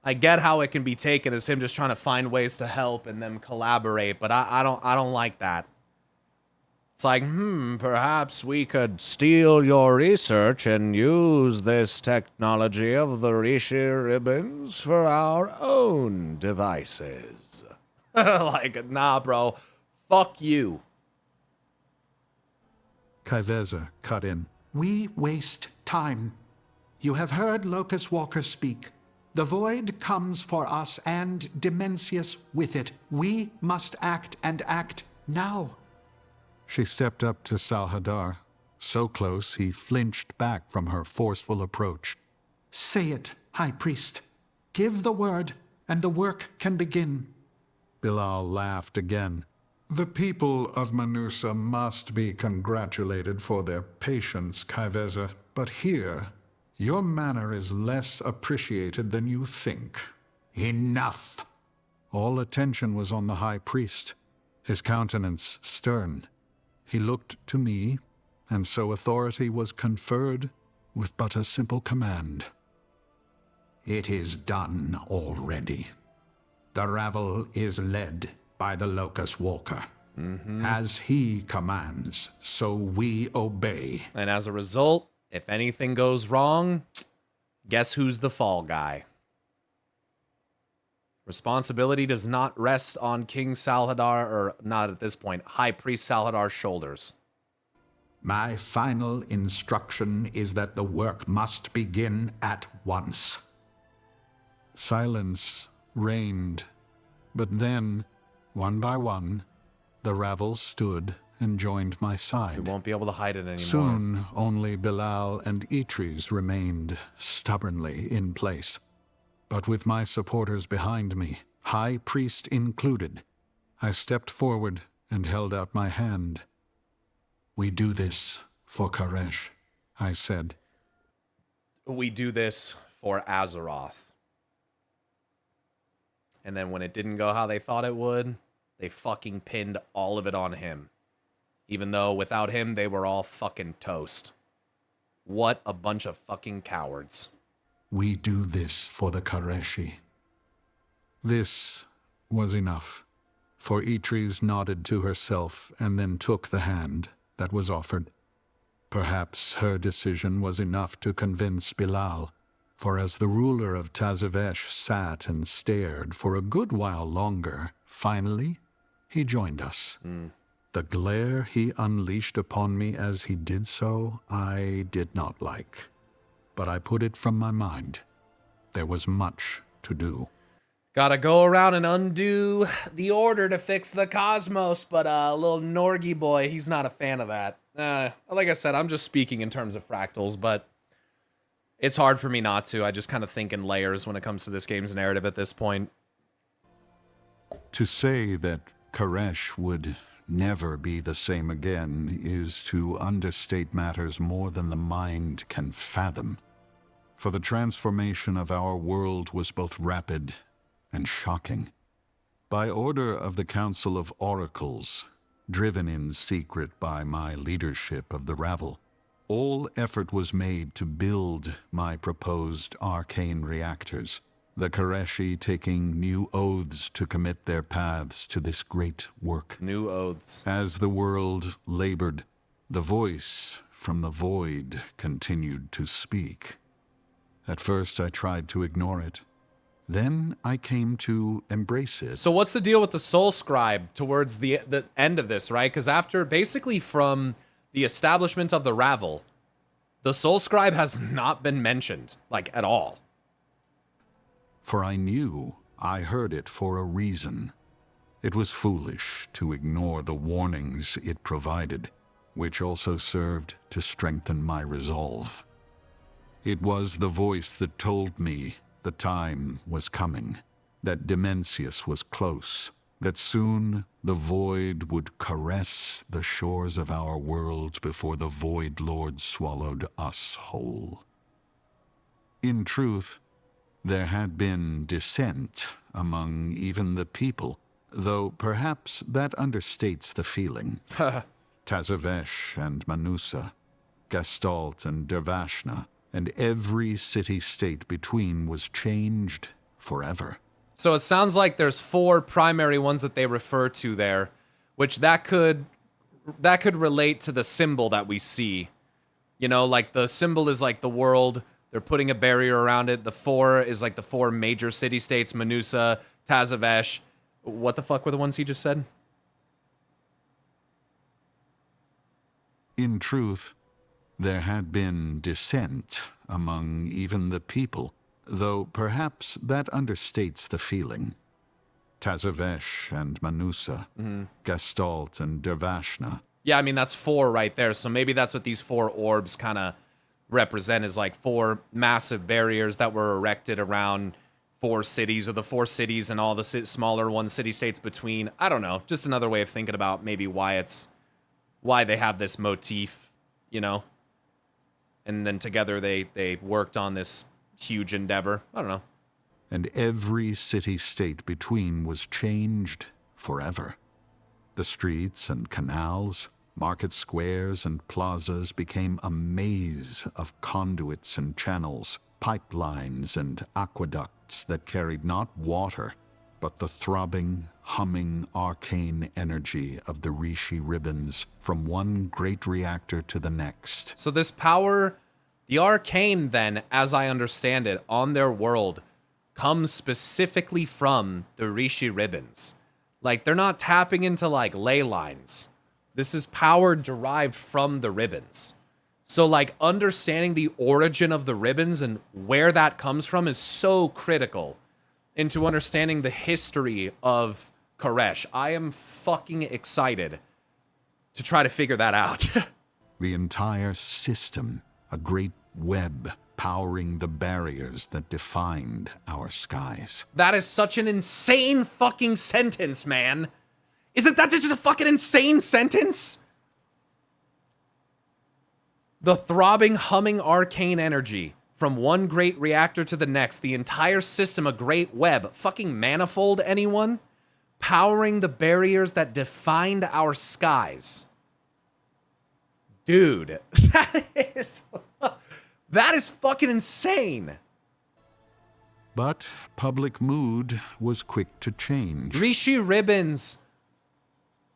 I get how it can be taken as him just trying to find ways to help and them collaborate, but I don't like that. It's like, perhaps we could steal your research and use this technology of the Rishi ribbons for our own devices. Like, nah, bro. Fuck you. Kaiveza cut in. We waste time. You have heard Locust Walker speak. The void comes for us and Dimensius with it. We must act and act now. She stepped up to Salhadar, so close he flinched back from her forceful approach. Say it, High Priest. Give the word, and the work can begin. Bilal laughed again. The people of Manusa must be congratulated for their patience, Kaiveza, but here, your manner is less appreciated than you think. Enough. All attention was on the High Priest, his countenance stern. He looked to me, and so authority was conferred with but a simple command. It is done already. The ravel is led by the Locust Walker. As he commands, so we obey. And as a result, if anything goes wrong, guess who's the fall guy? Responsibility does not rest on King Salhadar, or not at this point, High Priest Salhadar's shoulders. My final instruction is that the work must begin at once. Silence reigned, but then, one by one, the ravel stood and joined my We side. won't be able to hide it anymore. Soon, only Bilal and Eitres remained stubbornly in place. But with my supporters behind me, High Priest included, I stepped forward and held out my hand. We do this for Karesh, I said. We do this for Azeroth. And then when it didn't go how they thought it would, they fucking pinned all of it on him. Even though without him, they were all fucking toast. What a bunch of fucking cowards. We do this for the Kareshi. This was enough, for Eitres nodded to herself and then took the hand that was offered. Perhaps her decision was enough to convince Bilal, for as the ruler of Tazavesh sat and stared for a good while longer, finally he joined us. The glare he unleashed upon me as he did so, I did not like. But I put it from my mind. There was much to do. Gotta go around and undo the order to fix the cosmos, but little Norgy boy, he's not a fan of that. Like I said, I'm just speaking in terms of fractals, but it's hard for me not to. I just kind of think in layers when it comes to this game's narrative at this point. To say that Koresh would never be the same again is to understate matters more than the mind can fathom. For the transformation of our world was both rapid and shocking. By order of the Council of Oracles, driven in secret by my leadership of the Ravel, all effort was made to build my proposed arcane reactors, the Koreshi taking new oaths to commit their paths to this great work. New oaths. As the world labored, the voice from the void continued to speak. At first I tried to ignore it. Then I came to embrace it. So what's the deal with the Soul Scribe towards the end of this, right? Because after, basically from the establishment of the Ravel, the Soul Scribe has not been mentioned, like, at all. For I knew I heard it for a reason. It was foolish to ignore the warnings it provided, which also served to strengthen my resolve. It was the voice that told me the time was coming, that Dimensius was close, that soon the void would caress the shores of our world before the Void Lord swallowed us whole. In truth, there had been dissent among even the people, though perhaps that understates the feeling. Tazavesh and Manusa, Gestalt and Dervashna, and every city-state between was changed forever. So it sounds like there's 4 primary ones that they refer to there, which that could relate to the symbol that we see. You know, like the symbol is like the world, they're putting a barrier around it. The 4 is like the 4 major city-states, Manusa, Tazavesh. What the fuck were the ones he just said? In truth, there had been dissent among even the people, though perhaps that understates the feeling. Tazavesh and Manusa, Gestalt and Dervashna. Yeah, I mean, that's 4 right there, so maybe that's what these 4 orbs kind of represent, is like 4 massive barriers that were erected around 4 cities, or the 4 cities and all the smaller city-states between. I don't know, just another way of thinking about maybe why they have this motif, you know? And then together they worked on this huge endeavor. I don't know. And every city-state between was changed forever. The streets and canals, market squares and plazas became a maze of conduits and channels, pipelines and aqueducts that carried not water, but the throbbing, humming arcane energy of the Rishi ribbons from one great reactor to the next. So this power, the arcane then, as I understand it, on their world, comes specifically from the Rishi ribbons. Like, they're not tapping into, like, ley lines. This is power derived from the ribbons. So, like, understanding the origin of the ribbons and where that comes from is so critical into understanding the history of Koresh. I am fucking excited to try to figure that out. The entire system, a great web powering the barriers that defined our skies. That is such an insane fucking sentence, man. Isn't that just a fucking insane sentence? The throbbing, humming arcane energy from one great reactor to the next, the entire system a great web, fucking manifold, anyone? Powering the barriers that defined our skies. Dude, that is fucking insane. But public mood was quick to change. Rishi ribbons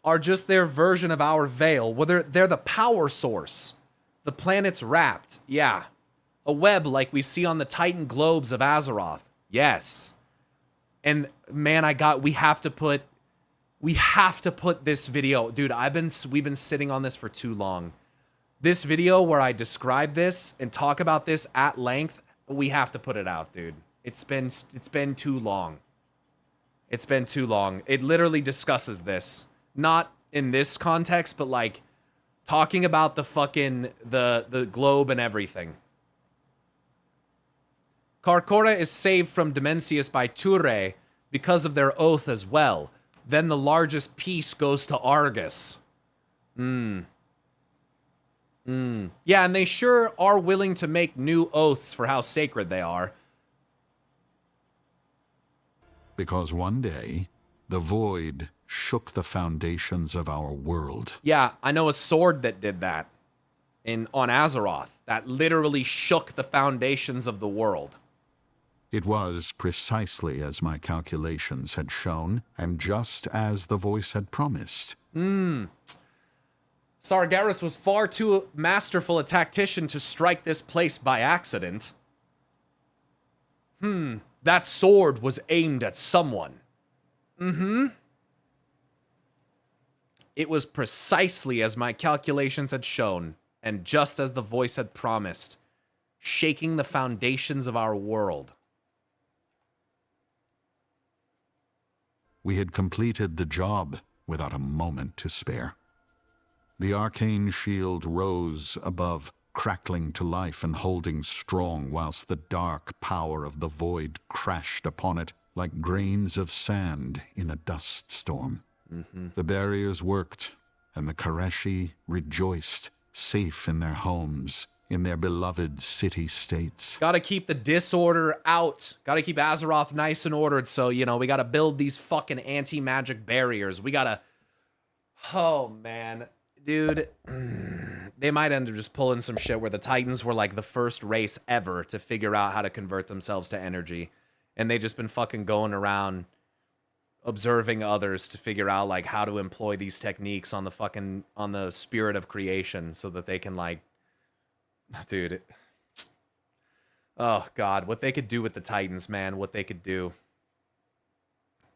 are just their version of our veil. Well, they're the power source. The planet's wrapped. Yeah. A web like we see on the Titan globes of Azeroth. Yes. And man, we have to put this video. Dude, we've been sitting on this for too long. This video where I describe this and talk about this at length, we have to put it out, dude. It's been too long. It's been too long. It literally discusses this. Not in this context, but like talking about the fucking the globe and everything. Karkora is saved from Dimensius by Ture because of their oath as well. then the largest piece goes to Argus. Yeah, and they sure are willing to make new oaths for how sacred they are. Because one day, the void shook the foundations of our world. Yeah, I know a sword that did that on Azeroth. That literally shook the foundations of the world. It was precisely as my calculations had shown, and just as the voice had promised. Sargeras was far too masterful a tactician to strike this place by accident. That sword was aimed at someone. It was precisely as my calculations had shown, and just as the voice had promised, shaking the foundations of our world. We had completed the job without a moment to spare. The arcane shield rose above, crackling to life and holding strong, whilst the dark power of the void crashed upon it like grains of sand in a dust storm. The barriers worked, and the Koreshi rejoiced, safe in their homes, in their beloved city-states. Gotta keep the disorder out. Gotta keep Azeroth nice and ordered, so, you know, we gotta build these fucking anti-magic barriers. We gotta... Oh, man. Dude, they might end up just pulling some shit where the Titans were, like, the first race ever to figure out how to convert themselves to energy. And they just been fucking going around observing others to figure out, like, how to employ these techniques on the spirit of creation so that they can, like... Dude. Oh, God. What they could do with the Titans, man. What they could do.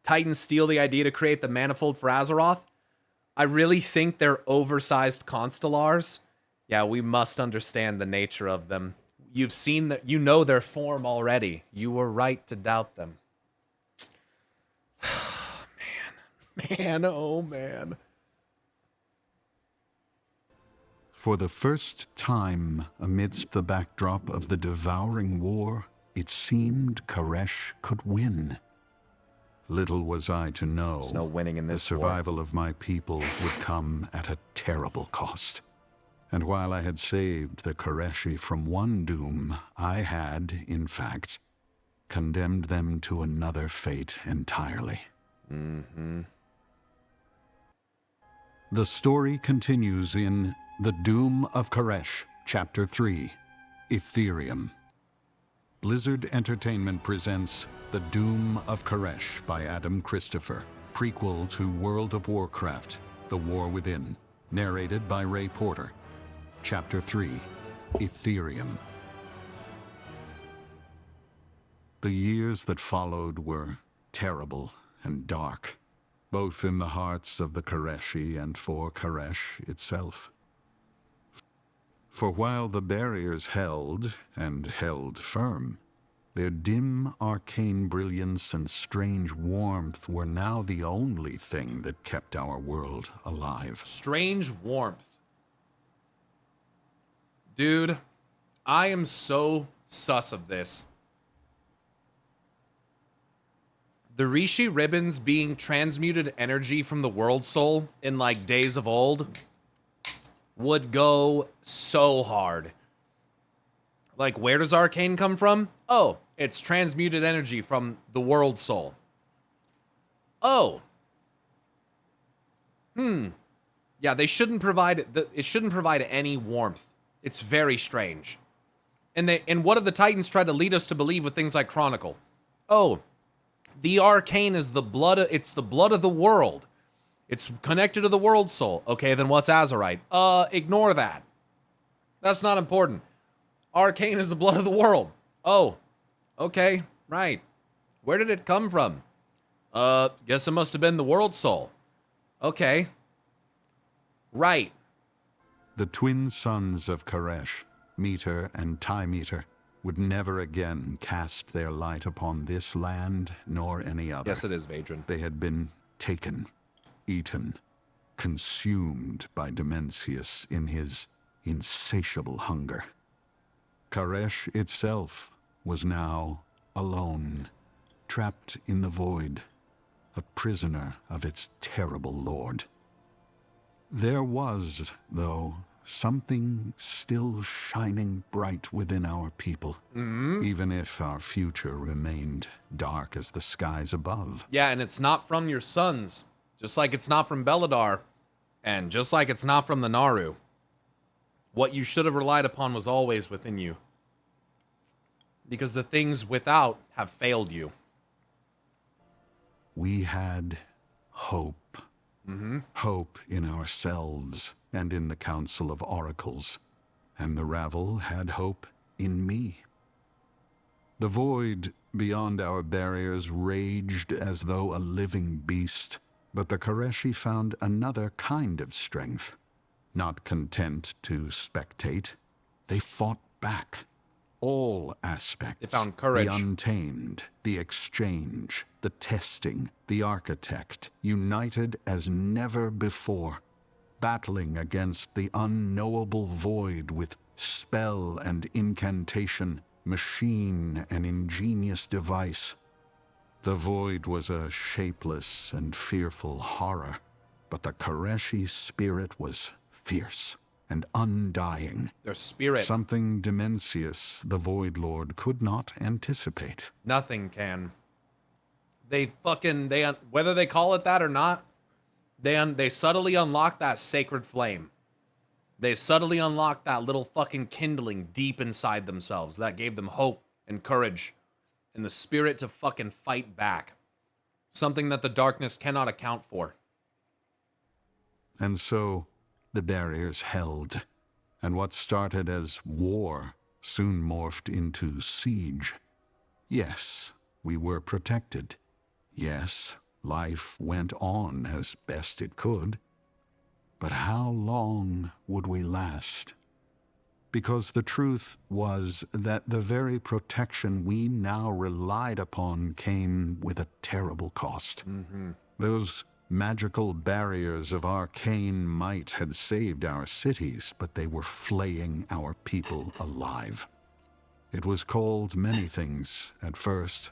Titans steal the idea to create the manifold for Azeroth? I really think they're oversized constellars. Yeah, we must understand the nature of them. You've seen that, you know their form already. You were right to doubt them. Man, oh man. For the first time amidst the backdrop of the devouring war, it seemed Koresh could win. Little was I to know There's no winning in the this war. survival of my people would come at a terrible cost. And while I had saved the Koreshi from one doom, I had, in fact, condemned them to another fate entirely. The story continues in The Doom of Koresh, Chapter 3, Ethereum. Blizzard Entertainment presents The Doom of Koresh by Adam Christopher, prequel to World of Warcraft, The War Within, narrated by Ray Porter. Chapter 3, Ethereum. The years that followed were terrible and dark, both in the hearts of the Koreshi and for Koresh itself. For while the barriers held, and held firm, their dim arcane brilliance and strange warmth were now the only thing that kept our world alive. Strange warmth. Dude, I am so sus of this. The Rishi ribbons being transmuted energy from the world soul in, like, days of old would go so hard. Like, where does arcane come from? Oh, it's transmuted energy from the world soul. Oh. Yeah, they shouldn't provide it shouldn't provide any warmth. It's very strange. And what have the Titans tried to lead us to believe with things like Chronicle? Oh, the arcane is the blood it's the blood of the world. It's connected to the world soul. Okay, then what's Azerite? Ignore that. That's not important. Arcane is the blood of the world. Oh, okay, right. Where did it come from? Guess it must have been the world soul. Okay. Right. The twin sons of Koresh, Meter and Tymeter, would never again cast their light upon this land nor any other. Yes, it is, Vadran. They had been taken, eaten, consumed by Dimensius in his insatiable hunger. Koresh itself was now alone, trapped in the void, a prisoner of its terrible lord. There was, though, something still shining bright within our people, even if our future remained dark as the skies above. Yeah, and it's not from your sons, just like it's not from Beladar, and just like it's not from the Naru. What you should have relied upon was always within you. Because the things without have failed you. We had hope. Hope in ourselves and in the Council of Oracles, and the Ravel had hope in me. The void beyond our barriers raged as though a living beast, but the Koreshi found another kind of strength. Not content to spectate, they fought back. All aspects. They found courage. The untamed, the exchange, the testing, the architect, united as never before, battling against the unknowable void with spell and incantation, machine and ingenious device. The void was a shapeless and fearful horror, but the Koreshi spirit was fierce and undying. Their spirit. Something Dimensius, the Void Lord, could not anticipate. Nothing can. They whether they call it that or not, they subtly unlock that sacred flame. They subtly unlocked that little fucking kindling deep inside themselves that gave them hope and courage and the spirit to fucking fight back. Something that the darkness cannot account for. And so the barriers held, and what started as war soon morphed into siege. Yes, we were protected. Yes, life went on as best it could. But how long would we last? Because the truth was that the very protection we now relied upon came with a terrible cost. Those magical barriers of arcane might had saved our cities, but they were flaying our people alive. It was called many things at first,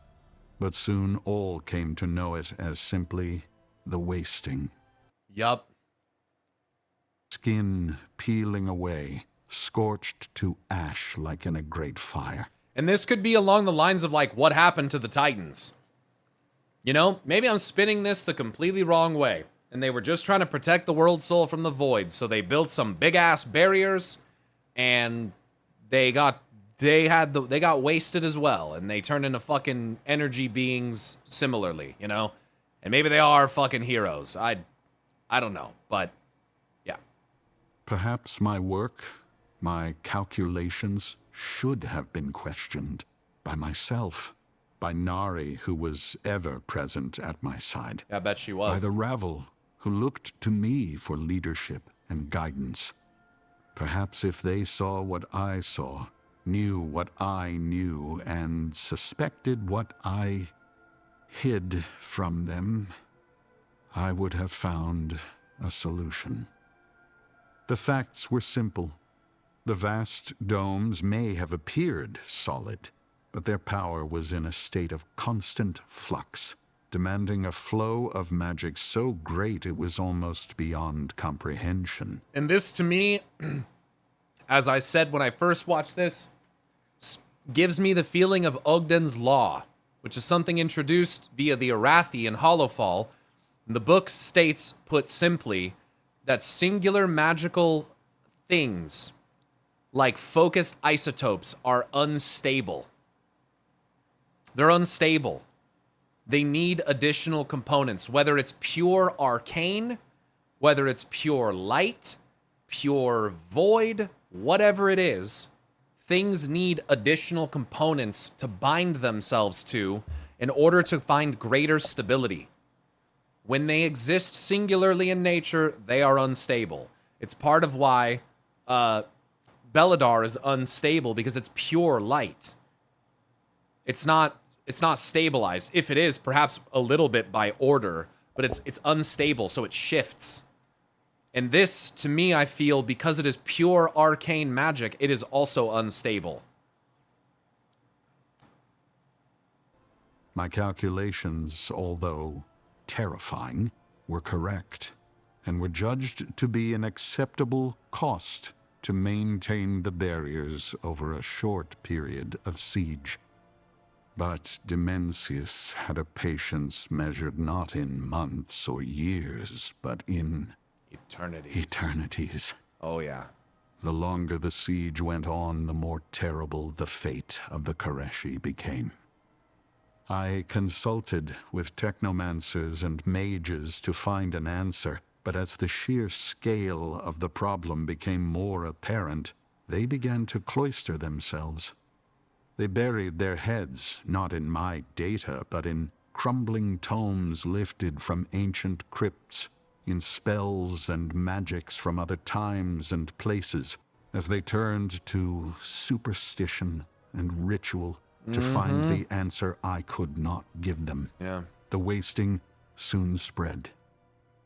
but soon all came to know it as simply the wasting. Yup. Skin peeling away, scorched to ash like in a great fire. And this could be along the lines of like what happened to the Titans. You know, maybe I'm spinning this the completely wrong way, and they were just trying to protect the world soul from the void, so they built some big ass barriers, and they got wasted as well, and they turned into fucking energy beings similarly, you know? And maybe they are fucking heroes. I don't know, but yeah. Perhaps my work, my calculations should have been questioned by myself. By Nari, who was ever present at my side. I bet she was. By the Ravel, who looked to me for leadership and guidance. Perhaps if they saw what I saw, knew what I knew, and suspected what I hid from them, I would have found a solution. The facts were simple. The vast domes may have appeared solid, but their power was in a state of constant flux, demanding a flow of magic so great it was almost beyond comprehension. And this, to me, as I said when I first watched this, gives me the feeling of Ogden's Law, which is something introduced via the Arathi in Hollowfall. The book states, put simply, that singular magical things, like focused isotopes, are unstable. They're unstable. They need additional components, whether it's pure arcane, whether it's pure light, pure void, whatever it is, things need additional components to bind themselves to in order to find greater stability. When they exist singularly in nature, they are unstable. It's part of why Beladar is unstable, because it's pure light. It's not stabilized. If it is, perhaps a little bit by order, but it's unstable, so it shifts. And this, to me, I feel, because it is pure arcane magic, it is also unstable. My calculations, although terrifying, were correct, and were judged to be an acceptable cost to maintain the barriers over a short period of siege. But Dimensius had a patience measured not in months or years, but in eternities. Oh, yeah. The longer the siege went on, the more terrible the fate of the Koreshi became. I consulted with technomancers and mages to find an answer, but as the sheer scale of the problem became more apparent, they began to cloister themselves. They buried their heads, not in my data, but in crumbling tomes lifted from ancient crypts, in spells and magics from other times and places, as they turned to superstition and ritual to find the answer I could not give them. Yeah. The wasting soon spread,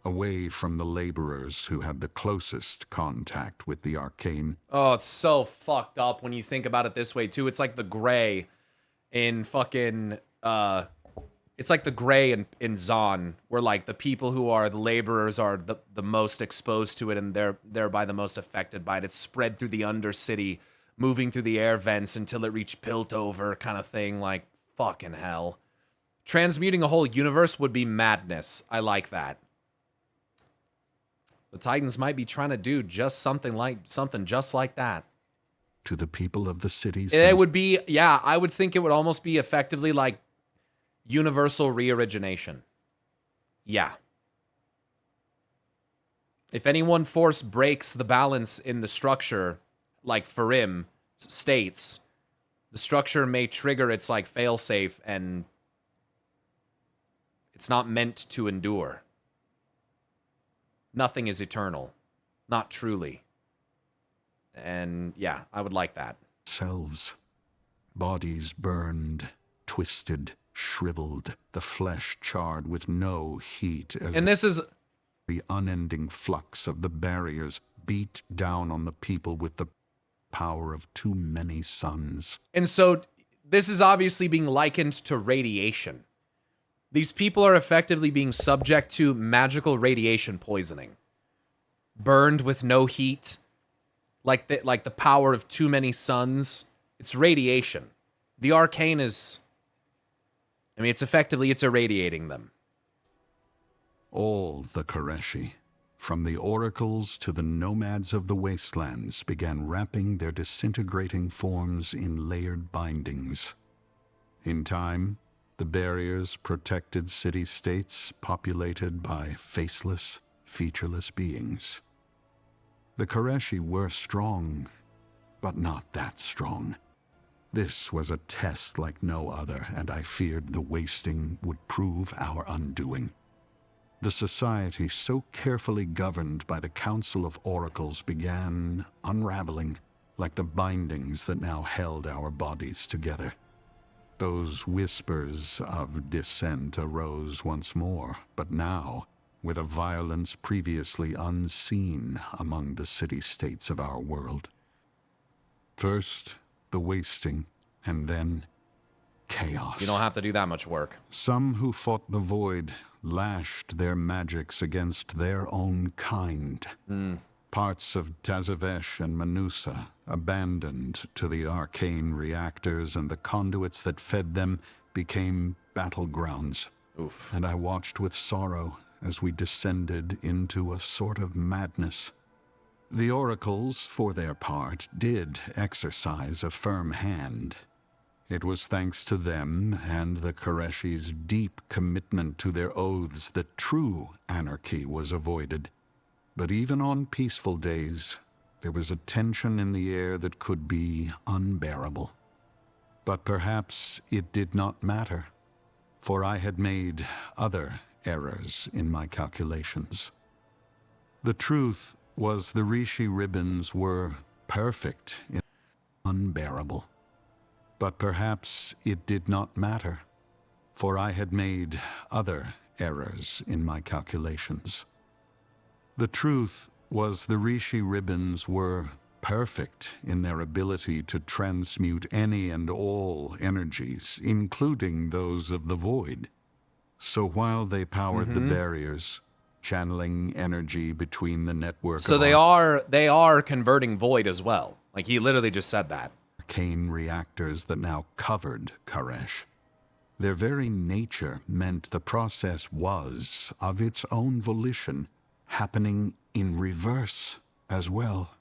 away from the laborers who had the closest contact with the arcane. Oh, it's so fucked up when you think about it this way, too. It's like the gray in fucking, it's like the gray in Zon, where, like, the people who are the laborers are the most exposed to it, and they're thereby the most affected by it. It's spread through the Undercity, moving through the air vents until it reached Piltover kind of thing. Like, fucking hell. Transmuting a whole universe would be madness. I like that. The Titans might be trying to do just something just like that. To the people of the cities. It would be, yeah, I would think it would almost be effectively like universal reorigination. Yeah. If anyone force breaks the balance in the structure, like Farim states, the structure may trigger its like failsafe, and it's not meant to endure. Nothing is eternal. Not truly. And yeah, I would like that. Selves. Bodies burned, twisted, shriveled, the flesh charred with no heat as And this is the unending flux of the barriers beat down on the people with the power of too many suns. And so this is obviously being likened to radiation. These people are effectively being subject to magical radiation poisoning. Burned with no heat, like the power of too many suns. It's radiation. The arcane is, I mean, it's irradiating them. All the Koreshi, from the oracles to the nomads of the wastelands, began wrapping their disintegrating forms in layered bindings. In time, the barriers protected city-states populated by faceless, featureless beings. The Koreshi were strong, but not that strong. This was a test like no other, and I feared the wasting would prove our undoing. The society, so carefully governed by the Council of Oracles, began unraveling like the bindings that now held our bodies together. Those whispers of dissent arose once more, but now, with a violence previously unseen among the city-states of our world. First, the wasting, and then chaos. You don't have to do that much work. Some who fought the void lashed their magics against their own kind. Parts of Tazavesh and Manusa, abandoned to the arcane reactors and the conduits that fed them, became battlegrounds. Oof. And I watched with sorrow as we descended into a sort of madness. The oracles, for their part, did exercise a firm hand. It was thanks to them and the Koreshi's deep commitment to their oaths that true anarchy was avoided. But even on peaceful days, there was a tension in the air that could be unbearable. But perhaps it did not matter, for I had made other errors in my calculations. The truth was the Rishi ribbons were perfect in unbearable. But perhaps it did not matter, for I had made other errors in my calculations. The truth was the Rishi ribbons were perfect in their ability to transmute any and all energies, including those of the void. So while they powered the barriers, channeling energy between the network So of they are converting void as well. Like, he literally just said that. arcane reactors that now covered Koresh. Their very nature meant the process was, of its own volition, happening in reverse as well.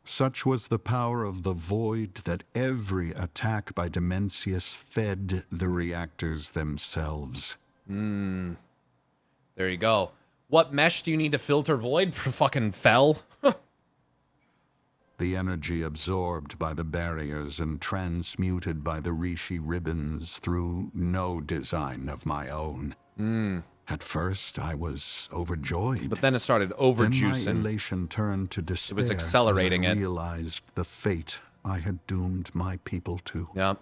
Such was the power of the void that every attack by Dimensius fed the reactors themselves. There you go. What mesh do you need to filter void for fucking fell? The energy absorbed by the barriers and transmuted by the Rishi ribbons through no design of my own. At first, I was overjoyed. But then it started Then overjuicing. my elation turned to despair was accelerating as I it. realized the fate I had doomed my people to. Yeah.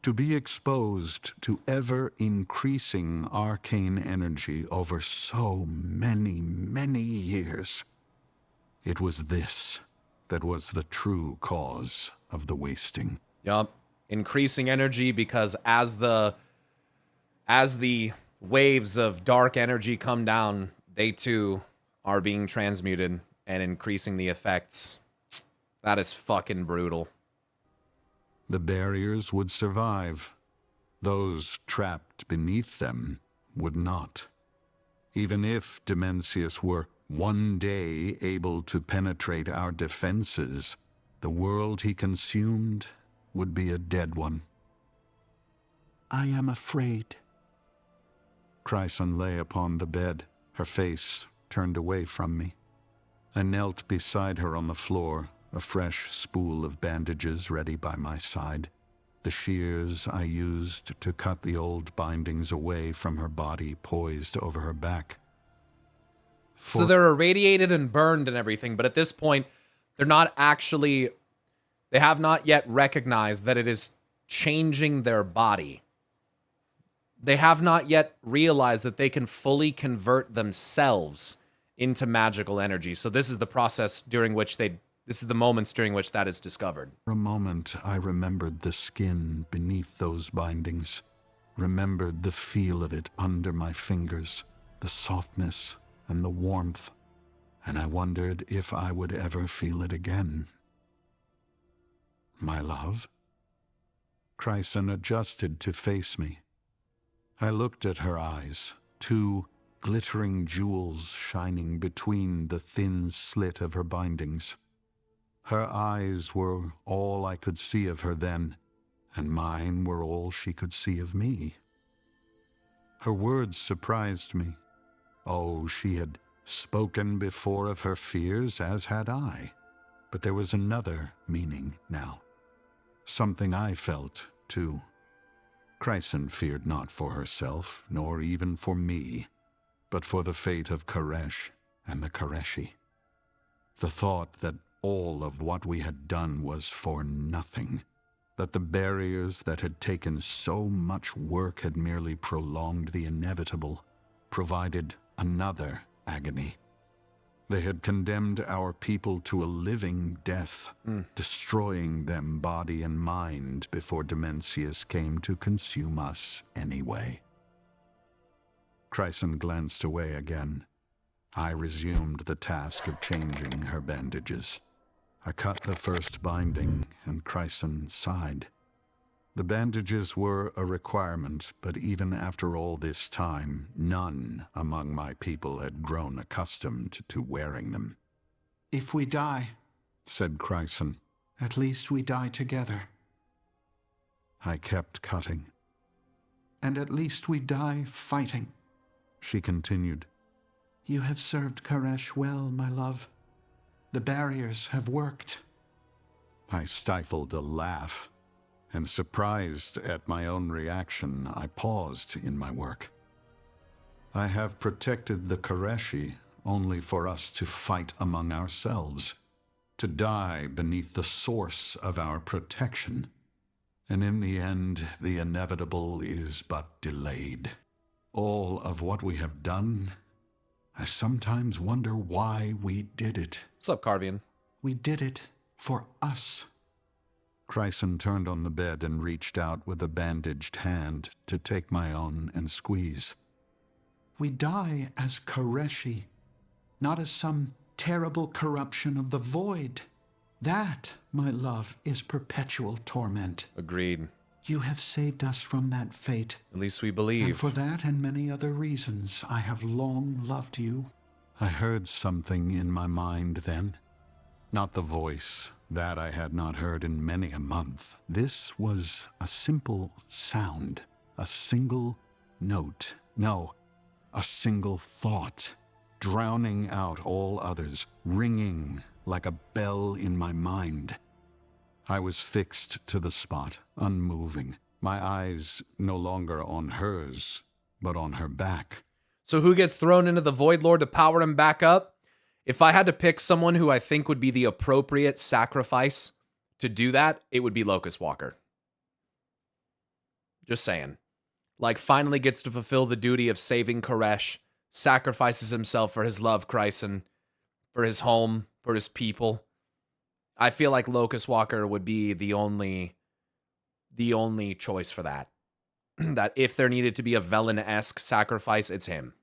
To be exposed to ever-increasing arcane energy over so many, many years. It was this that was the true cause of the wasting. Yup. Increasing energy because as the waves of dark energy come down, they too are being transmuted and increasing the effects. That is fucking brutal. The barriers would survive. Those trapped beneath them would not. Even if Dimensius were one day able to penetrate our defenses, the world he consumed would be a dead one. I am afraid. Chryson lay upon the bed, her face turned away from me. I knelt beside her on the floor, a fresh spool of bandages ready by my side, the shears I used to cut the old bindings away from her body poised over her back. So they're irradiated and burned and everything, but at this point, they're not actually... They have not yet recognized that it is changing their body. They have not yet realized that they can fully convert themselves into magical energy. So this is the process during which this is the moments during which that is discovered. For a moment, I remembered the skin beneath those bindings, remembered the feel of it under my fingers, the softness and the warmth, and I wondered if I would ever feel it again. My love? Chryson adjusted to face me. I looked at her eyes, two glittering jewels shining between the thin slit of her bindings. Her eyes were all I could see of her then, and mine were all she could see of me. Her words surprised me. Oh, she had spoken before of her fears, as had I. But there was another meaning now. Something I felt, too. Chryson feared not for herself, nor even for me, but for the fate of Koresh and the Koreshi. The thought that all of what we had done was for nothing, that the barriers that had taken so much work had merely prolonged the inevitable, provided another agony. They had condemned our people to a living death, destroying them body and mind before Dimensius came to consume us anyway. Chryson glanced away again. I resumed the task of changing her bandages. I cut the first binding, and Chryson sighed. The bandages were a requirement, but even after all this time, none among my people had grown accustomed to wearing them. If we die, Said Chryson. at least we die together. I kept cutting. And at least we die fighting. She continued. You have served Koresh well, my love. The barriers have worked. I stifled a laugh, and surprised at my own reaction, I paused in my work. I have protected the Koreshi only for us to fight among ourselves, to die beneath the source of our protection. And in the end, the inevitable is but delayed. All of what we have done, I sometimes wonder why we did it. What's up, Carvian? We did it for us. Chryson turned on the bed and reached out with a bandaged hand to take my own and squeeze. We die as Koreshi, not as some terrible corruption of the void. That, my love, is perpetual torment. Agreed. You have saved us from that fate. At least we believe. And for that and many other reasons, I have long loved you. I heard something in my mind then. Not the voice. That I had not heard in many a month. This was a simple sound. A single note. No, a single thought. Drowning out all others. Ringing like a bell in my mind. I was fixed to the spot, unmoving. My eyes no longer on hers, but on her back. So who gets thrown into the Void Lord to power him back up? If I had to pick someone who I think would be the appropriate sacrifice to do that, it would be Locust Walker. Just saying. Like, finally gets to fulfill the duty of saving Koresh, sacrifices himself for his love, Chryson, for his home, for his people. I feel like Locust Walker would be the only choice for that. That if there needed to be a Velen-esque sacrifice, it's him.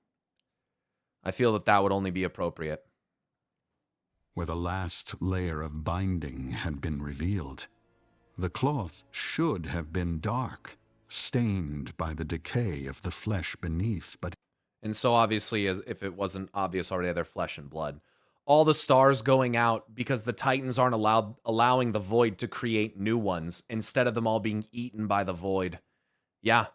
I feel that that would only be appropriate. Where the last layer of binding had been revealed, the cloth should have been dark, stained by the decay of the flesh beneath, but... And so obviously, as if it wasn't obvious already, they're flesh and blood. All the stars going out because the Titans aren't allowing the Void to create new ones, instead of them all being eaten by the Void. Yeah.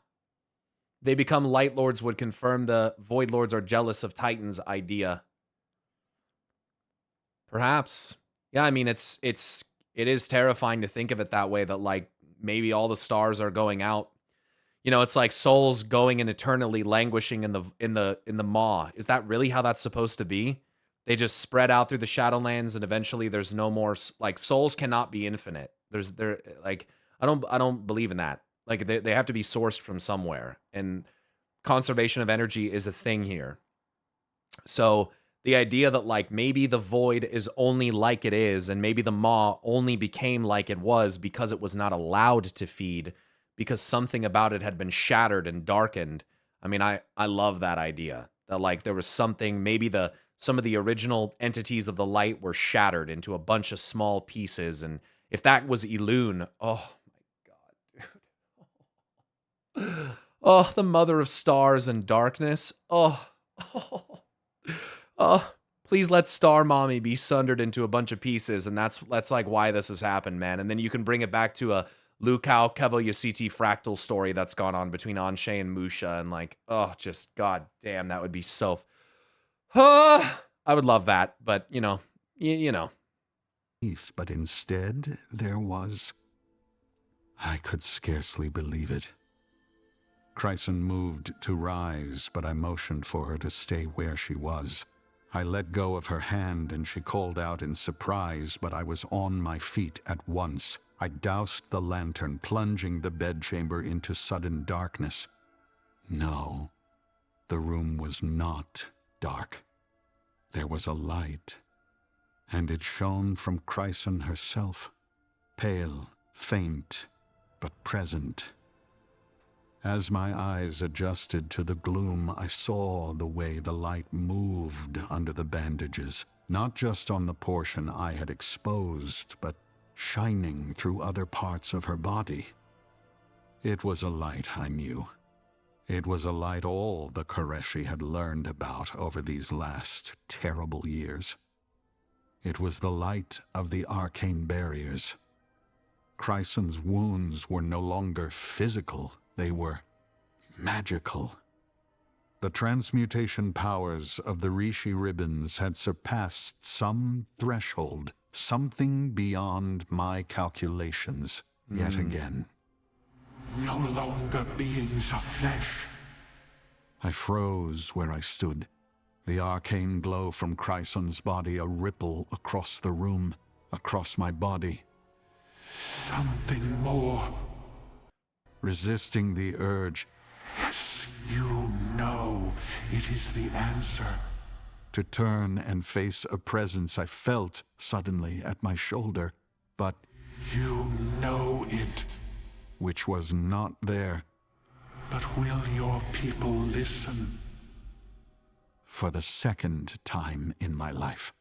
They become Light Lords would confirm the Void Lords are jealous of Titans idea. Perhaps. Yeah, I mean, it is terrifying to think of it that way, that like maybe all the stars are going out. You know, it's like souls going and eternally languishing in the maw. Is that really how that's supposed to be? They just spread out through the Shadowlands, and eventually there's no more, like, souls cannot be infinite. Like, I don't believe in that. Like, they have to be sourced from somewhere, and conservation of energy is a thing here. So the idea that, like, maybe the Void is only like it is, and maybe the maw only became like it was because it was not allowed to feed, because something about it had been shattered and darkened. I mean, I love that idea. That, like, there was something, maybe some of the original entities of the light were shattered into a bunch of small pieces, and if that was Elune, oh my god, dude. Oh, the mother of stars and darkness. Oh. Please let Star Mommy be sundered into a bunch of pieces, and that's like why this has happened, man. And then you can bring it back to a Lukao Kevalyasiti fractal story that's gone on between Anshe and Musha, and like, oh, just god damn, that would be so... I would love that, but, you know. But instead, there was... I could scarcely believe it. Chryson moved to rise, but I motioned for her to stay where she was. I let go of her hand, and she called out in surprise, but I was on my feet at once. I doused the lantern, plunging the bedchamber into sudden darkness. No, the room was not dark. There was a light, and it shone from Chryson herself, pale, faint, but present. As my eyes adjusted to the gloom, I saw the way the light moved under the bandages, not just on the portion I had exposed, but shining through other parts of her body. It was a light I knew. It was a light all the Koreshi had learned about over these last terrible years. It was the light of the arcane barriers. Chryson's wounds were no longer physical, they were magical. The transmutation powers of the Rishi ribbons had surpassed some threshold, something beyond my calculations, yet again. No longer beings of flesh. I froze where I stood, the arcane glow from Chryson's body a ripple across the room, across my body. Something more. Resisting the urge, Yes, you know it is the answer. to turn and face a presence I felt suddenly at my shoulder, but You know it, which was not there. but will your people listen? For the second time in my life,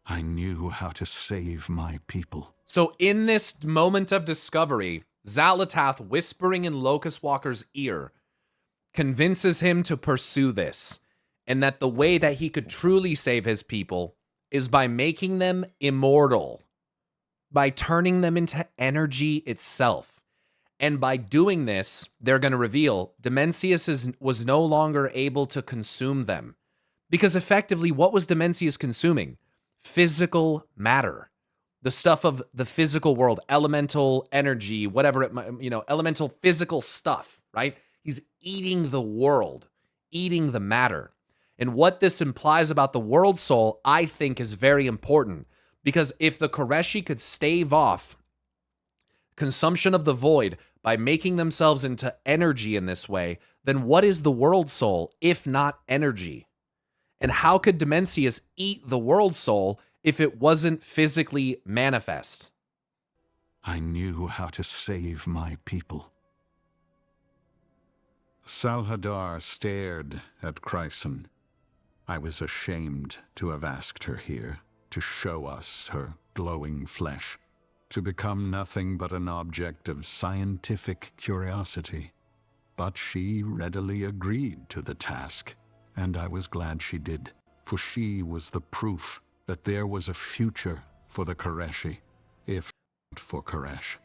I knew how to save my people. So in this moment of discovery, Zalatath, whispering in Locust Walker's ear, convinces him to pursue this, and that the way that he could truly save his people is by making them immortal, by turning them into energy itself. And by doing this, they're going to reveal Demencius was no longer able to consume them. Because effectively, what was Demencius consuming? Physical matter. The stuff of the physical world, elemental energy, whatever it might, elemental physical stuff, right? He's eating the world, eating the matter. And what this implies about the world soul, I think, is very important. Because if the Koreshi could stave off consumption of the void by making themselves into energy in this way, then what is the world soul if not energy? And how could Demencius eat the world soul if it wasn't physically manifest? I knew how to save my people. Salhadar stared at Chryson. I was ashamed to have asked her here to show us her glowing flesh, to become nothing but an object of scientific curiosity. But she readily agreed to the task, and I was glad she did, for she was the proof that there was a future for the Koreshi, if not for Koresh.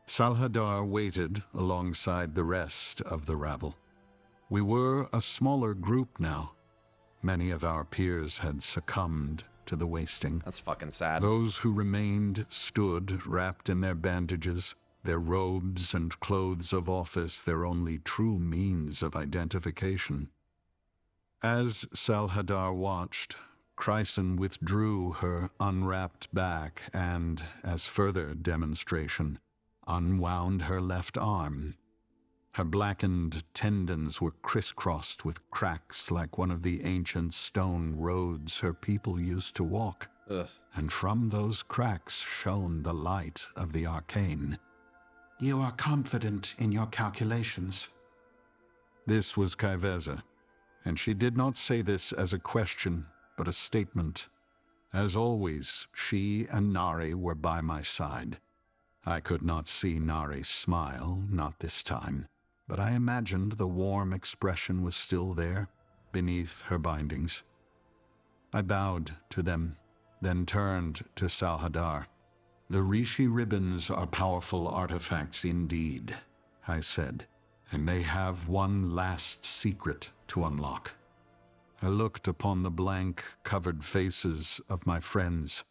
Salhadar waited alongside the rest of the rabble. We were a smaller group now. Many of our peers had succumbed to the wasting. That's fucking sad. Those who remained stood wrapped in their bandages, their robes and clothes of office their only true means of identification. As Salhadar watched, Chryson withdrew her unwrapped back and, as further demonstration, unwound her left arm. Her blackened tendons were crisscrossed with cracks like one of the ancient stone roads her people used to walk. Ugh. And from those cracks shone the light of the arcane. You are confident in your calculations. This was Kaiveza, and she did not say this as a question, but a statement. As always, she and Nari were by my side. I could not see Nari smile, not this time, but I imagined the warm expression was still there, beneath her bindings. I bowed to them, then turned to Salhadar. The Rishi ribbons are powerful artifacts indeed, I said, and they have one last secret to unlock. I looked upon the blank, covered faces of my friends.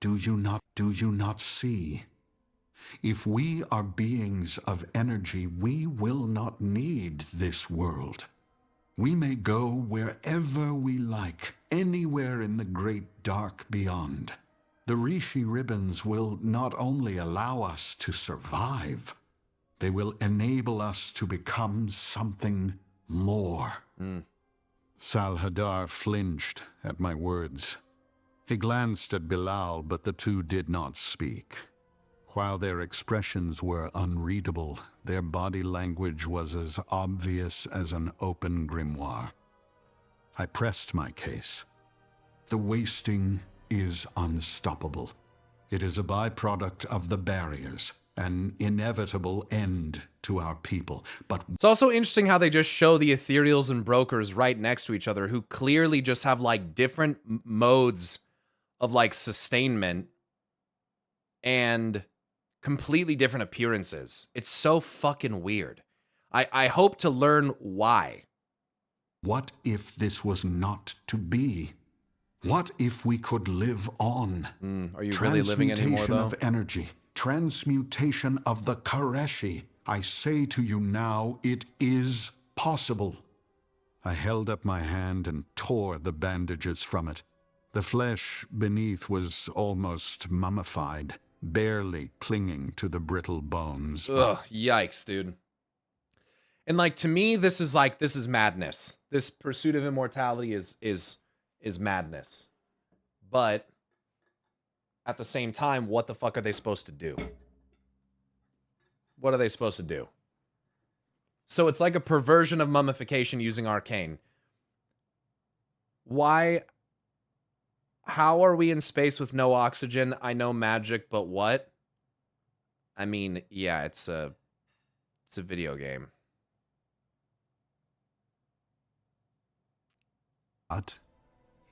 Do you not see? If we are beings of energy, we will not need this world. We may go wherever we like, anywhere in the great dark beyond. The Rishi ribbons will not only allow us to survive, they will enable us to become something more. Salhadar flinched at my words. He glanced at Bilal, but the two did not speak. While their expressions were unreadable, their body language was as obvious as an open grimoire. I pressed my case. The wasting is unstoppable. It is a byproduct of the barriers, an inevitable end to our people. But It's also interesting how they just show the ethereals and brokers right next to each other who clearly just have like different modes of like sustainment and completely different appearances. It's so fucking weird. I hope to learn why. what if this was not to be? What if we could live on? Are you really living anymore, Transmutation though? of energy, transmutation of the Koreshi. I say to you now, it is possible. I held up my hand and tore the bandages from it. The flesh beneath was almost mummified, barely clinging to the brittle bones. Ugh, yikes, dude. And like to me, this is madness. This pursuit of immortality is madness. But at the same time, what the fuck are they supposed to do? What are they supposed to do? So it's like a perversion of mummification using arcane. Why? How are we in space with no oxygen? I know magic, but what? I mean, yeah, it's a video game. But,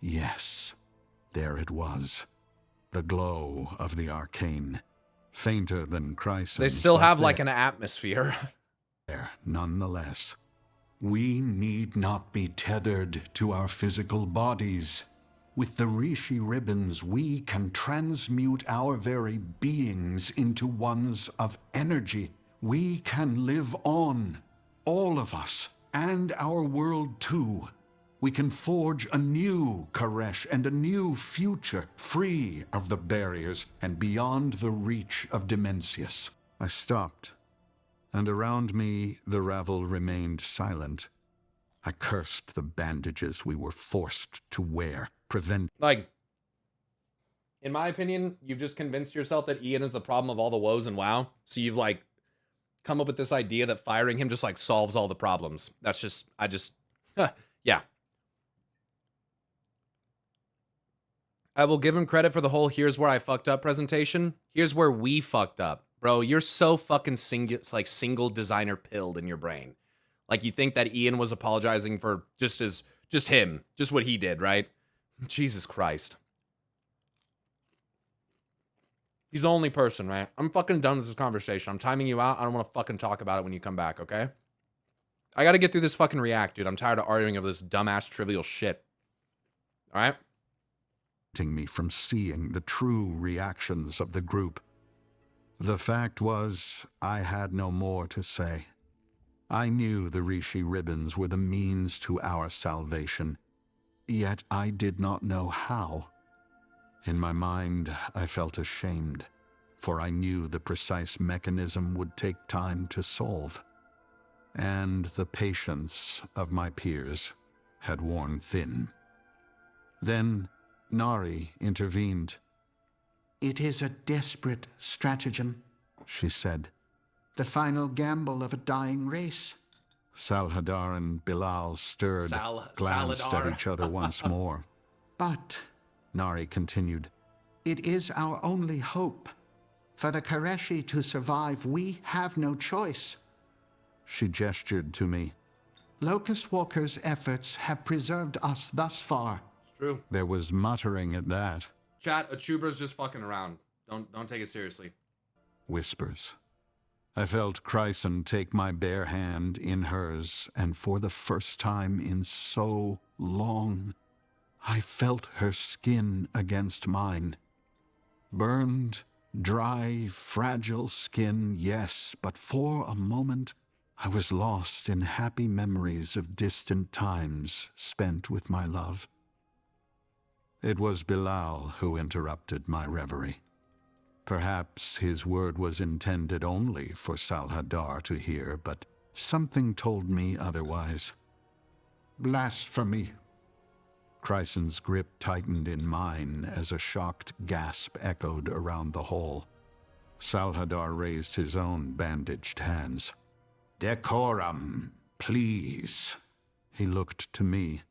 yes, there it was. The glow of the arcane. Fainter than Christ. They still have like an atmosphere. There, nonetheless. We need not be tethered to our physical bodies. With the Rishi ribbons, we can transmute our very beings into ones of energy. We can live on, all of us, and our world too. We can forge a new Koresh and a new future, free of the barriers and beyond the reach of Dimensius. I stopped, and around me the rabble remained silent. I cursed the bandages we were forced to wear, Like, in my opinion, you've just convinced yourself that Ian is the problem of all the woes in WoW. So you've, like, come up with this idea that firing him just, like, solves all the problems. That's just, yeah. I will give him credit for the whole here's where I fucked up presentation. Here's where we fucked up. Bro, you're so fucking single designer pilled in your brain. Like, you think that Ian was apologizing for just what he did, right? Jesus Christ. He's the only person, right? I'm fucking done with this conversation. I'm timing you out. I don't want to fucking talk about it when you come back, okay? I gotta get through this fucking react, dude. I'm tired of arguing over this dumbass trivial shit. All right? Me from seeing the true reactions of the group. The fact was, I had no more to say. I knew the Rishi ribbons were the means to our salvation, yet I did not know how. In my mind, I felt ashamed, for I knew the precise mechanism would take time to solve, and the patience of my peers had worn thin. Then Nari intervened. It is a desperate stratagem, she said. The final gamble of a dying race. Salhadar and Bilal stirred, glanced Saladar. at each other once more. But Nari continued. it is our only hope. For the Koreshi to survive, we have no choice. She gestured to me. Locust Walker's efforts have preserved us thus far. It's true. There was muttering at that. Chat, Achubra's just fucking around. Don't take it seriously. Whispers. I felt Chryson take my bare hand in hers, and for the first time in so long, I felt her skin against mine. Burned, dry, fragile skin, yes, but for a moment, I was lost in happy memories of distant times spent with my love. It was Bilal who interrupted my reverie. Perhaps his word was intended only for Salhadar to hear, but something told me otherwise. Blasphemy. Chryson's grip tightened in mine as a shocked gasp echoed around the hall. Salhadar raised his own bandaged hands. Decorum, please. He looked to me.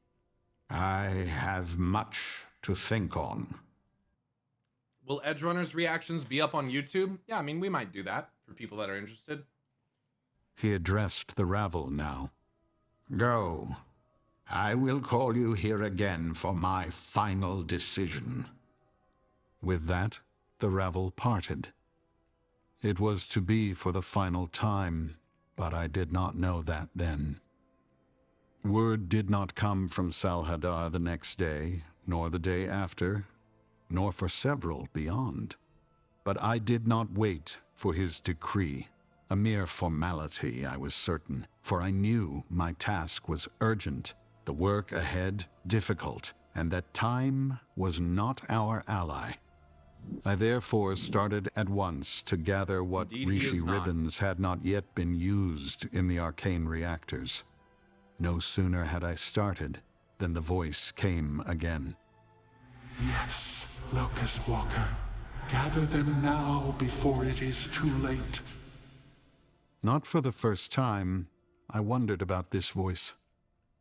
I have much to think on. Will Edgerunner's reactions be up on YouTube? Yeah, I mean, we might do that for people that are interested. He addressed the rabble now. Go. I will call you here again for my final decision. With that, the rabble parted. It was to be for the final time, but I did not know that then. Word did not come from Salhadar the next day, nor the day after, nor for several beyond. But I did not wait for his decree, a mere formality, I was certain, for I knew my task was urgent, the work ahead difficult, and that time was not our ally. I therefore started at once to gather what Indeed, Rishi ribbons had not yet been used in the arcane reactors. No sooner had I started than the voice came again. Yes, Locust Walker. Gather them now before it is too late. Not for the first time, I wondered about this voice.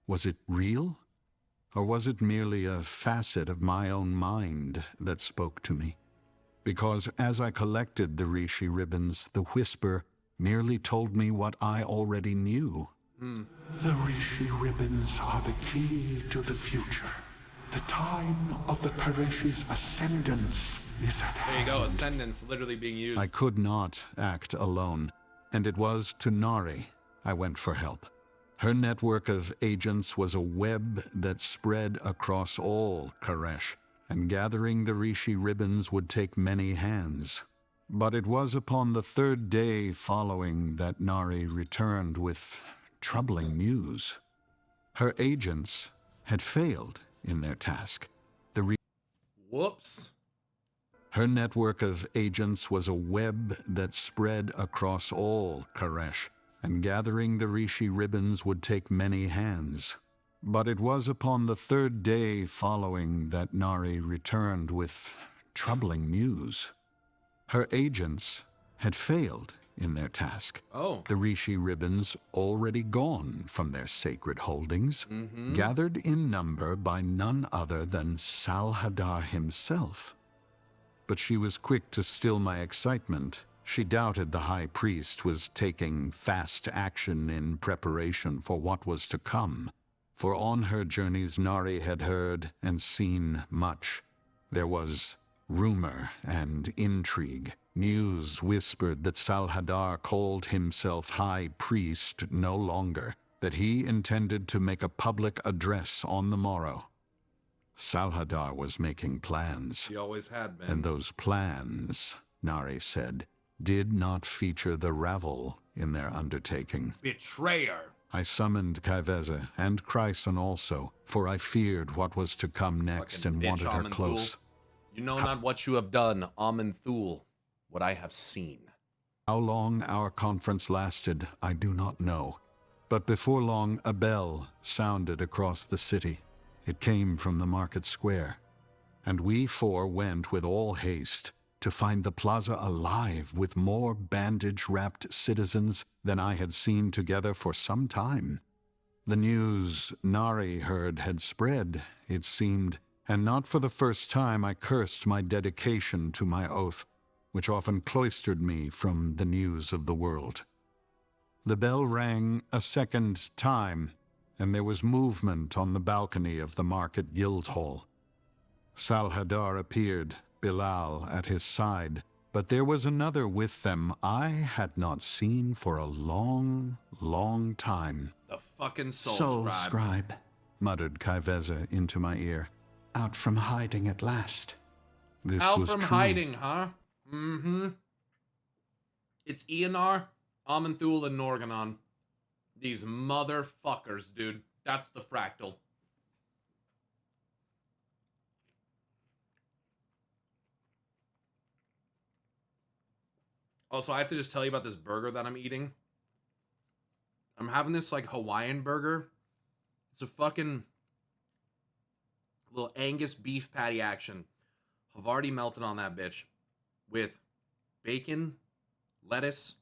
Was it real? Or was it merely a facet of my own mind that spoke to me? Because as I collected the Rishi ribbons, the whisper merely told me what I already knew. The Rishi ribbons are the key to the future. The time of the Paresh's ascendance is at hand. There you go, ascendance literally being used. I could not act alone, and it was to Nari I went for help. Her network of agents was a web that spread across all Karesh, and gathering the Rishi ribbons would take many hands. But it was upon the third day following that Nari returned with troubling news. Her agents had failed in their task. Whoops. Her network of agents was a web that spread across all Karesh, and gathering the Rishi ribbons would take many hands. But it was upon the third day following that Nari returned with troubling news. Her agents had failed in their task. Oh. The Rishi ribbons, already gone from their sacred holdings, gathered in number by none other than Salhadar himself. But she was quick to still my excitement. She doubted the high priest was taking fast action in preparation for what was to come. For on her journeys Nari had heard and seen much. There was rumor and intrigue. News whispered that Salhadar called himself High Priest no longer, that he intended to make a public address on the morrow. Salhadar was making plans. He always had been. And those plans, Nari said, did not feature the Ravel in their undertaking. Betrayer. I summoned Kaiveza and Chryson also, for I feared what was to come next Fucking and bitch, wanted her Amanthul. close. You know not what you have done, Amanthul, what I have seen. How long our conference lasted, I do not know. But before long, a bell sounded across the city. It came from the market square. And we four went with all haste to find the plaza alive with more bandage-wrapped citizens than I had seen together for some time. The news Nari heard had spread, it seemed, and not for the first time I cursed my dedication to my oath, which often cloistered me from the news of the world. The bell rang a second time, and there was movement on the balcony of the Market Guild Hall. Salhadar appeared, Bilal at his side, but there was another with them I had not seen for a long, long time. The fucking soul Soul scribe. scribe, Muttered Kaiveza into my ear. out from hiding at last. This Out was from true. hiding, huh? Mm-hmm. It's Eonar, Amanthul, and Norganon. These motherfuckers, dude. That's the fractal. Also, I have to just tell you about this burger that I'm eating. I'm having this, like, Hawaiian burger. It's a fucking little Angus beef patty action. I've already melted on that bitch with bacon, lettuce,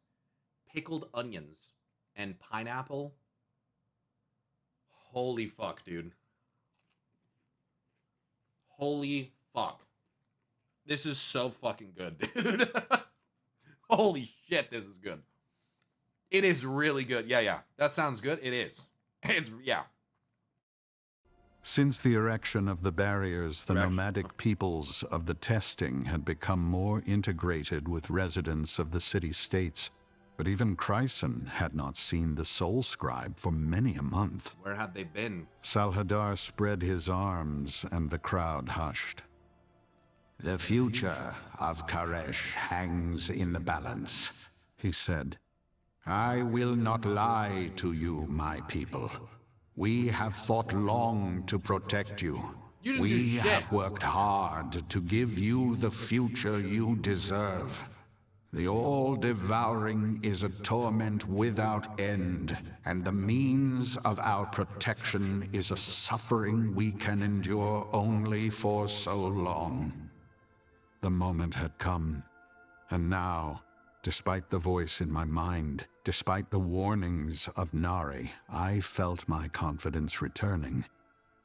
pickled onions, and pineapple. Holy fuck, dude. Holy fuck. This is so fucking good, dude. Holy shit, this is good. It is really good. Yeah. That sounds good. It is. Yeah. Since the erection of the barriers, the Erection. nomadic peoples of the testing had become more integrated with residents of the city-states. But even Chryson had not seen the soul scribe for many a month. Where had they been? Salhadar spread his arms, and the crowd hushed. The future of Karesh hangs in the balance, he said. I will not lie to you, my people. We have fought long to protect you. You didn't We do shit. have worked hard to give you the future you deserve. The all-devouring is a torment without end, and the means of our protection is a suffering we can endure only for so long. The moment had come. And now, despite the voice in my mind, despite the warnings of Nari, I felt my confidence returning.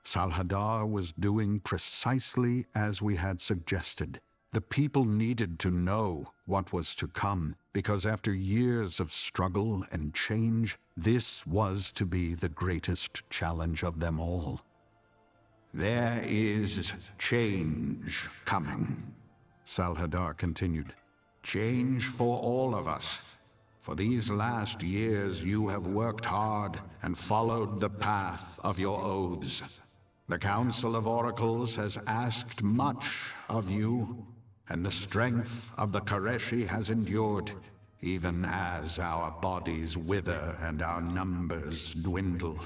Salhadar was doing precisely as we had suggested. The people needed to know what was to come, because after years of struggle and change, this was to be the greatest challenge of them all. There is change coming, Salhadar continued. Change for all of us. For these last years you have worked hard and followed the path of your oaths. The Council of Oracles has asked much of you, and the strength of the Koreshi has endured, even as our bodies wither and our numbers dwindle.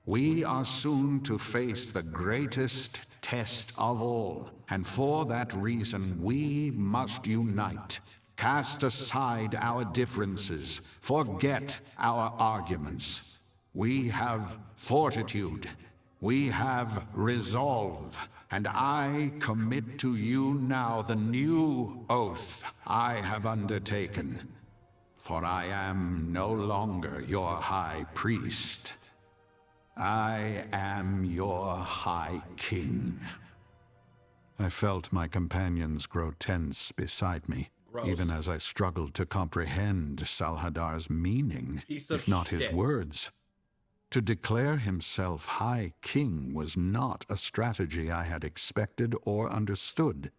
We are soon to face the greatest test of all, and for that reason we must unite. Cast aside our differences, forget our arguments. We have fortitude, we have resolve, and I commit to you now the new oath I have undertaken. For I am no longer your high priest. I am your High King. I felt my companions grow tense beside me, even as I struggled to comprehend Salhadar's meaning, if not his words. To declare himself High King was not a strategy I had expected or understood.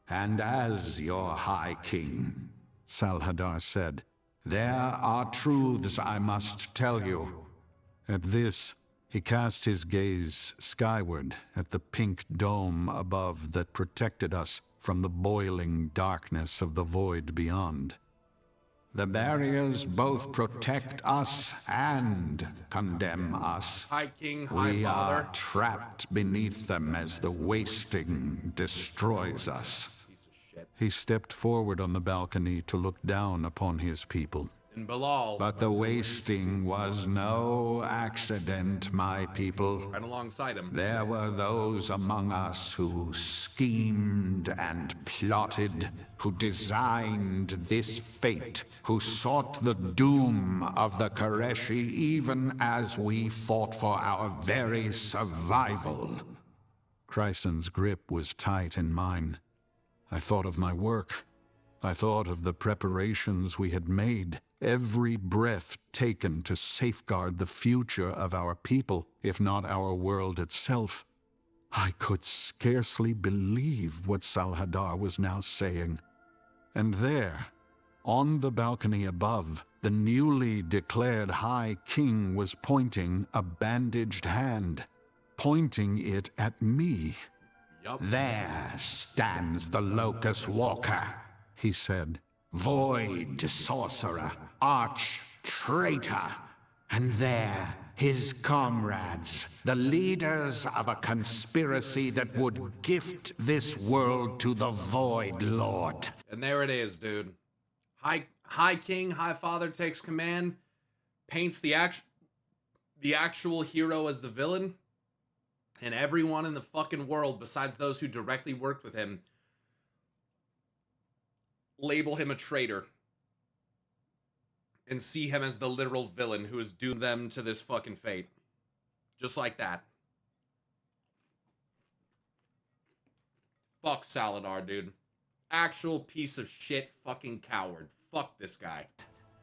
And as your High King, Salhadar said, there are truths I must tell you. At this, he cast his gaze skyward at the pink dome above that protected us from the boiling darkness of the void beyond. The barriers both protect us and condemn us. High King, High We Father. are trapped beneath them as the wasting destroys us. Piece of shit. He stepped forward on the balcony to look down upon his people. And Bilal. But the wasting was no accident, my people. Right alongside him. There were those among us who schemed and plotted, who designed this fate, who sought the doom of the Koreshi even as we fought for our very survival. Chryson's grip was tight in mine. I thought of my work. I thought of the preparations we had made, every breath taken to safeguard the future of our people, if not our world itself. I could scarcely believe what Salhadar was now saying. And there, on the balcony above, the newly declared High King was pointing a bandaged hand, pointing it at me. Yup. There stands the Locust Walker, he said. Void sorcerer, arch traitor. And there, his comrades, the leaders of a conspiracy that would gift this world to the Void Lord. And there it is, dude. High King, High Father takes command, paints the actual hero as the villain, and everyone in the fucking world, besides those who directly worked with him, label him a traitor and see him as the literal villain who has doomed them to this fucking fate. Just like that. Fuck Salhadar, dude. Actual piece of shit fucking coward. Fuck this guy.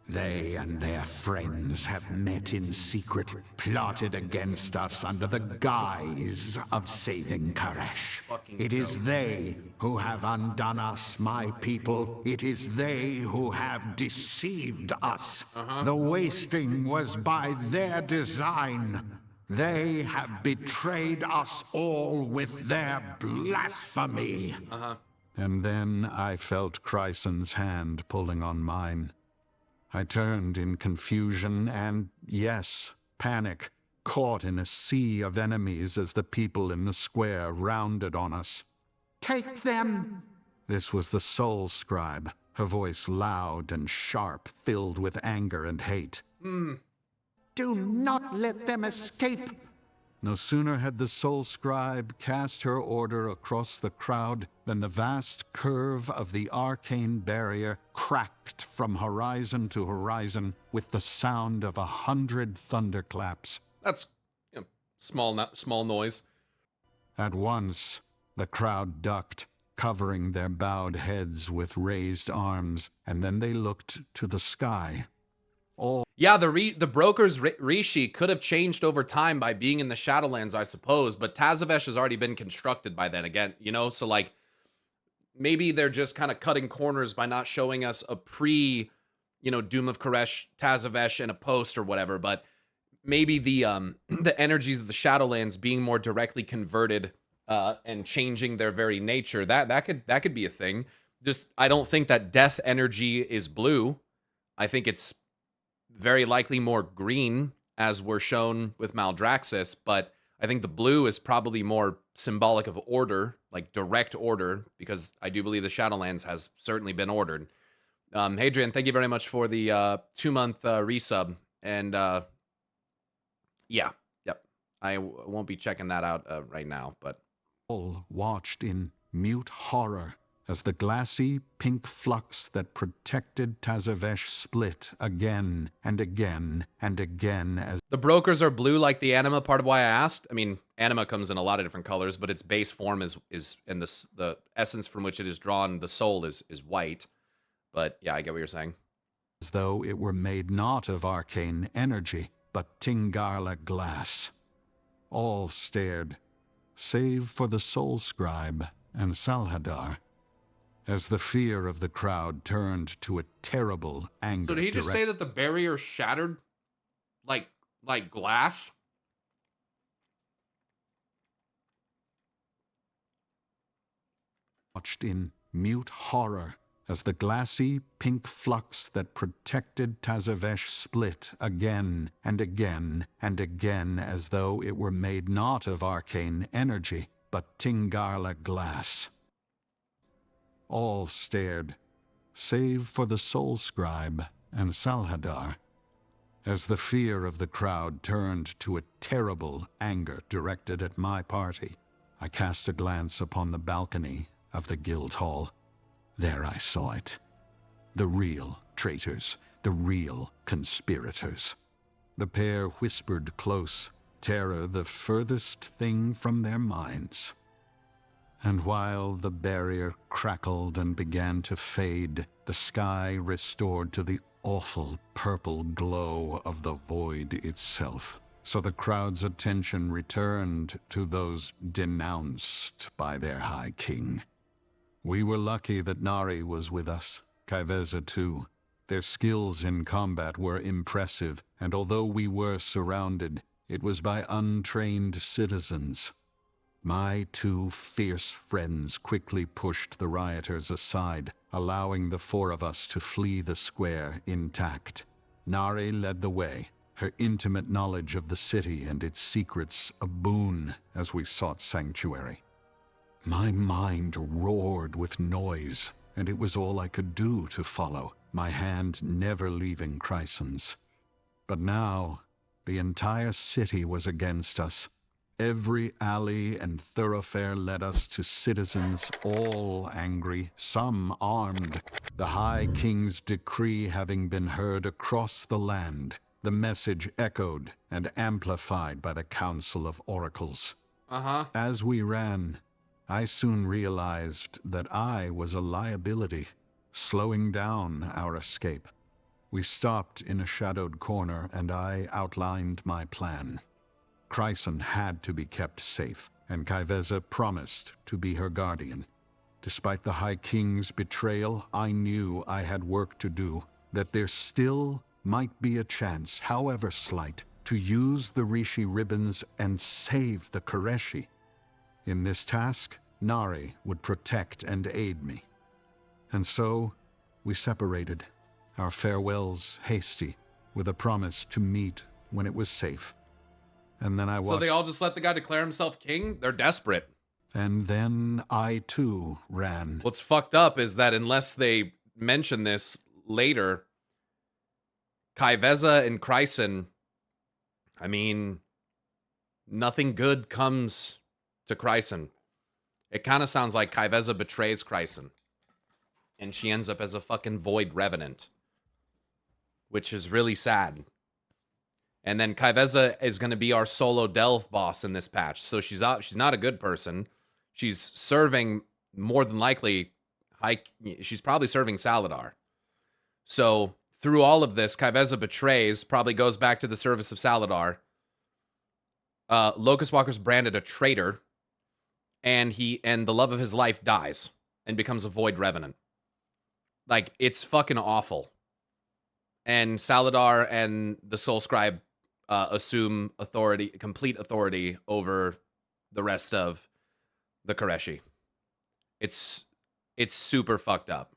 They and their friends have met in secret, plotted against us under the guise of saving Koresh. It is they who have undone us, my people. It is they who have deceived us. The wasting was by their design. They have betrayed us all with their blasphemy. And then I felt Chryson's hand pulling on mine. I turned in confusion and, yes, panic, caught in a sea of enemies as the people in the square rounded on us. Take them! This was the Soul Scribe, her voice loud and sharp, filled with anger and hate. Do not let them escape! No sooner had the soul scribe cast her order across the crowd than the vast curve of the arcane barrier cracked from horizon to horizon with the sound of 100 thunderclaps. That's, you know, small noise. At once, the crowd ducked, covering their bowed heads with raised arms, and then they looked to the sky. All Yeah, the broker's Rishi could have changed over time by being in the Shadowlands, I suppose, but Tazavesh has already been constructed by then again, you know? So, like, maybe they're just kind of cutting corners by not showing us a Doom of Koresh, Tazavesh, and a post or whatever, but maybe the the energies of the Shadowlands being more directly converted and changing their very nature, that could be a thing. Just, I don't think that death energy is blue. I think it's very likely more green, as we're shown with Maldraxxus, but I think the blue is probably more symbolic of order, like direct order, because I do believe the Shadowlands has certainly been ordered. Hadrian, thank you very much for the 2-month resub, and yeah, yep, I won't be checking that out right now, but watched in mute horror as the glassy pink flux that protected Tazavesh split again and again and again as the brokers are blue like the anima, part of why I asked. I mean, anima comes in a lot of different colors, but its base form is and the essence from which it is drawn, the soul is white. But yeah, I get what you're saying. though it were made not of arcane energy, but Tingarla glass. All stared, save for the soul scribe and Salhadar, as the fear of the crowd turned to a terrible anger. So did he just say that the barrier shattered like glass? Watched in mute horror as the glassy pink flux that protected Tazavesh split again and again and again, as though it were made not of arcane energy, but Tingarla glass. All stared, save for the soul scribe and Salhadar, as the fear of the crowd turned to a terrible anger directed at my party. I cast a glance upon the balcony of the guild hall. There I saw it. The real traitors, the real conspirators. The pair whispered close, terror the furthest thing from their minds. And while the barrier crackled and began to fade, the sky restored to the awful purple glow of the void itself. So the crowd's attention returned to those denounced by their High King. We were lucky that Nari was with us, Kaiveza too. Their skills in combat were impressive, and although we were surrounded, it was by untrained citizens. My two fierce friends quickly pushed the rioters aside, allowing the four of us to flee the square intact. Nari led the way, her intimate knowledge of the city and its secrets a boon as we sought sanctuary. My mind roared with noise, and it was all I could do to follow, my hand never leaving Chryson's. But now, the entire city was against us. Every alley and thoroughfare led us to citizens, all angry, some armed. The High King's decree having been heard across the land, the message echoed and amplified by the Council of Oracles. As we ran, I soon realized that I was a liability, slowing down our escape. We stopped in a shadowed corner, and I outlined my plan. Chryson had to be kept safe, and Kaiveza promised to be her guardian. Despite the High King's betrayal, I knew I had work to do, that there still might be a chance, however slight, to use the Rishi ribbons and save the Koreshi. In this task, Nari would protect and aid me. And so, we separated, our farewells hasty, with a promise to meet when it was safe. And then I watched... So they all just let the guy declare himself king? They're desperate. And then I, too, ran. What's fucked up is that unless they mention this later, Kaiveza and Chryson, I mean, nothing good comes to Chryson. It kind of sounds like Kyveza betrays Chryson. And she ends up as a fucking void revenant. Which is really sad. And then Kyveza is going to be our solo delve boss in this patch. So she's not a good person. She's serving, more than likely, she's probably serving Saladar. So through all of this, Kyveza betrays, probably goes back to the service of Saladar. Locust Walker's branded a traitor. And the love of his life dies and becomes a void revenant. Like, it's fucking awful. And Saladar and the Soul Scribe assume complete authority over the rest of the Koreshi. It's super fucked up.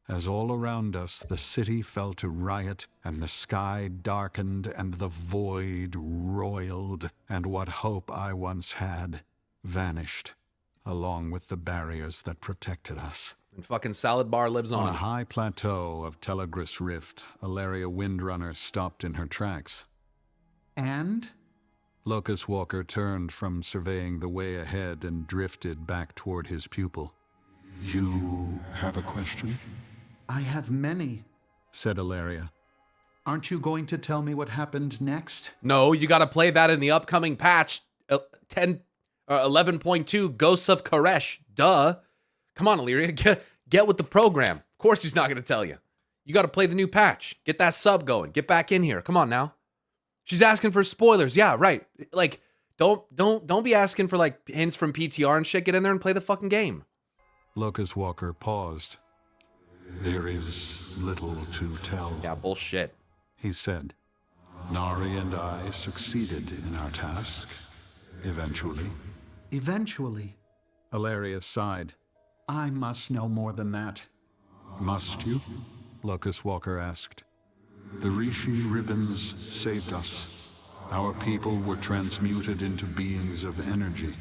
As all around us the city fell to riot, and the sky darkened, and the void roiled, and what hope I once had vanished, along with the barriers that protected us. And fucking Salad Bar lives On a on. high plateau of Telegris Rift, Ilaria Windrunner stopped in her tracks. And? Locust Walker turned from surveying the way ahead and drifted back toward his pupil. You have a question? I have many. Said Ilaria. Aren't you going to tell me what happened next? No, you gotta play that in the upcoming patch. 11.2 Ghosts of Koresh. Duh. Come on, Illyria, get with the program. Of course he's not going to tell you. You got to play the new patch. Get that sub going. Get back in here. Come on now. She's asking for spoilers. Yeah, right. Like, don't be asking for like hints from PTR and shit. Get in there and play the fucking game. Locust Walker paused. There is little to tell, Yeah, bullshit. He said, Nari and I succeeded in our task, eventually. Eventually. Ilaria sighed. I must know more than that. Must you? Locust Walker asked. The Rishi ribbons saved us. Our people were transmuted into beings of energy.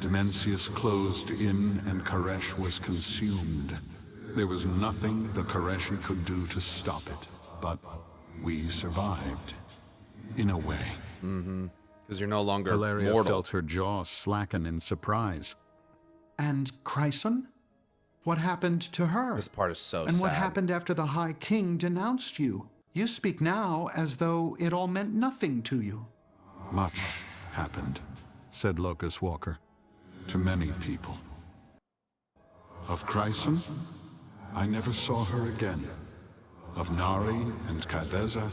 Dimensius closed in and Koresh was consumed. There was nothing the Koreshi could do to stop it, but we survived. In a way. Mm-hmm. Because you're no longer Ilaria mortal. felt her jaw slacken in surprise. And Chryson? What happened to her? This part is so And sad. what happened after the High King denounced you? You speak now as though it all meant nothing to you. Much happened Said Locust Walker. to many people. Of Chryson, I never saw her again. Of Nari and Kyveza,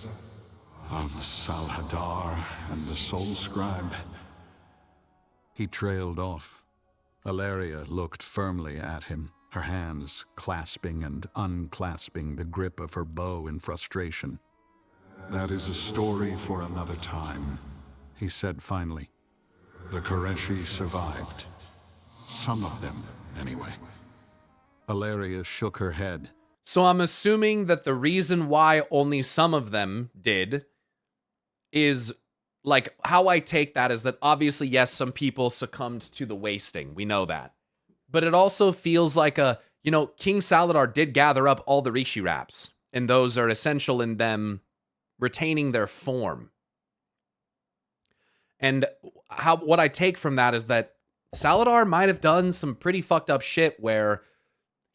of Salhadar and the Soul Scribe. He trailed off. Ilaria looked firmly at him, her hands clasping and unclasping the grip of her bow in frustration. That is a story for another time. He said finally. The Koreshi survived. Some of them, anyway. Ilaria shook her head. So I'm assuming that the reason why only some of them did is, like, how I take that is that obviously, yes, some people succumbed to the wasting. We know that. But it also feels like King Saladar did gather up all the Rishi wraps, and those are essential in them retaining their form. And what I take from that is that Saladar might have done some pretty fucked up shit where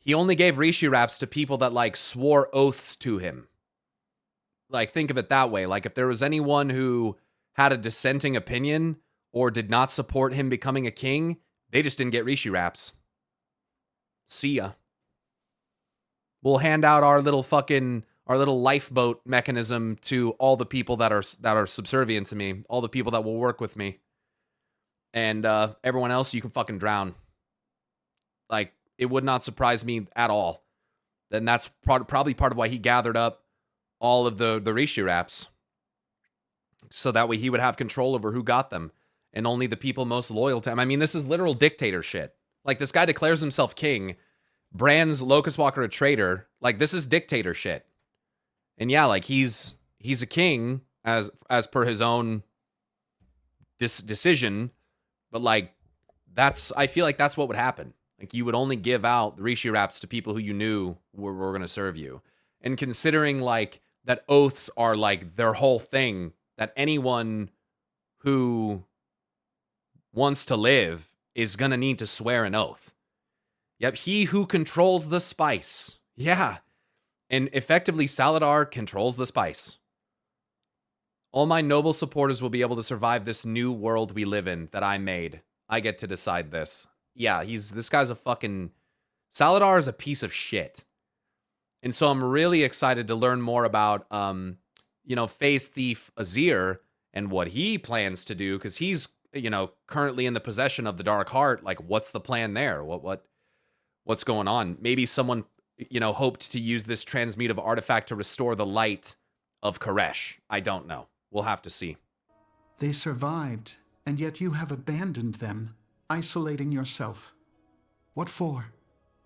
he only gave Rishi wraps to people that, like, swore oaths to him. Like, think of it that way. Like, if there was anyone who had a dissenting opinion or did not support him becoming a king, they just didn't get Rishi wraps. See ya. We'll hand out our little lifeboat mechanism to all the people that are subservient to me, all the people that will work with me. And everyone else, you can fucking drown. Like, it would not surprise me at all. Then that's probably part of why he gathered up all of the Rishi wraps. So that way he would have control over who got them. And only the people most loyal to him. I mean, this is literal dictator shit. Like, this guy declares himself king, brands Locust Walker a traitor. Like, this is dictator shit. And yeah, like, he's a king as per his own decision. But, like, I feel like that's what would happen. Like, you would only give out the Rishi wraps to people who you knew were going to serve you. And considering, like, that oaths are, like, their whole thing, that anyone who wants to live is gonna need to swear an oath. Yep, he who controls the spice. Yeah. And effectively, Saladar controls the spice. All my noble supporters will be able to survive this new world we live in that I made. I get to decide this. Yeah, this guy's a fucking... Saladar is a piece of shit. And so I'm really excited to learn more about, Phase Thief Azir and what he plans to do, because he's, currently in the possession of the Dark Heart. Like, what's the plan there? What's going on? Maybe someone, hoped to use this transmutive artifact to restore the light of Koresh. I don't know. We'll have to see. They survived, and yet you have abandoned them, isolating yourself. What for?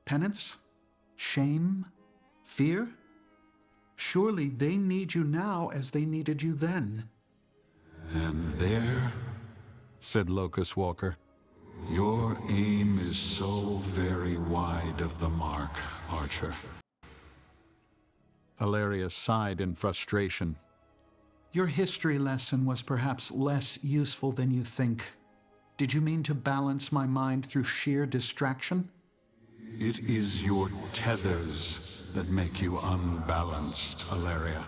Penance? Shame? Fear? Surely they need you now as they needed you then. And there, said Locust Walker, your aim is so very wide of the mark, Archer. Valeria sighed in frustration. Your history lesson was perhaps less useful than you think. Did you mean to balance my mind through sheer distraction? It is your tethers that make you unbalanced, Valeria.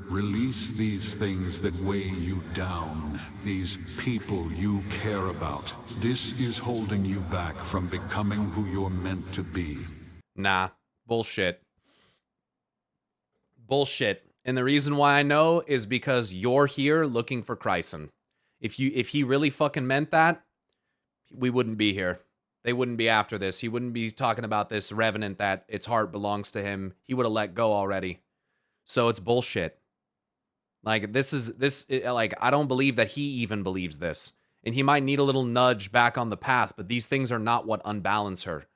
Release these things that weigh you down, these people you care about. This is holding you back from becoming who you're meant to be. Nah, bullshit. Bullshit. And the reason why I know is because you're here looking for Chryson. If he really fucking meant that, we wouldn't be here. They wouldn't be after this. He wouldn't be talking about this revenant that its heart belongs to him. He would have let go already. So it's bullshit. Like, I don't believe that he even believes this. And he might need a little nudge back on the path, but these things are not what unbalance her.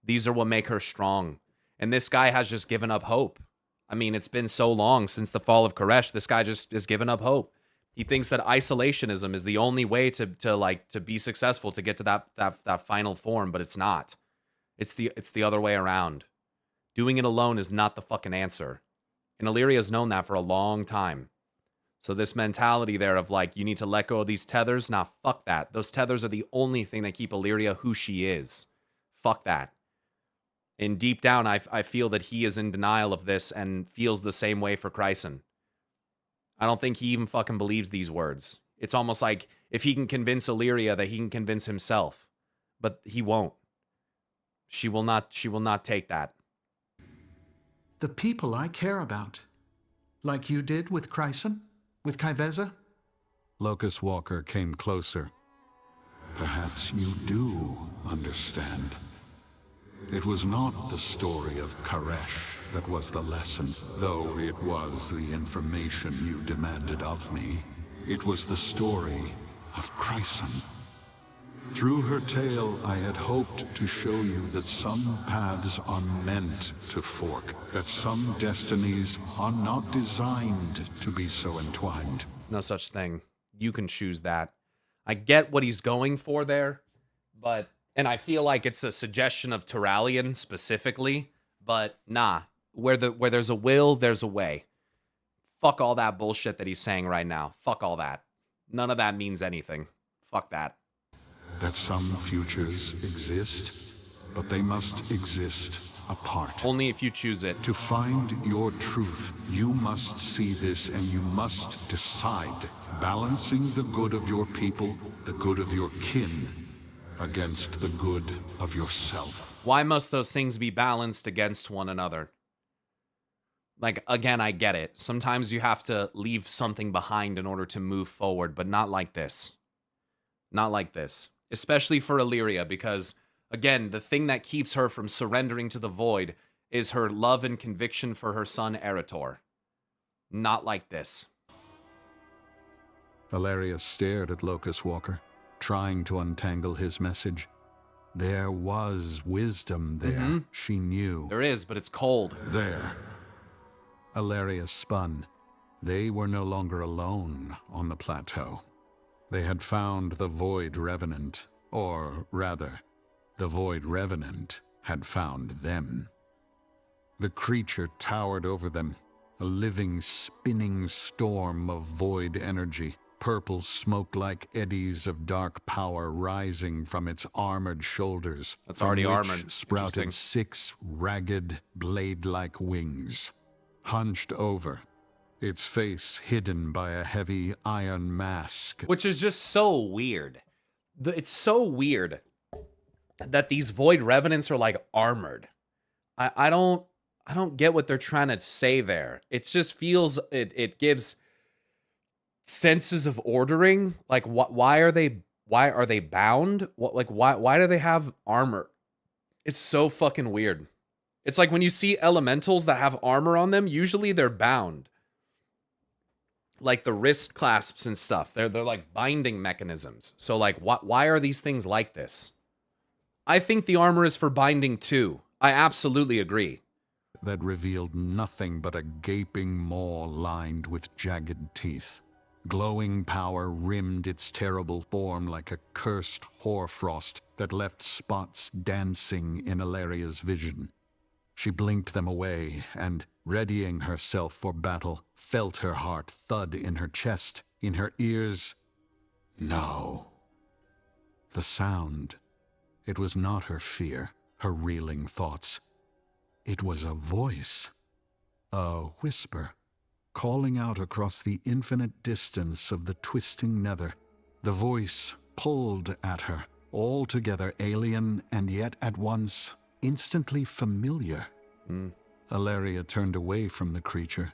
These are what make her strong. And this guy has just given up hope. I mean, it's been so long since the fall of Koresh. This guy just has given up hope. He thinks that isolationism is the only way to be successful, to get to that final form, but it's not. It's the other way around. Doing it alone is not the fucking answer. And Illyria's known that for a long time. So this mentality there of like, you need to let go of these tethers, nah, fuck that. Those tethers are the only thing that keep Illyria who she is. Fuck that. And deep down, I feel that he is in denial of this and feels the same way for Chryson. I don't think he even fucking believes these words. It's almost like if he can convince Illyria that he can convince himself. But he won't. She will not take that. The people I care about. Like you did with Chryson? With Kaiveza? Locust Walker came closer. Perhaps you do understand. It was not the story of Koresh that was the lesson, though it was the information you demanded of me. It was the story of Chryson. Through her tale, I had hoped to show you that some paths are meant to fork, that some destinies are not designed to be so entwined. No such thing. You can choose that. I get what he's going for there, but... And I feel like it's a suggestion of Turalian specifically, but nah. Where there's a will, there's a way. Fuck all that bullshit that he's saying right now. Fuck all that. None of that means anything. Fuck that. That some futures exist, but they must exist apart. Only if you choose it. To find your truth, you must see this and you must decide, balancing the good of your people, the good of your kin, against the good of yourself. Why must those things be balanced against one another? Like, again, I get it. Sometimes you have to leave something behind in order to move forward, but not like this. Not like this. Especially for Illyria, because, again, the thing that keeps her from surrendering to the Void is her love and conviction for her son, Erator. Not like this. Valeria stared at Locust Walker, trying to untangle his message. There was wisdom there, she knew. There is, but it's cold. There. Valeria spun. They were no longer alone on the plateau. They had found the Void Revenant, or rather, the Void Revenant had found them. The creature towered over them, a living, spinning storm of void energy, purple smoke like eddies of dark power rising from its armored shoulders. That's from already which armored. sprouted Interesting. 6 ragged, blade-like wings. Hunched over, its face hidden by a heavy iron mask. Which is just so weird. It's so weird that these Void Revenants are like armored. I don't get what they're trying to say there. It just feels it gives senses of ordering. Like why are they bound? Why do they have armor? It's so fucking weird. It's like when you see elementals that have armor on them, usually they're bound. Like the wrist clasps and stuff. They're like binding mechanisms. So like why are these things like this? I think the armor is for binding too. I absolutely agree. That revealed nothing but a gaping maw lined with jagged teeth. Glowing power rimmed its terrible form like a cursed hoarfrost that left spots dancing in Ilaria's vision. She blinked them away and, readying herself for battle, felt her heart thud in her chest, in her ears. No. The sound. It was not her fear, her reeling thoughts. It was a voice, a whisper, calling out across the infinite distance of the twisting nether. The voice pulled at her, altogether alien and yet at once instantly familiar. Ilaria turned away from the creature.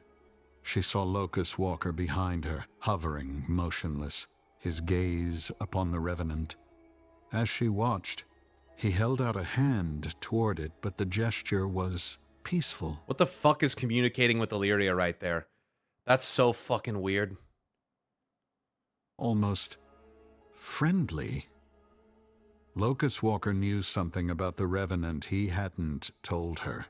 She saw Locust Walker behind her, hovering, motionless, his gaze upon the Revenant. As she watched, he held out a hand toward it, but the gesture was peaceful. What the fuck is communicating with Illyria right there? That's so fucking weird. Almost friendly. Locust Walker knew something about the Revenant he hadn't told her.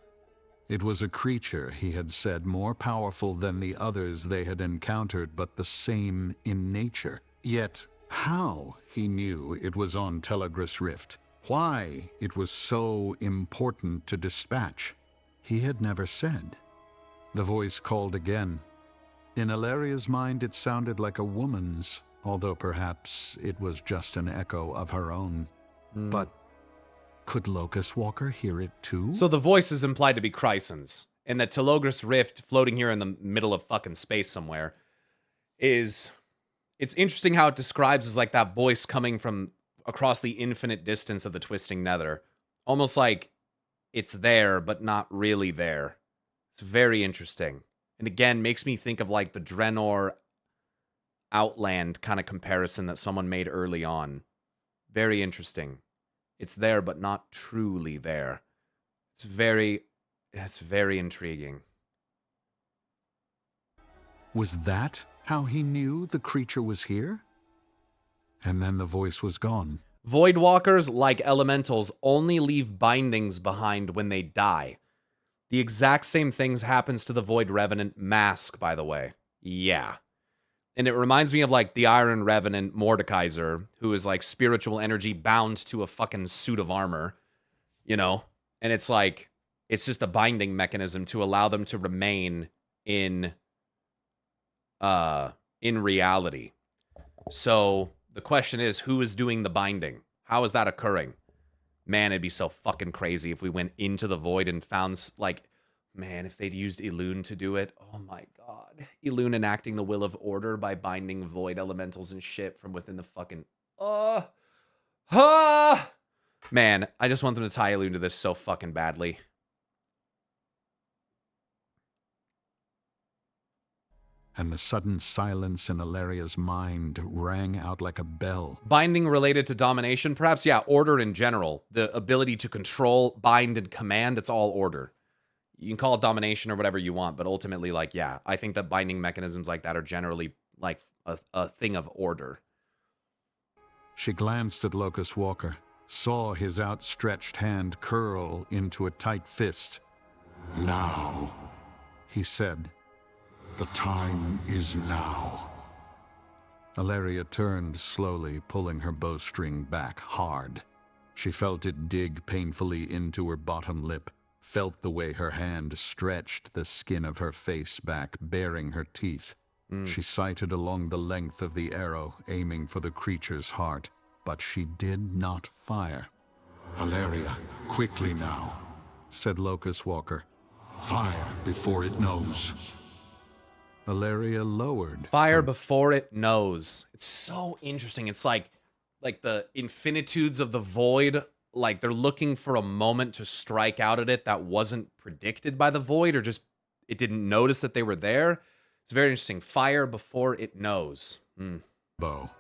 It was a creature, he had said, more powerful than the others they had encountered, but the same in nature. Yet, how he knew it was on Telegrus Rift, why it was so important to dispatch, he had never said. The voice called again. In Ilaria's mind, it sounded like a woman's, although perhaps it was just an echo of her own. But could Locust Walker hear it too? So the voice is implied to be Chrysan's, and that Telogris Rift, floating here in the middle of fucking space somewhere, is... It's interesting how it describes as like that voice coming from across the infinite distance of the twisting nether. Almost like it's there, but not really there. It's very interesting. And again, makes me think of like the Draenor Outland kind of comparison that someone made early on. Very interesting. It's there, but not truly there. It's very intriguing. Was that how he knew the creature was here? And then the voice was gone. Voidwalkers, like elementals, only leave bindings behind when they die. The exact same things happens to the Void Revenant mask, by the way. Yeah. And it reminds me of, like, the Iron Revenant Mordekaiser, who is, like, spiritual energy bound to a fucking suit of armor, you know? And it's, like, it's just a binding mechanism to allow them to remain in reality. So the question is, who is doing the binding? How is that occurring? Man, it'd be so fucking crazy if we went into the void and found, like, man, if they'd used Elune to do it. Oh my god. Elune enacting the will of order by binding void elementals and shit from within the fucking... Man, I just want them to tie Elune to this so fucking badly. And the sudden silence in Ilaria's mind rang out like a bell. Binding related to domination? Perhaps, yeah, order in general. The ability to control, bind, and command, it's all order. You can call it domination or whatever you want, but ultimately, like, yeah, I think that binding mechanisms like that are generally, like, a thing of order. She glanced at Locust Walker, saw his outstretched hand curl into a tight fist. Now, He said, the time is now. Ilaria turned slowly, pulling her bowstring back hard. She felt it dig painfully into her bottom lip, felt the way her hand stretched the skin of her face back, baring her teeth. She sighted along the length of the arrow, aiming for the creature's heart, but she did not fire. Valeria, quickly now. Said Locust Walker. Fire before it knows. Valeria lowered. Fire before it knows. It's so interesting. It's like the infinitudes of the void, like they're looking for a moment to strike out at it that wasn't predicted by the void, or just it didn't notice that they were there. It's very interesting. Fire before it knows. Bow.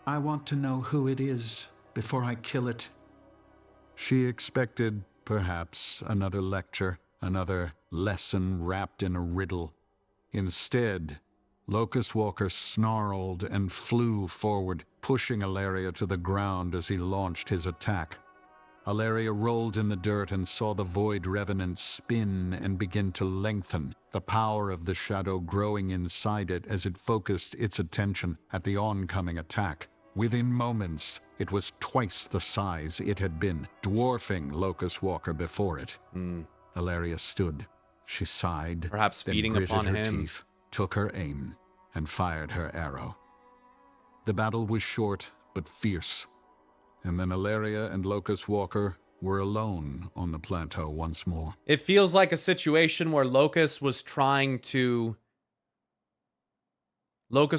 I want to know who it is before I kill it. She expected, perhaps, another lecture, another lesson wrapped in a riddle. Instead, Locust Walker snarled and flew forward, pushing Ilaria to the ground as he launched his attack. Ilaria rolled in the dirt and saw the Void Revenant spin and begin to lengthen, the power of the shadow growing inside it as it focused its attention at the oncoming attack. Within moments, it was twice the size it had been, dwarfing Locust Walker before it. Ilaria stood. She sighed, Perhaps then feeding gritted upon her him. teeth, took her aim, and fired her arrow. The battle was short but fierce, and then Ilaria and Locust Walker were alone on the plateau once more. It feels like a situation where Locust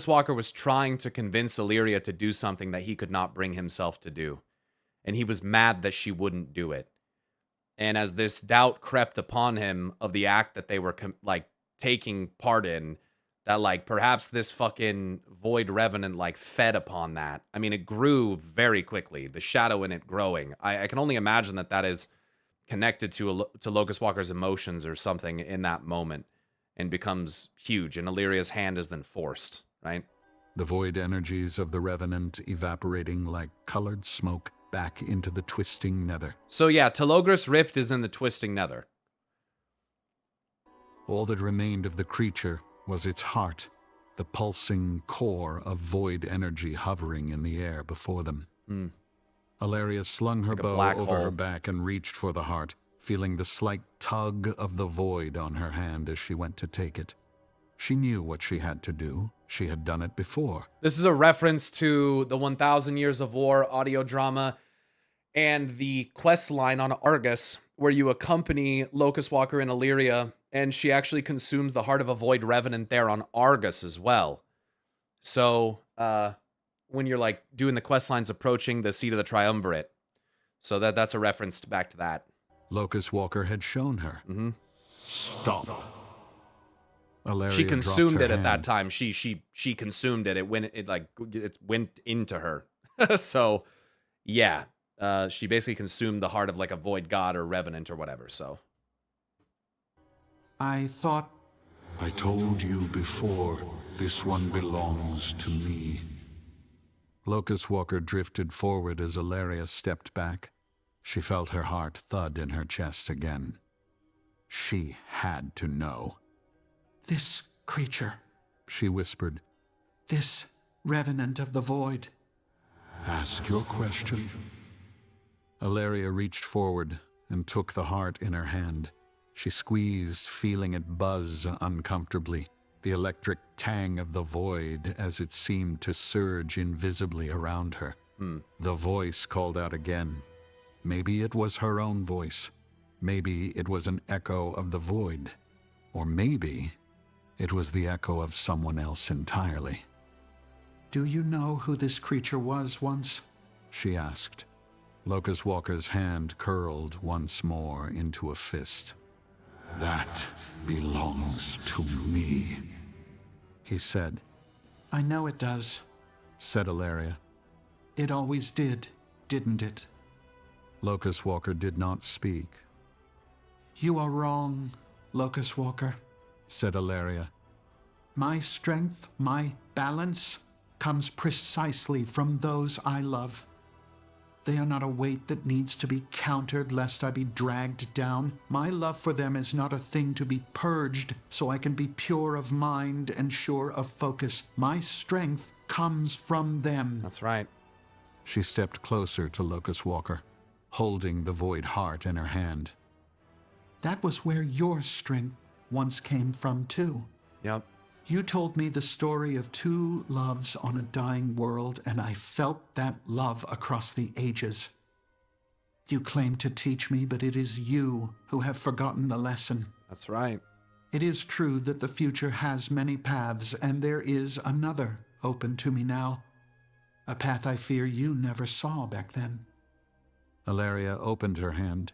Walker was trying to convince Illyria to do something that he could not bring himself to do. And he was mad that she wouldn't do it. And as this doubt crept upon him of the act that they were taking part in, that perhaps this fucking Void Revenant fed upon that. I mean, it grew very quickly, the shadow in it growing. I can only imagine that is connected to Locust Walker's emotions or something in that moment, and becomes huge, and Illyria's hand is then forced, right? The void energies of the Revenant evaporating like colored smoke back into the twisting nether. So yeah, Telogris Rift is in the twisting nether. All that remained of the creature was its heart, the pulsing core of void energy hovering in the air before them. Ilaria slung her Like a bow black over hole. her back and reached for the heart, feeling the slight tug of the void on her hand as she went to take it. She knew what she had to do. She had done it before. This is a reference to the 1000 Years of War audio drama and the quest line on Argus, where you accompany Locust Walker and Illyria, and she actually consumes the heart of a Void Revenant there on Argus as well. So, when you're doing the quest lines approaching the seat of the Triumvirate. So that's a reference back to that. Locust Walker had shown her. Stop. Ilaria She dropped consumed her it at that hand. time. She consumed it. It went into her. So, yeah. She basically consumed the heart of a void god or revenant or whatever. So I thought I told you before, this one belongs to me. Locust Walker drifted forward as Ilaria stepped back. She felt her heart thud in her chest again. She had to know. this creature, She whispered. this revenant of the void. Ask your question. Ilaria reached forward and took the heart in her hand. She squeezed, feeling it buzz uncomfortably, the electric tang of the void as it seemed to surge invisibly around her. The voice called out again. Maybe it was her own voice. Maybe it was an echo of the void. Or maybe it was the echo of someone else entirely. Do you know who this creature was once? She asked. Locust Walker's hand curled once more into a fist. That belongs to me. He said, I know it does. said Ilaria. It always did, didn't it? Locust Walker did not speak, You are wrong, Locust Walker. said Ilaria. My strength, my balance, comes precisely from those I love. They are not a weight that needs to be countered lest I be dragged down. My love for them is not a thing to be purged so I can be pure of mind and sure of focus. My strength comes from them. that's right. She stepped closer to Locust Walker, holding the void heart in her hand. That was where your strength once came from too. Yep. You told me the story of two loves on a dying world, and I felt that love across the ages. You claim to teach me, but it is you who have forgotten the lesson. That's right. It is true that the future has many paths, and there is another open to me now. A path I fear you never saw back then. Ilaria opened her hand.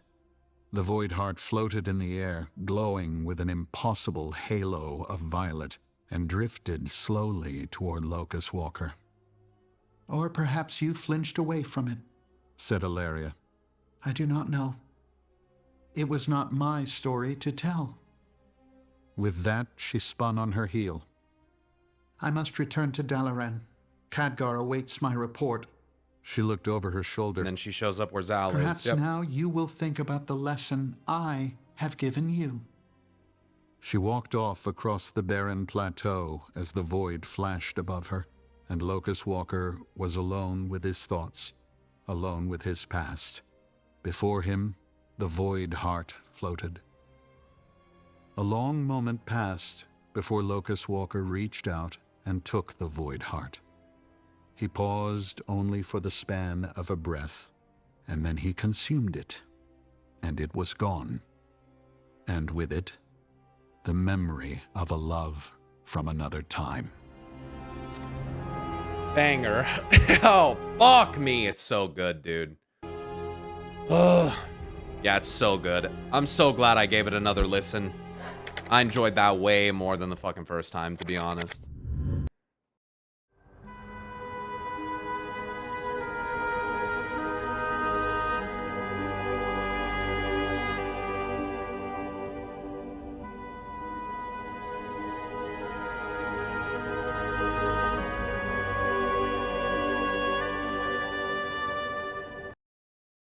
The void heart floated in the air, glowing with an impossible halo of violet, and drifted slowly toward Locust Walker. Or perhaps you flinched away from it, said Ilaria. I do not know. It was not my story to tell. With that, she spun on her heel. I must return to Dalaran. Khadgar awaits my report. She looked over her shoulder. And then she shows up where Zal Perhaps is. Yep. now you will think about the lesson I have given you. She walked off across the barren plateau as the void flashed above her, and Locust Walker was alone with his thoughts, alone with his past. Before him, the void heart floated. A long moment passed before Locust Walker reached out and took the void heart. He paused only for the span of a breath, and then he consumed it, and it was gone. And with it, the memory of a love from another time. Banger. Oh, fuck me. It's so good, dude. Oh, yeah, it's so good. I'm so glad I gave it another listen. I enjoyed that way more than the fucking first time, to be honest.